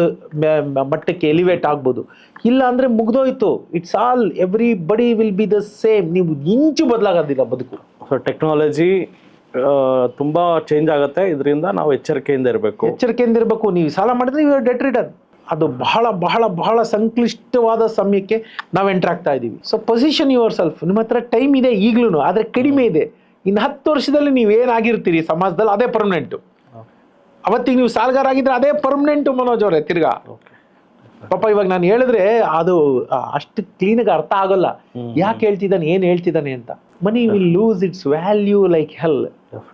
[SPEAKER 1] ಮಟ್ಟಕ್ಕೆ ಎಲಿವೇಟ್ ಆಗ್ಬೋದು. ಇಲ್ಲ ಅಂದ್ರೆ ಮುಗ್ದೋಯ್ತು. It's all, everybody will be the same. ನೀವು ಇಂಚು ಬದಲಾಗೋದಿಲ್ಲ ಬದುಕು.
[SPEAKER 2] ಸೊ ಟೆಕ್ನಾಲಜಿ ತುಂಬಾ ಚೇಂಜ್ ಆಗುತ್ತೆ. ಇದರಿಂದ ನಾವು ಎಚ್ಚರಿಕೆಯಿಂದ ಇರಬೇಕು. ನೀವು ಸಾಲ ಮಾಡಿದ್ರೆ ನೀವು ಡೆಟ್ ರಿಟರ್ನ್. ಅದು ಬಹಳ ಬಹಳ ಬಹಳ ಸಂಕ್ಲಿಷ್ಟವಾದ ಸಮಯಕ್ಕೆ ನಾವು ಎಂಟರ್ ಆಗ್ತಾ ಇದ್ದೀವಿ. So position your self. ನಿಮ್ಮ ಹತ್ರ ಟೈಮ್ ಇದೆ ಈಗ್ಲೂ, ಆದ್ರೆ ಕಡಿಮೆ ಇದೆ. ಇನ್ನು 10 ವರ್ಷದಲ್ಲಿ ನೀವೇನಾಗಿರ್ತೀರಿ ಸಮಾಜದಲ್ಲಿ ಅದೇ ಪರ್ಮನೆಂಟು. ಅವತ್ತಿಗೆ ನೀವು ಸಾಲಗಾರ ಆಗಿದ್ರೆ ಅದೇ ಪರ್ಮನೆಂಟು ಮನೋಜ್ ಅವರೇ. ತಿರ್ಗಾ ಪಾಪ ಇವಾಗ ನಾನು ಹೇಳಿದ್ರೆ ಅದು ಅಷ್ಟು ಕ್ಲೀನಾಗಿ ಅರ್ಥ ಆಗೋಲ್ಲ. ಯಾಕೆ ಹೇಳ್ತಿದ್ದಾನೆ, ಏನ್ ಹೇಳ್ತಿದ್ದಾನೆ ಅಂತ. Money will lose its value like hell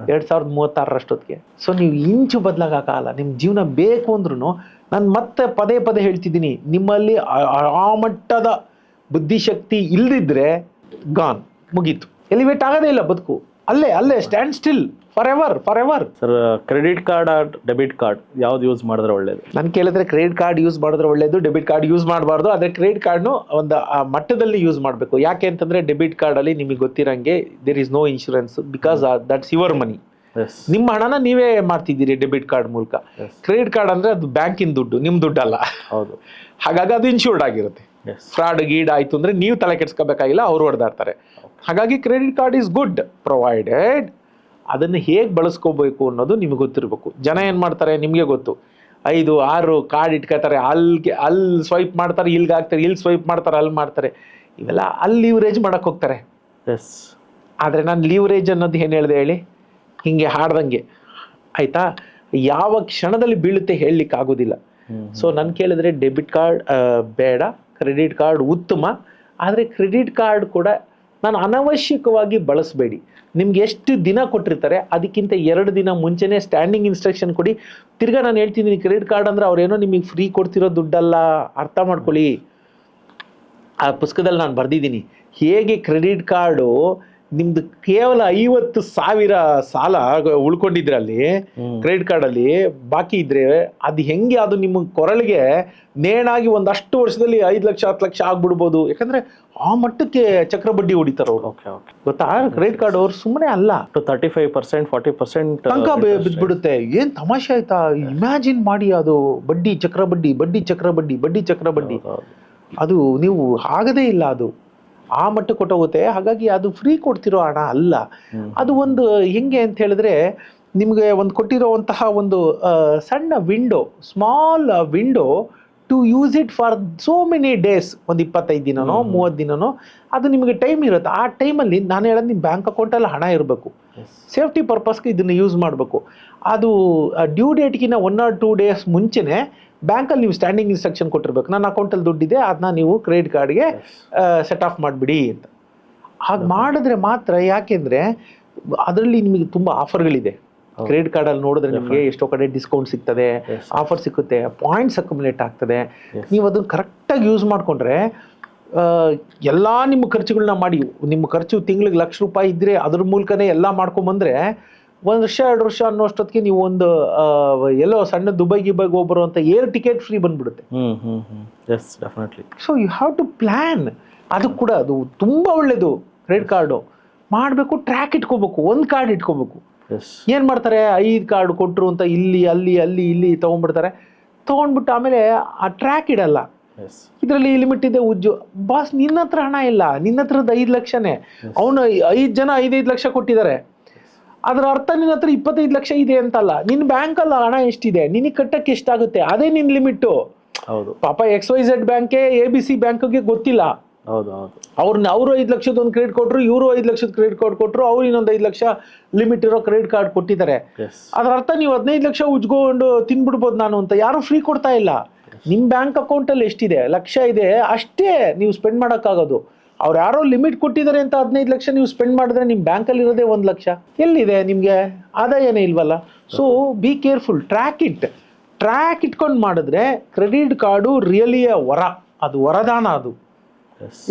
[SPEAKER 2] 2036 so ನೀವು ಇಂಚು ಬದಲಾಗಕ್ಕಾಗಲ್ಲ. ನಿಮ್ ಜೀವನ ಬೇಕು ಅಂದ್ರೂ ನಾನು ಮತ್ತೆ ಪದೇ ಹೇಳ್ತಿದ್ದೀನಿ, ನಿಮ್ಮಲ್ಲಿ ಆ ಮಟ್ಟದ ಬುದ್ಧಿಶಕ್ತಿ ಇಲ್ದಿದ್ರೆ ಗಾನ್, ಮುಗೀತು. ಎಲಿವೇಟ್ ಆಗೋದೇ ಇಲ್ಲ ಬದುಕು. ಅಲ್ಲೇ stand still for ever. Sir, credit card debit card ಯಾವ್ದು ಯೂಸ್ ಮಾಡಿದ್ರೆ ಒಳ್ಳೇದು?
[SPEAKER 1] ನಾನು ಕೇಳಿದ್ರೆ ಕ್ರೆಡಿಟ್ ಕಾರ್ಡ್ ಯೂಸ್ ಮಾಡಿದ್ರೆ ಒಳ್ಳೇದು, ಡೆಬಿಟ್ ಕಾರ್ಡ್ ಯೂಸ್ ಮಾಡಬಾರ್ದು. ಆದರೆ ಕ್ರೆಡಿಟ್ ಕಾರ್ಡ್ನು ಒಂದು ಮಟ್ಟದಲ್ಲಿ ಯೂಸ್ ಮಾಡಬೇಕು. ಯಾಕೆ ಅಂತಂದ್ರೆ ಡೆಬಿಟ್ ಕಾರ್ಡ್ ಅಲ್ಲಿ ನಿಮಗೆ ಗೊತ್ತಿರಂಗೆ there is no insurance, because that's your money. ನಿಮ್ಮ ಹಣನ ನೀವೇ ಮಾಡ್ತಿದ್ದೀರಿ ಡೆಬಿಟ್ ಕಾರ್ಡ್ ಮೂಲಕ. ಕ್ರೆಡಿಟ್ ಕಾರ್ಡ್ ಅಂದ್ರೆ ಅದು ಬ್ಯಾಂಕಿನ ದುಡ್ಡು, ನಿಮ್ ದುಡ್ಡಲ್ಲ.
[SPEAKER 2] ಹೌದು.
[SPEAKER 1] ಹಾಗಾಗಿ ಅದು ಇನ್ಶೂರ್ಡ್ ಆಗಿರುತ್ತೆ. ಫ್ರಾಡ್ ಗೀಡ್ ಆಯ್ತು ಅಂದ್ರೆ ನೀವು ತಲೆ ಕೆಡ್ಸ್ಕೋಬೇಕಾಗಿಲ್ಲ, ಅವ್ರು ಹೊಡೆದಾಡ್ತಾರೆ. ಹಾಗಾಗಿ credit card is good provided ಅದನ್ನ ಹೇಗೆ ಬಳಸ್ಕೋಬೇಕು ಅನ್ನೋದು ನಿಮ್ಗೆ ಗೊತ್ತಿರಬೇಕು. ಜನ ಏನ್ ಮಾಡ್ತಾರೆ ನಿಮ್ಗೆ ಗೊತ್ತು, 5, 6 ಕಾರ್ಡ್ ಇಟ್ಕೋತಾರೆ, ಅಲ್ಲಿ ಸ್ವೈಪ್ ಮಾಡ್ತಾರೆ, ಇಲ್ಲಿಗೆ ಹಾಕ್ತಾರೆ, ಇಲ್ಲಿ ಸ್ವೈಪ್ ಮಾಡ್ತಾರೆ, ಅಲ್ಲಿ ಮಾಡ್ತಾರೆ. ಇವೆಲ್ಲ ಅಲ್ಲಿ ಲಿವರೇಜ್ ಮಾಡಕ್ ಹೋಗ್ತಾರೆ. ಆದ್ರೆ ನಾನು ಲಿವರೇಜ್ ಅನ್ನೋದು ಏನು ಹೇಳಿದೆ ಹೇಳಿ, ಹಿಂಗೆ ಹಾಡ್ದಂಗೆ ಆಯ್ತಾ, ಯಾವ ಕ್ಷಣದಲ್ಲಿ ಬೀಳುತ್ತೆ ಹೇಳಲಿಕ್ಕೆ ಆಗೋದಿಲ್ಲ. ಸೊ ನಾನು ಕೇಳಿದ್ರೆ ಡೆಬಿಟ್ ಕಾರ್ಡ್ ಬೇಡ, ಕ್ರೆಡಿಟ್ ಕಾರ್ಡ್ ಉತ್ತಮ. ಆದರೆ ಕ್ರೆಡಿಟ್ ಕಾರ್ಡ್ ಕೂಡ ನಾನು ಅನವಶ್ಯಕವಾಗಿ ಬಳಸಬೇಡಿ. ನಿಮ್ಗೆ ಎಷ್ಟು ದಿನ ಕೊಟ್ಟಿರ್ತಾರೆ ಅದಕ್ಕಿಂತ 2 ದಿನ ಮುಂಚೆನೇ ಸ್ಟ್ಯಾಂಡಿಂಗ್ ಇನ್ಸ್ಟ್ರಕ್ಷನ್ ಕೊಡಿ. ತಿರ್ಗಾ ನಾನು ಹೇಳ್ತಿದ್ದೀನಿ, ಕ್ರೆಡಿಟ್ ಕಾರ್ಡ್ ಅಂದ್ರೆ ಅವ್ರೇನೋ ನಿಮಗೆ ಫ್ರೀ ಕೊಡ್ತಿರೋ ದುಡ್ಡಲ್ಲ, ಅರ್ಥ ಮಾಡ್ಕೊಳ್ಳಿ. ಆ ಪುಸ್ತಕದಲ್ಲಿ ನಾನು ಬರೆದಿದ್ದೀನಿ ಹೇಗೆ ಕ್ರೆಡಿಟ್ ಕಾರ್ಡು ನಿಮ್ದು ಕೇವಲ 50,000 ಸಾಲ ಉಳ್ಕೊಂಡಿದ್ರೆ ಅಲ್ಲಿ ಕ್ರೆಡಿಟ್ ಕಾರ್ಡಲ್ಲಿ ಬಾಕಿ ಇದ್ರೆ ಅದು ಹೆಂಗೆ ಅದು ನಿಮ್ಮ ಕೊರಳಿಗೆ ನೇಣಾಗಿ ಒಂದಷ್ಟು ವರ್ಷದಲ್ಲಿ 5 ಲಕ್ಷ 10 ಲಕ್ಷ ಆಗ್ಬಿಡ್ಬೋದು. ಯಾಕಂದ್ರೆ ಆ ಮಟ್ಟಕ್ಕೆ ಚಕ್ರ ಬಡ್ಡಿ ಹೊಡಿತಾರ ಅವ್ರು. ಗೊತ್ತಾ, ಕ್ರೆಡಿಟ್ ಕಾರ್ಡ್ ಅವ್ರು ಸುಮ್ಮನೆ ಅಲ್ಲ,
[SPEAKER 2] 35% 40%
[SPEAKER 1] ತನಕ ಬಿದ್ಬಿಡುತ್ತೆ. ಏನ್ ತಮಾಷೆ ಆಯ್ತಾ, ಇಮ್ಯಾಜಿನ್ ಮಾಡಿ, ಅದು ಬಡ್ಡಿ ಚಕ್ರ ಬಡ್ಡಿ, ಬಡ್ಡಿ ಚಕ್ರ ಬಡ್ಡಿ, ಬಡ್ಡಿ ಚಕ್ರ ಬಡ್ಡಿ, ಅದು ನೀವು ಆಗದೇ ಇಲ್ಲ, ಅದು ಆ ಮಟ್ಟ ಕೊಟ್ಟೋಗುತ್ತೆ. ಹಾಗಾಗಿ ಅದು ಫ್ರೀ ಕೊಡ್ತಿರೋ ಹಣ ಅಲ್ಲ. ಅದು ಒಂದು ಹೆಂಗೆ ಅಂತ ಹೇಳಿದ್ರೆ, ನಿಮಗೆ ಒಂದು ಕೊಟ್ಟಿರೋವಂತಹ ಒಂದು ಸಣ್ಣ window, small window to use it for so many days, ಒಂದು 25 ದಿನನೋ 30 ದಿನನೋ ಅದು ನಿಮಗೆ ಟೈಮ್ ಇರುತ್ತೆ. ಆ ಟೈಮಲ್ಲಿ ನಾನು ಹೇಳೋದು ನಿಮ್ಮ ಬ್ಯಾಂಕ್ ಅಕೌಂಟಲ್ಲಿ ಹಣ ಇರಬೇಕು, ಸೇಫ್ಟಿ ಪರ್ಪಸ್ಗೆ ಇದನ್ನು ಯೂಸ್ ಮಾಡಬೇಕು. ಅದು ಡ್ಯೂ ಡೇಟ್ಗಿನ್ನ 1 or 2 ಡೇಸ್ ಮುಂಚೆನೆ ಬ್ಯಾಂಕಲ್ಲಿ ನೀವು ಸ್ಟ್ಯಾಂಡಿಂಗ್ ಇನ್ಸ್ಟ್ರಕ್ಷನ್ ಕೊಟ್ಟಿರ್ಬೇಕು, ನನ್ನ ಅಕೌಂಟಲ್ಲಿ ದುಡ್ಡಿದೆ, ಅದನ್ನ ನೀವು ಕ್ರೆಡಿಟ್ ಕಾರ್ಡ್ಗೆ ಸೆಟ್ ಆಫ್ ಮಾಡಿಬಿಡಿ ಅಂತ. ಹಾಗೆ ಮಾಡಿದ್ರೆ ಮಾತ್ರ, ಯಾಕೆಂದರೆ ಅದರಲ್ಲಿ ನಿಮಗೆ ತುಂಬ ಆಫರ್ಗಳಿದೆ. ಕ್ರೆಡಿಟ್ ಕಾರ್ಡಲ್ಲಿ ನೋಡಿದ್ರೆ ನಿಮಗೆ ಎಷ್ಟೋ ಕಡೆ ಡಿಸ್ಕೌಂಟ್ ಸಿಗ್ತದೆ, ಆಫರ್ ಸಿಗುತ್ತೆ, ಪಾಯಿಂಟ್ಸ್ ಅಕ್ಯುಮುಲೇಟ್ ಆಗ್ತದೆ. ನೀವು ಅದನ್ನು ಕರೆಕ್ಟಾಗಿ ಯೂಸ್ ಮಾಡಿಕೊಂಡ್ರೆ ಎಲ್ಲ ನಿಮ್ಮ ಖರ್ಚುಗಳನ್ನ ಮಾಡಿ, ನಿಮ್ಮ ಖರ್ಚು ತಿಂಗಳಿಗೆ ₹1,00,000 ಇದ್ದರೆ ಅದ್ರ ಮೂಲಕನೇ ಎಲ್ಲ ಮಾಡ್ಕೊಂಬಂದ್ರೆ 1 ವರ್ಷ 2 ವರ್ಷ ಅನ್ನೋಷ್ಟೊತ್ತಿಗೆ ನೀವು ಒಂದು ಎಲ್ಲೋ ಸಣ್ಣ ದುಬೈಗೆ ಹೋಗ್ಬರುವಂಥ ಏರ್ ಟಿಕೆಟ್ ಫ್ರೀ ಬಂದ್ಬಿಡುತ್ತೆ. So you have to plan. ಅದು ಕೂಡ ಅದು ತುಂಬ ಒಳ್ಳೇದು. ಕ್ರೆಡಿಟ್ ಕಾರ್ಡು ಮಾಡಬೇಕು, ಟ್ರ್ಯಾಕ್ ಇಟ್ಕೋಬೇಕು, ಒಂದು ಕಾರ್ಡ್ ಇಟ್ಕೋಬೇಕು. ಏನು ಮಾಡ್ತಾರೆ, 5 ಕಾರ್ಡ್ ಕೊಟ್ಟರು ಅಂತ ಇಲ್ಲಿ ಅಲ್ಲಿ ಅಲ್ಲಿ ಇಲ್ಲಿ ತೊಗೊಂಡ್ಬಿಡ್ತಾರೆ. ತೊಗೊಂಡ್ಬಿಟ್ಟು ಆಮೇಲೆ ಆ ಟ್ರ್ಯಾಕ್ ಇಡಲ್ಲ. ಇದರಲ್ಲಿ ಲಿಮಿಟ್ ಇದೆ, ಬಾಸ್ ನಿನ್ನ ಹತ್ರ ಹಣ ಇಲ್ಲ, ನಿನ್ನ ಹತ್ರದ 5 ಲಕ್ಷನೇ, ಅವನು 5 ಜನ 5 ಲಕ್ಷ ಕೊಟ್ಟಿದ್ದಾರೆ. ಅದರ ಅರ್ಥ ನಿನ್ನ ಹತ್ರ 25 ಲಕ್ಷ ಇದೆ ಅಂತಲ್ಲ, ನಿನ್ನ ಬ್ಯಾಂಕಲ್ಲಿ ಹಣ ಎಷ್ಟಿದೆ, ನಿನಗೆ ಕಟ್ಟಕ್ಕೆ ಎಷ್ಟಾಗುತ್ತೆ, ಅದೇ ನಿನ್ನ ಲಿಮಿಟ್ಟು. ಹೌದು, ಪಾಪ XYZ ಬ್ಯಾಂಕೆ ABC ಬ್ಯಾಂಕ್ಗೆ ಗೊತ್ತಿಲ್ಲ. ಅವರು 5 ಲಕ್ಷದ ಒಂದು ಕ್ರೆಡಿಟ್ ಕೊಟ್ಟರು, ಇವರು 5 ಲಕ್ಷದ ಕ್ರೆಡಿಟ್ ಕಾರ್ಡ್ ಕೊಟ್ಟರು, ಅವ್ರು ಇನ್ನೊಂದು 5 ಲಕ್ಷ ಲಿಮಿಟ್ ಇರೋ ಕ್ರೆಡಿಟ್ ಕಾರ್ಡ್ ಕೊಟ್ಟಿದ್ದಾರೆ. ಅದರ ಅರ್ಥ ನೀವು 15 ಲಕ್ಷ ಉಜ್ಕೊಂಡು ತಿನ್ಬಿಡ್ಬೋದು ನಾನು ಅಂತ ಯಾರು ಫ್ರೀ ಕೊಡ್ತಾ ಇಲ್ಲ. ನಿಮ್ಮ ಬ್ಯಾಂಕ್ ಅಕೌಂಟಲ್ಲಿ ಎಷ್ಟಿದೆ, ಲಕ್ಷ ಇದೆ, ಅಷ್ಟೇ ನೀವು ಸ್ಪೆಂಡ್ ಮಾಡೋಕ್ಕಾಗೋದು. ಅವ್ರು ಯಾರೋ ಲಿಮಿಟ್ ಕೊಟ್ಟಿದ್ದಾರೆ ಅಂತ 15 ಲಕ್ಷ ನೀವು ಸ್ಪೆಂಡ್ ಮಾಡಿದ್ರೆ ನಿಮ್ಮ ಬ್ಯಾಂಕಲ್ಲಿ ಇರೋದೇ 1 ಲಕ್ಷ. ಎಲ್ಲಿದೆ ನಿಮಗೆ ಆದಾಯನೇ ಇಲ್ವಲ್ಲ. ಸೊ ಬಿ ಕೇರ್ಫುಲ್, ಟ್ರ್ಯಾಕ್ ಇಟ್ಕೊಂಡು ಮಾಡಿದ್ರೆ ಕ್ರೆಡಿಟ್ ಕಾರ್ಡು ರಿಯಲಿ ವರ, ಅದು ವರದಾನ. ಅದು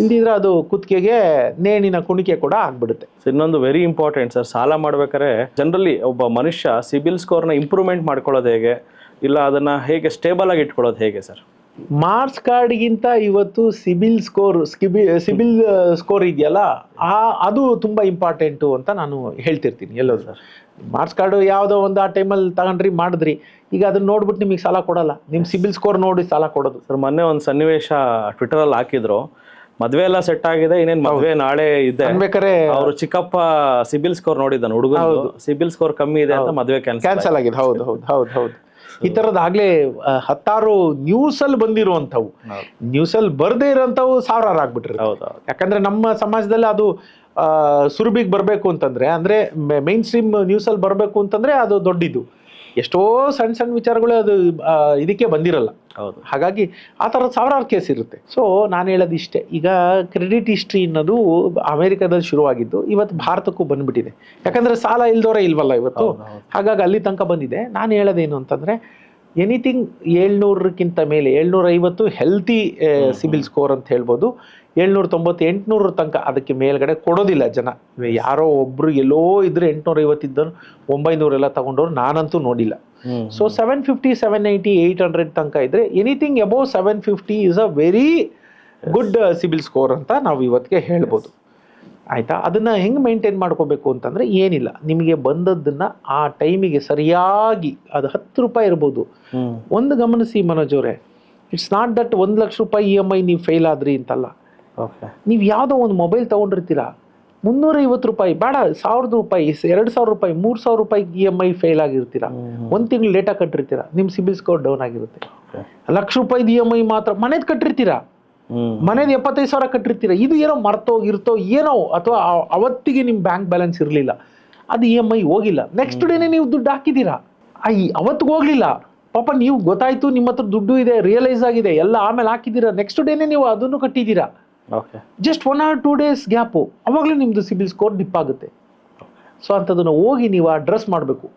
[SPEAKER 1] ಇಲ್ದಿದ್ರೆ ಅದು ಕುತ್ತಿಗೆಗೆ ನೇಣಿನ ಕುಣಿಕೆ ಕೂಡ ಆಗ್ಬಿಡುತ್ತೆ.
[SPEAKER 2] ಇನ್ನೊಂದು ವೆರಿ ಇಂಪಾರ್ಟೆಂಟ್ ಸರ್, ಸಾಲ ಮಾಡ್ಬೇಕಾದ್ರೆ ಜನರಲಿ ಒಬ್ಬ ಮನುಷ್ಯ ಸಿಬಿಲ್ ಸ್ಕೋರ್ನ ಇಂಪ್ರೂವ್ಮೆಂಟ್ ಮಾಡ್ಕೊಳ್ಳೋದು ಹೇಗೆ, ಇಲ್ಲ ಅದನ್ನ ಹೇಗೆ ಸ್ಟೇಬಲ್ ಆಗಿ ಇಟ್ಕೊಳ್ಳೋದು ಹೇಗೆ ಸರ್?
[SPEAKER 1] ಮಾರ್ಕ್ಸ್ ಕಾರ್ಡ್ಗಿಂತ ಇವತ್ತು ಸಿಬಿಲ್ ಸ್ಕೋರ್ ಇದೆಯಲ್ಲ, ಅದು ತುಂಬ ಇಂಪಾರ್ಟೆಂಟು ಅಂತ ನಾನು ಹೇಳ್ತಿರ್ತೀನಿ ಎಲ್ಲರೂ. ಸರ್ ಮಾರ್ಕ್ಸ್ ಕಾರ್ಡು ಯಾವುದೋ ಒಂದು ಆ ಟೈಮಲ್ಲಿ ತಗೊಂಡ್ರಿ ಮಾಡಿದ್ರಿ, ಈಗ ಅದನ್ನ ನೋಡ್ಬಿಟ್ಟು ನಿಮಗೆ ಸಾಲ ಕೊಡಲ್ಲ, ನಿಮ್ಮ ಸಿಬಿಲ್ ಸ್ಕೋರ್ ನೋಡಿ ಸಾಲ ಕೊಡೋದು.
[SPEAKER 2] ಸರ್ ಮೊನ್ನೆ ಒಂದು ಸನ್ನಿವೇಶ ಟ್ವಿಟರಲ್ಲಿ ಹಾಕಿದ್ರು, ಮದ್ವೆ ಎಲ್ಲ ಸೆಟ್ ಆಗಿದೆ, ಇನ್ನೇನು ಮದ್ವೆ ನಾಳೆ ಇದೆ ಅನ್ಬೇಕಾರೆ ಅವರು ಚಿಕ್ಕಪ್ಪ ಸಿಬಿಲ್ ಸ್ಕೋರ್ ನೋಡಿದ್ದಾನೆ, ಹುಡುಗ ಸಿಬಿಲ್ ಸ್ಕೋರ್ ಕಮ್ಮಿ ಇದೆ ಅಂತ ಮದ್ವೆ
[SPEAKER 1] ಕ್ಯಾನ್ಸಲ್ ಆಗಿದೆ. ಹೌದು ಹೌದು ಹೌದು ಹೌದು, ಈ ತರದಾಗ್ಲೇ 10 ನ್ಯೂಸಲ್ಲಿ ಬಂದಿರುವಂಥವು, ನ್ಯೂಸಲ್ಲಿ ಬರ್ದೇ ಇರೋಂಥವು ಸಾವಿರಾರು ಆಗ್ಬಿಟ್ರಿ. ಯಾಕಂದ್ರೆ ನಮ್ಮ ಸಮಾಜದಲ್ಲಿ ಅದು ಸುರಭಿಗೆ ಬರಬೇಕು ಅಂತಂದ್ರೆ, ಅಂದ್ರೆ ಮೈನ್ ಸ್ಟ್ರೀಮ್ ನ್ಯೂಸಲ್ಲಿ ಬರಬೇಕು ಅಂತಂದ್ರೆ ಅದು ದೊಡ್ಡದು. ಎಷ್ಟೋ ಸಣ್ಣ ಸಣ್ಣ ವಿಚಾರಗಳು ಅದು ಇದಕ್ಕೆ ಬಂದಿರಲ್ಲ. ಹಾಗಾಗಿ ಆ ಥರದ ಸಾವಿರಾರು ಕೇಸ್ ಇರುತ್ತೆ. ಸೊ ನಾನು ಹೇಳೋದು ಇಷ್ಟೇ, ಈಗ ಕ್ರೆಡಿಟ್ ಹಿಸ್ಟ್ರಿ ಅನ್ನೋದು ಅಮೆರಿಕದಲ್ಲಿ ಶುರುವಾಗಿದ್ದು ಇವತ್ತು ಭಾರತಕ್ಕೂ ಬಂದ್ಬಿಟ್ಟಿದೆ. ಯಾಕಂದ್ರೆ ಸಾಲ ಇಲ್ದವರೇ ಇಲ್ವಲ್ಲ ಇವತ್ತು, ಹಾಗಾಗಿ ಅಲ್ಲಿ ತನಕ ಬಂದಿದೆ. ನಾನು ಹೇಳೋದೇನು ಅಂತಂದ್ರೆ, ಎನಿಥಿಂಗ್ 700ಕ್ಕಿಂತ ಮೇಲೆ 750 ಹೆಲ್ತಿ ಸಿಬಿಲ್ ಸ್ಕೋರ್ ಅಂತ ಹೇಳ್ಬೋದು. 790 800 ತನಕ ಅದಕ್ಕೆ ಮೇಲ್ಗಡೆ ಕೊಡೋದಿಲ್ಲ ಜನ. ಯಾರೋ ಒಬ್ರು ಎಲ್ಲೋ ಇದ್ರೆ 850 ಇದ್ದರು 900 ಎಲ್ಲ ತಗೊಂಡವ್ರು ನಾನಂತೂ ನೋಡಿಲ್ಲ. ಸೊ 750 780 800 ತನಕ ಇದ್ರೆ, anything above 750 is a very good CIBIL score ಅಂತ ನಾವು ಇವತ್ತಿಗೆ ಹೇಳ್ಬೋದು. ಆಯಿತಾ. ಅದನ್ನು ಹೆಂಗೆ ಮೇಂಟೈನ್ ಮಾಡ್ಕೋಬೇಕು ಅಂತಂದರೆ ಏನಿಲ್ಲ, ನಿಮಗೆ ಬಂದದ್ದನ್ನು ಆ ಟೈಮಿಗೆ ಸರಿಯಾಗಿ, ಅದು 10 ರೂಪಾಯಿ ಇರ್ಬೋದು. ಒಂದು ಗಮನಿಸಿ ಮನೋಜ್ ಅವರೇ, ಇಟ್ಸ್ ನಾಟ್ ದಟ್ 1 ಲಕ್ಷ ರೂಪಾಯಿ EMI ನೀವು ಫೇಲ್ ಆದ್ರಿ ಅಂತಲ್ಲ. ನೀವು ಯಾವುದೋ ಒಂದು ಮೊಬೈಲ್ ತೊಗೊಂಡಿರ್ತೀರ, 350 ರೂಪಾಯಿ ಬೇಡ, 1000 ರೂಪಾಯಿ, 2000 ರೂಪಾಯಿ, 3000 ರೂಪಾಯಿ EMI ಫೇಲ್ ಆಗಿರ್ತೀರ, 1 ತಿಂಗಳು ಲೇಟಾಗಿ ಕಟ್ಟಿರ್ತೀರ, ನಿಮ್ಮ ಸಿಬಿಲ್ ಸ್ಕೋರ್ ಡೌನ್ ಆಗಿರುತ್ತೆ. 1 ಲಕ್ಷ ರೂಪಾಯಿ EMI ಮಾತ್ರ ಮನೇದು ಕಟ್ಟಿರ್ತೀರ, ಮನೇದು 75,000 ಕಟ್ಟಿರ್ತೀರ, ಇದು ಏನೋ ಮರ್ತೋಗಿರ್ತೋ ಏನೋ, ಅಥವಾ ಅವತ್ತಿಗೆ ನಿಮ್ಮ ಬ್ಯಾಂಕ್ ಬ್ಯಾಲೆನ್ಸ್ ಇರಲಿಲ್ಲ, ಅದು EMI ಹೋಗಿಲ್ಲ, ನೆಕ್ಸ್ಟ್ ಡೇನೇ ನೀವು ದುಡ್ಡು ಹಾಕಿದ್ದೀರಾ, ಅವತ್ತಿಗೆ ಹೋಗ್ಲಿಲ್ಲ, ಪಾಪ ನೀವು ಗೊತ್ತಾಯ್ತು ನಿಮ್ಮ ಹತ್ರ ದುಡ್ಡು ಇದೆ, ರಿಯಲೈಸ್ ಆಗಿದೆ ಎಲ್ಲ, ಆಮೇಲೆ ಹಾಕಿದ್ದೀರಾ, ನೆಕ್ಸ್ಟ್ ಡೇನೇ ನೀವು ಅದನ್ನು ಕಟ್ಟಿದ್ದೀರಾ. ಜಸ್ಟ್ 1 or 2 days ಗ್ಯಾಪು, ಅವಾಗಲೂ ನಿಮ್ಮದು ಸಿಬಿಲ್ ಸ್ಕೋರ್ ಡಿಪ್ ಆಗುತ್ತೆ. ಸೊ ಅಂಥದ್ದನ್ನು ಹೋಗಿ ನೀವು ಅಡ್ರೆಸ್ ಮಾಡಬೇಕು.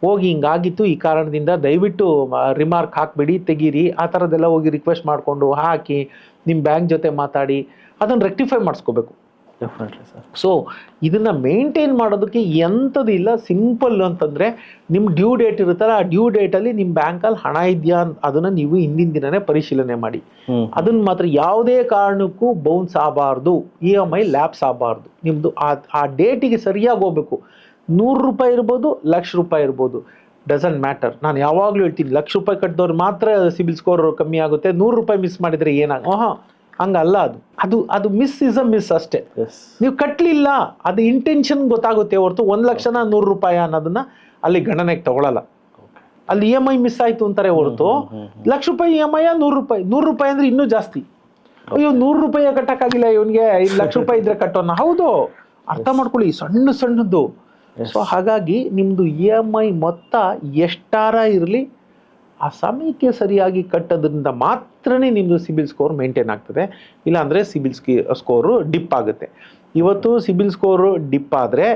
[SPEAKER 1] ಹೋಗಿ ಹಿಂಗಾಗಿತ್ತು ಈ ಕಾರಣದಿಂದ ದಯವಿಟ್ಟು ರಿಮಾರ್ಕ್ ಹಾಕ್ಬಿಡಿ, ತೆಗೀರಿ, ಆ ಥರದ್ದೆಲ್ಲ ಹೋಗಿ ರಿಕ್ವೆಸ್ಟ್ ಮಾಡಿಕೊಂಡು ಹಾಕಿ ನಿಮ್ಮ ಬ್ಯಾಂಕ್ ಜೊತೆ ಮಾತಾಡಿ ಅದನ್ನು ರೆಕ್ಟಿಫೈ ಮಾಡಿಸ್ಕೋಬೇಕು.
[SPEAKER 2] Definitely sir.
[SPEAKER 1] ಸೊ ಇದನ್ನು ಮೇಂಟೈನ್ ಮಾಡೋದಕ್ಕೆ ಎಂಥದ್ದು ಇಲ್ಲ, ಸಿಂಪಲ್ ಅಂತಂದರೆ ನಿಮ್ಮ ಡ್ಯೂ ಡೇಟ್ ಇರುತ್ತಲ್ಲ, ಆ ಡ್ಯೂ ಡೇಟಲ್ಲಿ ನಿಮ್ಮ ಬ್ಯಾಂಕಲ್ಲಿ ಹಣ ಇದೆಯಾ ಅದನ್ನು ನೀವು ಹಿಂದಿನ ದಿನನೇ ಪರಿಶೀಲನೆ ಮಾಡಿ. ಅದನ್ನು ಮಾತ್ರ ಯಾವುದೇ ಕಾರಣಕ್ಕೂ ಬೌನ್ಸ್ ಆಗಬಾರ್ದು, EMI ಲ್ಯಾಪ್ಸ್ ಆಗಬಾರ್ದು. ನಿಮ್ಮದು ಆ ಡೇಟಿಗೆ ಸರಿಯಾಗಿ ಹೋಗ್ಬೇಕು. 100 ರೂಪಾಯಿ ಇರ್ಬೋದು, 1 ಲಕ್ಷ ರೂಪಾಯಿ ಇರ್ಬೋದು, ಡಸಂಟ್ ಮ್ಯಾಟರ್. ನಾನು ಯಾವಾಗಲೂ ಹೇಳ್ತೀನಿ, 1 ಲಕ್ಷ ರೂಪಾಯಿ ಕಟ್ಟಿದವ್ರು ಮಾತ್ರ ಸಿಬಿಲ್ ಸ್ಕೋರ್ ಕಮ್ಮಿ ಆಗುತ್ತೆ, 100 ರೂಪಾಯಿ ಮಿಸ್ ಮಾಡಿದರೆ ಹಂಗಲ್ಲ. ಅದು ಮಿಸ್ ಇಸ್ ಅ ಮಿಸ್ ಅಷ್ಟೇ. ನೀವು ಕಟ್ಟಲಿಲ್ಲ, ಅದು ಇಂಟೆನ್ಷನ್ ಗೊತ್ತಾಗುತ್ತೆ ಹೊರತು 1 ಲಕ್ಷನ 100 ರೂಪಾಯಿ ಅನ್ನೋದನ್ನ ಅಲ್ಲಿ ಗಣನೆಗೆ ತಗೊಳ್ಳಲ್ಲ. ಅಲ್ಲಿ EMI ಮಿಸ್ ಆಯ್ತು ಅಂತಾರೆ ಹೊರತು 1 ಲಕ್ಷ ರೂಪಾಯಿ EMI 100 ರೂಪಾಯಿ, 100 ರೂಪಾಯಿ ಅಂದ್ರೆ ಇನ್ನೂ ಜಾಸ್ತಿ. ಅಯ್ಯೋ 100 ರೂಪಾಯಿ ಕಟ್ಟಕ್ಕಾಗಿಲ್ಲ ಇವನಿಗೆ, 1 ಲಕ್ಷ ರೂಪಾಯಿ ಇದ್ರೆ ಕಟ್ಟೋಣ. ಹೌದು, ಅರ್ಥ ಮಾಡ್ಕೊಳ್ಳಿ, ಸಣ್ಣದ್ದು. ಸೊ ಹಾಗಾಗಿ ನಿಮ್ಮದು EMI ಮೊತ್ತ ಎಷ್ಟಾರ ಇರಲಿ, ಆ ಸಮಯಕ್ಕೆ ಸರಿಯಾಗಿ ಕಟ್ಟೋದ್ರಿಂದ ಮಾತ್ರನೇ ನಿಮ್ಮದು ಸಿಬಿಲ್ ಸ್ಕೋರ್ ಮೇಂಟೈನ್ ಆಗ್ತದೆ. ಇಲ್ಲಾಂದರೆ ಸಿಬಿಲ್ ಸ್ಕೋರು ಡಿಪ್ ಆಗುತ್ತೆ. ಇವತ್ತು ಸಿಬಿಲ್ ಸ್ಕೋರು ಡಿಪ್ ಆದರೆ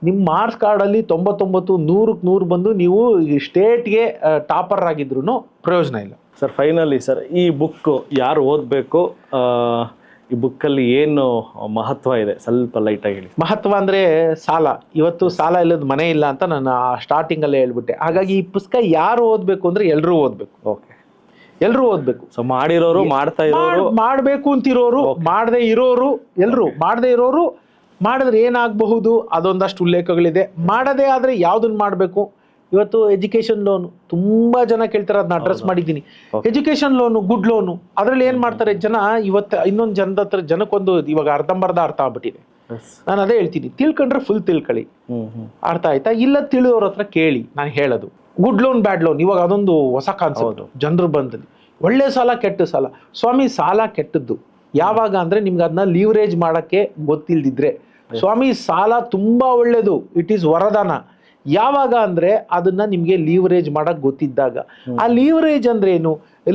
[SPEAKER 1] ನಿಮ್ಮ ಮಾರ್ಕ್ಸ್ ಕಾರ್ಡಲ್ಲಿ 99, 100ಕ್ಕೆ 100 ಬಂದು ನೀವು ಸ್ಟೇಟ್ಗೆ ಟಾಪರ್ ಆಗಿದ್ರು ಪ್ರಯೋಜನ ಇಲ್ಲ.
[SPEAKER 2] ಸರ್ ಫೈನಲಿ ಸರ್, ಈ ಬುಕ್ ಯಾರು ಓದಬೇಕು, ಈ ಬುಕ್ಕಲ್ಲಿ ಏನು ಮಹತ್ವ ಇದೆ ಸ್ವಲ್ಪ ಲೈಟಾಗಿ ಹೇಳಿ.
[SPEAKER 1] ಮಹತ್ವ ಅಂದರೆ ಸಾಲ. ಇವತ್ತು ಸಾಲ ಇಲ್ಲದ ಮನೆ ಇಲ್ಲ ಅಂತ ನಾನು ಸ್ಟಾರ್ಟಿಂಗಲ್ಲೇ ಹೇಳ್ಬಿಟ್ಟೆ. ಹಾಗಾಗಿ ಈ ಪುಸ್ತಕ ಯಾರು ಓದಬೇಕು ಅಂದರೆ ಎಲ್ಲರೂ ಓದಬೇಕು.
[SPEAKER 2] ಓಕೆ,
[SPEAKER 1] ಎಲ್ಲರೂ ಓದಬೇಕು.
[SPEAKER 2] ಸೊ ಮಾಡಿರೋರು, ಮಾಡ್ತಾ ಇರೋರು,
[SPEAKER 1] ಮಾಡಬೇಕು ಅಂತಿರೋರು, ಮಾಡದೇ ಇರೋರು, ಎಲ್ಲರೂ ಮಾಡದೇ ಇರೋರು, ಮಾಡಿದ್ರೆ ಏನಾಗಬಹುದು ಅದೊಂದಷ್ಟು ಉಲ್ಲೇಖಗಳಿದೆ. ಮಾಡದೇ ಆದರೆ ಯಾವುದನ್ನು ಮಾಡಬೇಕು. ಇವತ್ತು ಎಜುಕೇಶನ್ ಲೋನು ತುಂಬ ಜನ ಕೇಳ್ತಾರೆ, ಅದನ್ನ ಅಡ್ರೆಸ್ ಮಾಡಿದ್ದೀನಿ. ಎಜುಕೇಶನ್ ಲೋನು, ಗುಡ್ ಲೋನು, ಅದರಲ್ಲಿ ಏನು ಮಾಡ್ತಾರೆ ಜನ, ಇವತ್ತು ಇನ್ನೊಂದು ಜನದ ಹತ್ರ ಜನಕ್ಕೊಂದು ಇವಾಗ ಅರ್ಧಂಬರ್ಧ ಅರ್ಥ ಆಗ್ಬಿಟ್ಟಿದೆ. ನಾನು ಅದೇ ಹೇಳ್ತೀನಿ, ತಿಳ್ಕೊಂಡ್ರೆ ಫುಲ್ ತಿಳ್ಕೊಳ್ಳಿ, ಅರ್ಥ ಆಯ್ತಾ? ಇಲ್ಲ ತಿಳಿದವ್ರ ಹತ್ರ ಕೇಳಿ. ನಾನು ಹೇಳೋದು ಗುಡ್ ಲೋನ್, ಬ್ಯಾಡ್ ಲೋನ್, ಇವಾಗ ಅದೊಂದು ಹೊಸ ಕಾನ್ಸೆಪ್ಟ್ ಜನರು ಬಂದಲ್ಲಿ. ಒಳ್ಳೆ ಸಾಲ, ಕೆಟ್ಟ ಸಾಲ. ಸ್ವಾಮಿ, ಸಾಲ ಕೆಟ್ಟದ್ದು ಯಾವಾಗ ಅಂದರೆ ನಿಮ್ಗೆ ಅದನ್ನ ಲೀವರೇಜ್ ಮಾಡೋಕ್ಕೆ ಗೊತ್ತಿಲ್ದಿದ್ರೆ. ಸ್ವಾಮಿ, ಸಾಲ ತುಂಬ ಒಳ್ಳೇದು, ಇಟ್ ಈಸ್ ವರದಾನ ಯಾವಾಗ ಅಂದರೆ ಅದನ್ನ ನಿಮಗೆ ಲೀವರೇಜ್ ಮಾಡಕ್ಕೆ ಗೊತ್ತಿದ್ದಾಗ. ಆ ಲೀವರೇಜ್ ಅಂದ್ರೆ ಏನು,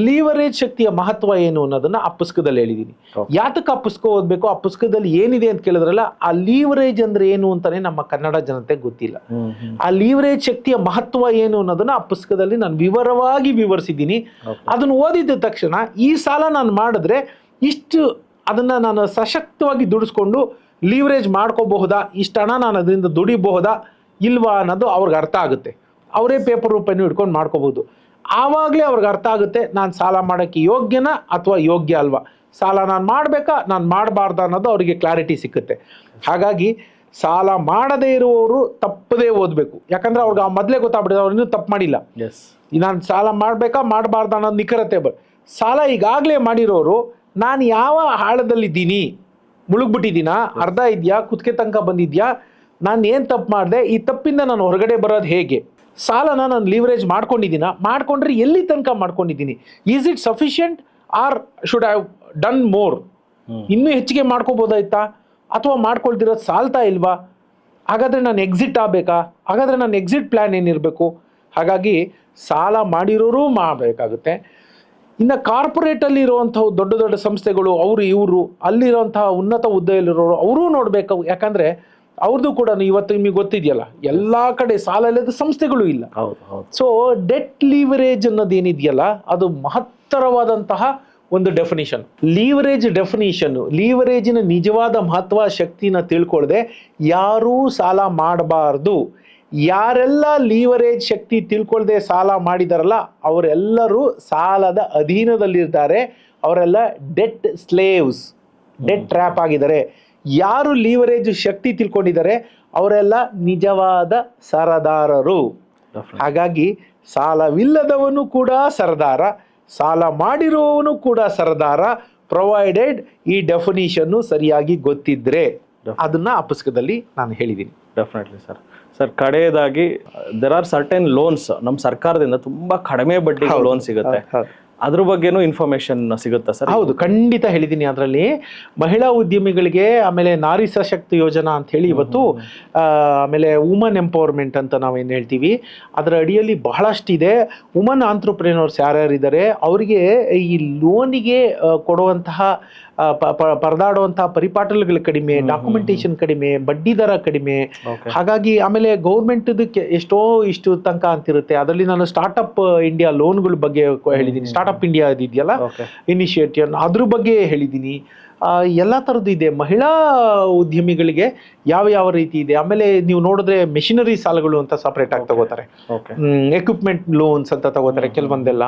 [SPEAKER 1] ಲೀವರೇಜ್ ಶಕ್ತಿಯ ಮಹತ್ವ ಏನು ಅನ್ನೋದನ್ನ ಆ ಪುಸ್ತಕದಲ್ಲಿ ಹೇಳಿದ್ದೀನಿ. ಯಾತಕ್ಕೆ ಆ ಪುಸ್ತಕ ಓದಬೇಕು, ಆ ಪುಸ್ತಕದಲ್ಲಿ ಏನಿದೆ ಅಂತ ಕೇಳಿದ್ರಲ್ಲ, ಆ ಲೀವರೇಜ್ ಅಂದ್ರೆ ಏನು ಅಂತಾನೆ ನಮ್ಮ ಕನ್ನಡ ಜನತೆಗೆ ಗೊತ್ತಿಲ್ಲ. ಆ ಲೀವರೇಜ್ ಶಕ್ತಿಯ ಮಹತ್ವ ಏನು ಅನ್ನೋದನ್ನ ಆ ಪುಸ್ತಕದಲ್ಲಿ ನಾನು ವಿವರವಾಗಿ ವಿವರಿಸಿದ್ದೀನಿ. ಅದನ್ನು ಓದಿದ ತಕ್ಷಣ ಈ ಸಾಲ ನಾನು ಮಾಡಿದ್ರೆ ಇಷ್ಟು ಅದನ್ನ ನಾನು ಸಶಕ್ತವಾಗಿ ದುಡಿಸ್ಕೊಂಡು ಲೀವರೇಜ್ ಮಾಡ್ಕೋಬಹುದಾ, ಇಷ್ಟು ಹಣ ನಾನು ಅದರಿಂದ ದುಡಿಬಹುದಾ ಇಲ್ವಾ ಅನ್ನೋದು ಅವ್ರಿಗೆ ಅರ್ಥ ಆಗುತ್ತೆ. ಅವರೇ ಪೇಪರ್ ರೂಪಾಯಿನೂ ಹಿಡ್ಕೊಂಡು ಮಾಡ್ಕೋಬಹುದು. ಆವಾಗಲೇ ಅವ್ರಿಗೆ ಅರ್ಥ ಆಗುತ್ತೆ, ನಾನು ಸಾಲ ಮಾಡೋಕ್ಕೆ ಯೋಗ್ಯನಾ ಅಥವಾ ಯೋಗ್ಯ ಅಲ್ವಾ, ಸಾಲ ನಾನು ಮಾಡಬೇಕಾ ನಾನು ಮಾಡಬಾರ್ದ ಅನ್ನೋದು ಅವರಿಗೆ ಕ್ಲಾರಿಟಿ ಸಿಕ್ಕುತ್ತೆ. ಹಾಗಾಗಿ ಸಾಲ ಮಾಡದೇ ಇರುವವರು ತಪ್ಪದೇ ಓದಬೇಕು. ಯಾಕಂದ್ರೆ ಅವ್ರಿಗೆ ಆ ಮೊದಲೇ ಗೊತ್ತಾಗ್ಬಿಟ್ಟಿದೆ, ಅವ್ರು ಇನ್ನೂ ತಪ್ಪು ಮಾಡಿಲ್ಲ. ನಾನು ಸಾಲ ಮಾಡಬೇಕಾ ಮಾಡಬಾರ್ದ ಅನ್ನೋದು ನಿಖರತೆ. ಸಾಲ ಈಗಾಗಲೇ ಮಾಡಿರೋರು, ನಾನು ಯಾವ ಹಾಳದಲ್ಲಿದ್ದೀನಿ, ಮುಳುಗ್ಬಿಟ್ಟಿದ್ದೀನಾ, ಅರ್ಧ ಇದೆಯಾ, ಕುತ್ತಿಗೆ ತನಕ ಬಂದಿದ್ಯಾ, ನಾನು ಏನು ತಪ್ಪು ಮಾಡಿದೆ, ಈ ತಪ್ಪಿಂದ ನಾನು ಹೊರಗಡೆ ಬರೋದು ಹೇಗೆ, ಸಾಲನ ನಾನು ಲೀವರೇಜ್ ಮಾಡ್ಕೊಂಡಿದ್ದೀನ, ಮಾಡ್ಕೊಂಡ್ರೆ ಎಲ್ಲಿ ತನಕ ಮಾಡ್ಕೊಂಡಿದ್ದೀನಿ, is it sufficient or should have done more, ಇನ್ನೂ ಹೆಚ್ಚಿಗೆ ಮಾಡ್ಕೋಬೋದಾಯ್ತಾ, ಅಥವಾ ಮಾಡ್ಕೊಳ್ತಿರೋದು ಸಾಲ್ತಾ ಇಲ್ವಾ, ಹಾಗಾದರೆ ನಾನು ಎಕ್ಸಿಟ್ ಆಗಬೇಕಾ, ಹಾಗಾದರೆ ನನ್ನ ಎಕ್ಸಿಟ್ ಪ್ಲ್ಯಾನ್ ಏನಿರಬೇಕು. ಹಾಗಾಗಿ ಸಾಲ ಮಾಡಿರೋರು ಮಾಡಬೇಕಾಗುತ್ತೆ. ಇನ್ನು ಕಾರ್ಪೊರೇಟಲ್ಲಿ ಇರುವಂತಹ ದೊಡ್ಡ ದೊಡ್ಡ ಸಂಸ್ಥೆಗಳು, ಅವರು ಇವರು ಅಲ್ಲಿರುವಂತಹ ಉನ್ನತ ಹುದ್ದೆಯಲ್ಲಿರೋರು ಅವರೂ ನೋಡಬೇಕು. ಯಾಕಂದರೆ ಅವ್ರದ್ದು ಕೂಡ ಇವತ್ತು ನಿಮಗೆ ಗೊತ್ತಿದೆಯಲ್ಲ, ಎಲ್ಲ ಕಡೆ ಸಾಲ ಇಲ್ಲದ ಸಂಸ್ಥೆಗಳು ಇಲ್ಲ. ಸೊ ಡೆಟ್ ಲೀವರೇಜ್ ಅನ್ನೋದು ಏನಿದೆಯಲ್ಲ, ಅದು ಮಹತ್ತರವಾದಂತಹ ಒಂದು ಡೆಫಿನಿಷನ್. ಲೀವರೇಜಿನ ನಿಜವಾದ ಮಹತ್ವ ಶಕ್ತಿನ ತಿಳ್ಕೊಳ್ಳದೆ ಯಾರೂ ಸಾಲ ಮಾಡಬಾರ್ದು. ಯಾರೆಲ್ಲ ಲೀವರೇಜ್ ಶಕ್ತಿ ತಿಳ್ಕೊಳ್ಳದೆ ಸಾಲ ಮಾಡಿದಾರಲ್ಲ ಅವರೆಲ್ಲರೂ ಸಾಲದ ಅಧೀನದಲ್ಲಿರ್ತಾರೆ. ಅವರೆಲ್ಲ ಡೆಟ್ ಸ್ಲೇವ್ಸ್, ಡೆಟ್ ಟ್ರ್ಯಾಪ್ ಆಗಿದ್ದಾರೆ. ಯಾರು ಲೀವರೇಜ್ ಶಕ್ತಿ ತಿಳ್ಕೊಂಡಿದ್ದಾರೆ ಅವರೆಲ್ಲ ನಿಜವಾದ ಸರದಾರರು. ಹಾಗಾಗಿ ಸಾಲವಿಲ್ಲದವನು ಕೂಡ ಸರದಾರ, ಸಾಲ ಮಾಡಿರುವವನು ಕೂಡ ಸರದಾರ, ಪ್ರೊವೈಡೆಡ್ ಈ ಡೆಫಿನಿಷನ್ನು ಸರಿಯಾಗಿ ಗೊತ್ತಿದ್ರೆ. ಅದನ್ನ ಆ ಪುಸ್ತಕದಲ್ಲಿ ನಾನು ಹೇಳಿದ್ದೀನಿ.
[SPEAKER 2] Definitely sir. ಸರ್, ಕಡೆಯದಾಗಿ ದೇರ್ ಆರ್ ಸರ್ಟೆನ್ ಲೋನ್ಸ್ ನಮ್ಮ ಸರ್ಕಾರದಿಂದ ತುಂಬಾ ಕಡಿಮೆ ಬಡ್ಡಿ ಲೋನ್ ಸಿಗುತ್ತೆ, ಅದ್ರ ಬಗ್ಗೆನೂ ಇನ್ಫಾರ್ಮೇಶನ್ ಸಿಗುತ್ತಾ ಸರ್?
[SPEAKER 1] ಹೌದು, ಖಂಡಿತ ಹೇಳಿದ್ದೀನಿ. ಅದರಲ್ಲಿ ಮಹಿಳಾ ಉದ್ಯಮಿಗಳಿಗೆ, ಆಮೇಲೆ ನಾರಿ ಸಶಕ್ತಿ ಯೋಜನಾ ಅಂತ ಹೇಳಿ ಇವತ್ತು, ಆಮೇಲೆ ವುಮನ್ ಎಂಪವರ್ಮೆಂಟ್ ಅಂತ ನಾವೇನು ಹೇಳ್ತೀವಿ, ಅದರ ಅಡಿಯಲ್ಲಿ ಬಹಳಷ್ಟಿದೆ. ವುಮನ್ ಆಂಟ್ರಪ್ರಿನರ್ಸ್ ಯಾರ್ಯಾರಿದ್ದಾರೆ ಅವರಿಗೆ ಈ ಲೋನಿಗೆ ಕೊಡುವಂತಹ ಪರದಾಡುವಂತಹ ಪರಿಪಾಟಲುಗಳು ಕಡಿಮೆ, ಡಾಕ್ಯುಮೆಂಟೇಶನ್ ಕಡಿಮೆ, ಬಡ್ಡಿ ದರ ಕಡಿಮೆ. ಹಾಗಾಗಿ ಆಮೇಲೆ ಗೌರ್ಮೆಂಟ್ ಇಷ್ಟೋ ಇಷ್ಟು ತನಕ ಅಂತಿರುತ್ತೆ. ಅದರಲ್ಲಿ ನಾನು ಸ್ಟಾರ್ಟ್ಅಪ್ ಇಂಡಿಯಾ ಲೋನ್ಗಳ ಬಗ್ಗೆ ಹೇಳಿದ್ದೀನಿ. ಸ್ಟಾರ್ಟ್ಅಪ್ ಇಂಡಿಯಾ ಇದೆಯಲ್ಲ ಇನಿಷಿಯೇಟಿವ್, ಅದ್ರ ಬಗ್ಗೆ ಹೇಳಿದ್ದೀನಿ. ಎಲ್ಲ ಥರದ್ದು ಇದೆ. ಮಹಿಳಾ ಉದ್ಯಮಿಗಳಿಗೆ ಯಾವ ರೀತಿ ಇದೆ. ಆಮೇಲೆ ನೀವು ನೋಡಿದ್ರೆ ಮೆಷಿನರಿ ಸಾಲಗಳು ಅಂತ ಸಪರೇಟ್ ಆಗಿ ತಗೋತಾರೆ, ಎಕ್ವಿಪ್ಮೆಂಟ್ ಲೋನ್ಸ್ ಅಂತ ತಗೋತಾರೆ ಕೆಲವೊಂದೆಲ್ಲ.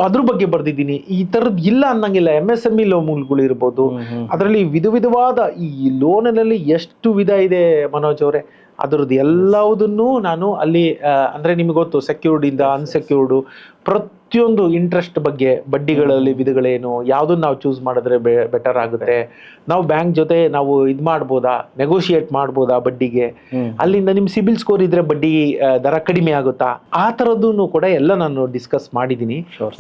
[SPEAKER 1] ಅದ್ರ ಬಗ್ಗೆ ಬರ್ದಿದ್ದೀನಿ. ಈ ಥರದ್ದು ಇಲ್ಲ ಅನ್ನಂಗಿಲ್ಲ. MSME ಲೋನ್ಗಳು ಇರ್ಬೋದು. ಅದರಲ್ಲಿ ವಿಧವಾದ ಈ ಲೋನಲ್ಲಿ ಎಷ್ಟು ವಿಧ ಇದೆ ಮನೋಜ್ ಅವರೇ, ಅದರದ್ದು ಎಲ್ಲವುದನ್ನು ನಾನು ಅಲ್ಲಿ ಅಂದರೆ ನಿಮಗೆ ಗೊತ್ತು, ಸೆಕ್ಯೂರ್ಡ್ ಇಂದ ಅನ್ಸೆಕ್ಯೂರ್ಡು, ಪ್ರತಿಯೊಂದು ಇಂಟ್ರೆಸ್ಟ್ ಬಗ್ಗೆ, ಬಡ್ಡಿಗಳಲ್ಲಿ ವಿಧಗಳೇನು, ಯಾವುದನ್ನು ನಾವು ಚೂಸ್ ಮಾಡಿದ್ರೆ ಬೆಟರ್ ಆಗುತ್ತೆ, ನಾವು ಬ್ಯಾಂಕ್ ಜೊತೆ ನಾವು ಇದು ಮಾಡ್ಬೋದಾ, ನೆಗೋಷಿಯೇಟ್ ಮಾಡ್ಬೋದಾ ಬಡ್ಡಿಗೆ, ಅಲ್ಲಿಂದ ನಿಮ್ಮ ಸಿಬಿಲ್ ಸ್ಕೋರ್ ಇದ್ರೆ ಬಡ್ಡಿ ದರ ಕಡಿಮೆ ಆಗುತ್ತಾ, ಆ ಥರದ್ದನ್ನು ಕೂಡ ಎಲ್ಲ ನಾನು ಡಿಸ್ಕಸ್ ಮಾಡಿದ್ದೀನಿ.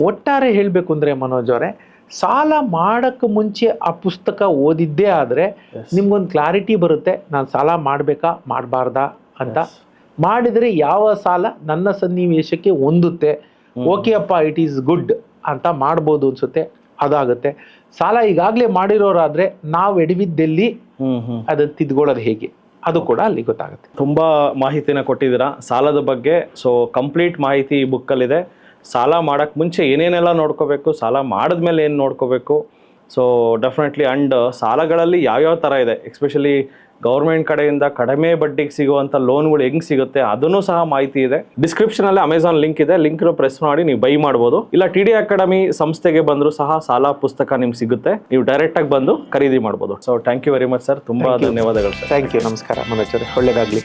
[SPEAKER 1] ಒಟ್ಟಾರೆ ಹೇಳಬೇಕು ಅಂದರೆ ಮನೋಜ್ ಅವರೇ, ಸಾಲ ಮಾಡಕ್ಕೆ ಮುಂಚೆ ಆ ಪುಸ್ತಕ ಓದಿದ್ದೇ ಆದರೆ ನಿಮ್ಗೊಂದು ಕ್ಲಾರಿಟಿ ಬರುತ್ತೆ, ನಾನು ಸಾಲ ಮಾಡಬೇಕಾ ಮಾಡಬಾರ್ದಾ ಅಂತ. ಮಾಡಿದರೆ ಯಾವ ಸಾಲ ನನ್ನ ಸನ್ನಿವೇಶಕ್ಕೆ ಹೊಂದುತ್ತೆ, ಓಕೆ ಅಪ್ಪ ಇಟ್ ಈಸ್ ಗುಡ್ ಅಂತ ಮಾಡ್ಬೋದು ಅನ್ಸುತ್ತೆ, ಅದಾಗುತ್ತೆ. ಸಾಲ ಈಗಾಗಲೇ ಮಾಡಿರೋರಾದ್ರೆ ನಾವು ಎಡವಿದ್ದಲ್ಲಿ ಅದನ್ನು ತಿದ್ಕೊಳ್ಳೋದು ಹೇಗೆ, ಅದು ಕೂಡ ಅಲ್ಲಿ ಗೊತ್ತಾಗುತ್ತೆ.
[SPEAKER 2] ತುಂಬಾ ಮಾಹಿತಿನ ಕೊಟ್ಟಿದ್ದೀರಾ ಸಾಲದ ಬಗ್ಗೆ. ಸೊ ಕಂಪ್ಲೀಟ್ ಮಾಹಿತಿ ಈ ಬುಕ್ಕಲ್ಲಿದೆ. ಸಾಲ ಮಾಡೋಕ್ಕೆ ಮುಂಚೆ ಏನೇನೆಲ್ಲ ನೋಡ್ಕೋಬೇಕು, ಸಾಲ ಮಾಡಿದ್ಮೇಲೆ ಏನು ನೋಡ್ಕೋಬೇಕು. So definitely. ಆ್ಯಂಡ್ ಸಾಲಗಳಲ್ಲಿ ಯಾವ್ಯಾವ ಥರ ಇದೆ, ಎಸ್ಪೆಷಲಿ ಗೌರ್ಮೆಂಟ್ ಕಡೆಯಿಂದ ಕಡಿಮೆ ಬಡ್ಡಿಗೆ ಸಿಗುವಂಥ ಲೋನ್ಗಳು ಹೆಂಗೆ ಸಿಗುತ್ತೆ ಅದನ್ನು ಸಹ ಮಾಹಿತಿ ಇದೆ. ಡಿಸ್ಕ್ರಿಪ್ಷನಲ್ಲಿ ಅಮೆಝಾನ್ ಲಿಂಕ್ ಇದೆ, ಲಿಂಕ್ನ ಪ್ರೆಸ್ ಮಾಡಿ ನೀವು ಬೈ ಮಾಡ್ಬೋದು. ಇಲ್ಲ TD ಅಕಾಡೆಮಿ ಸಂಸ್ಥೆಗೆ ಬಂದರೂ ಸಹ ಸಾಲ ಪುಸ್ತಕ ನಿಮ್ಗೆ ಸಿಗುತ್ತೆ, ನೀವು ಡೈರೆಕ್ಟಾಗಿ ಬಂದು ಖರೀದಿ ಮಾಡ್ಬೋದು. So thank you very much sir, ತುಂಬ ಧನ್ಯವಾದಗಳು ಸರ್.
[SPEAKER 1] Thank you. ನಮಸ್ಕಾರ ಮನೋಜ್ ಅವರೇ, ಒಳ್ಳೆಯದಾಗಲಿ.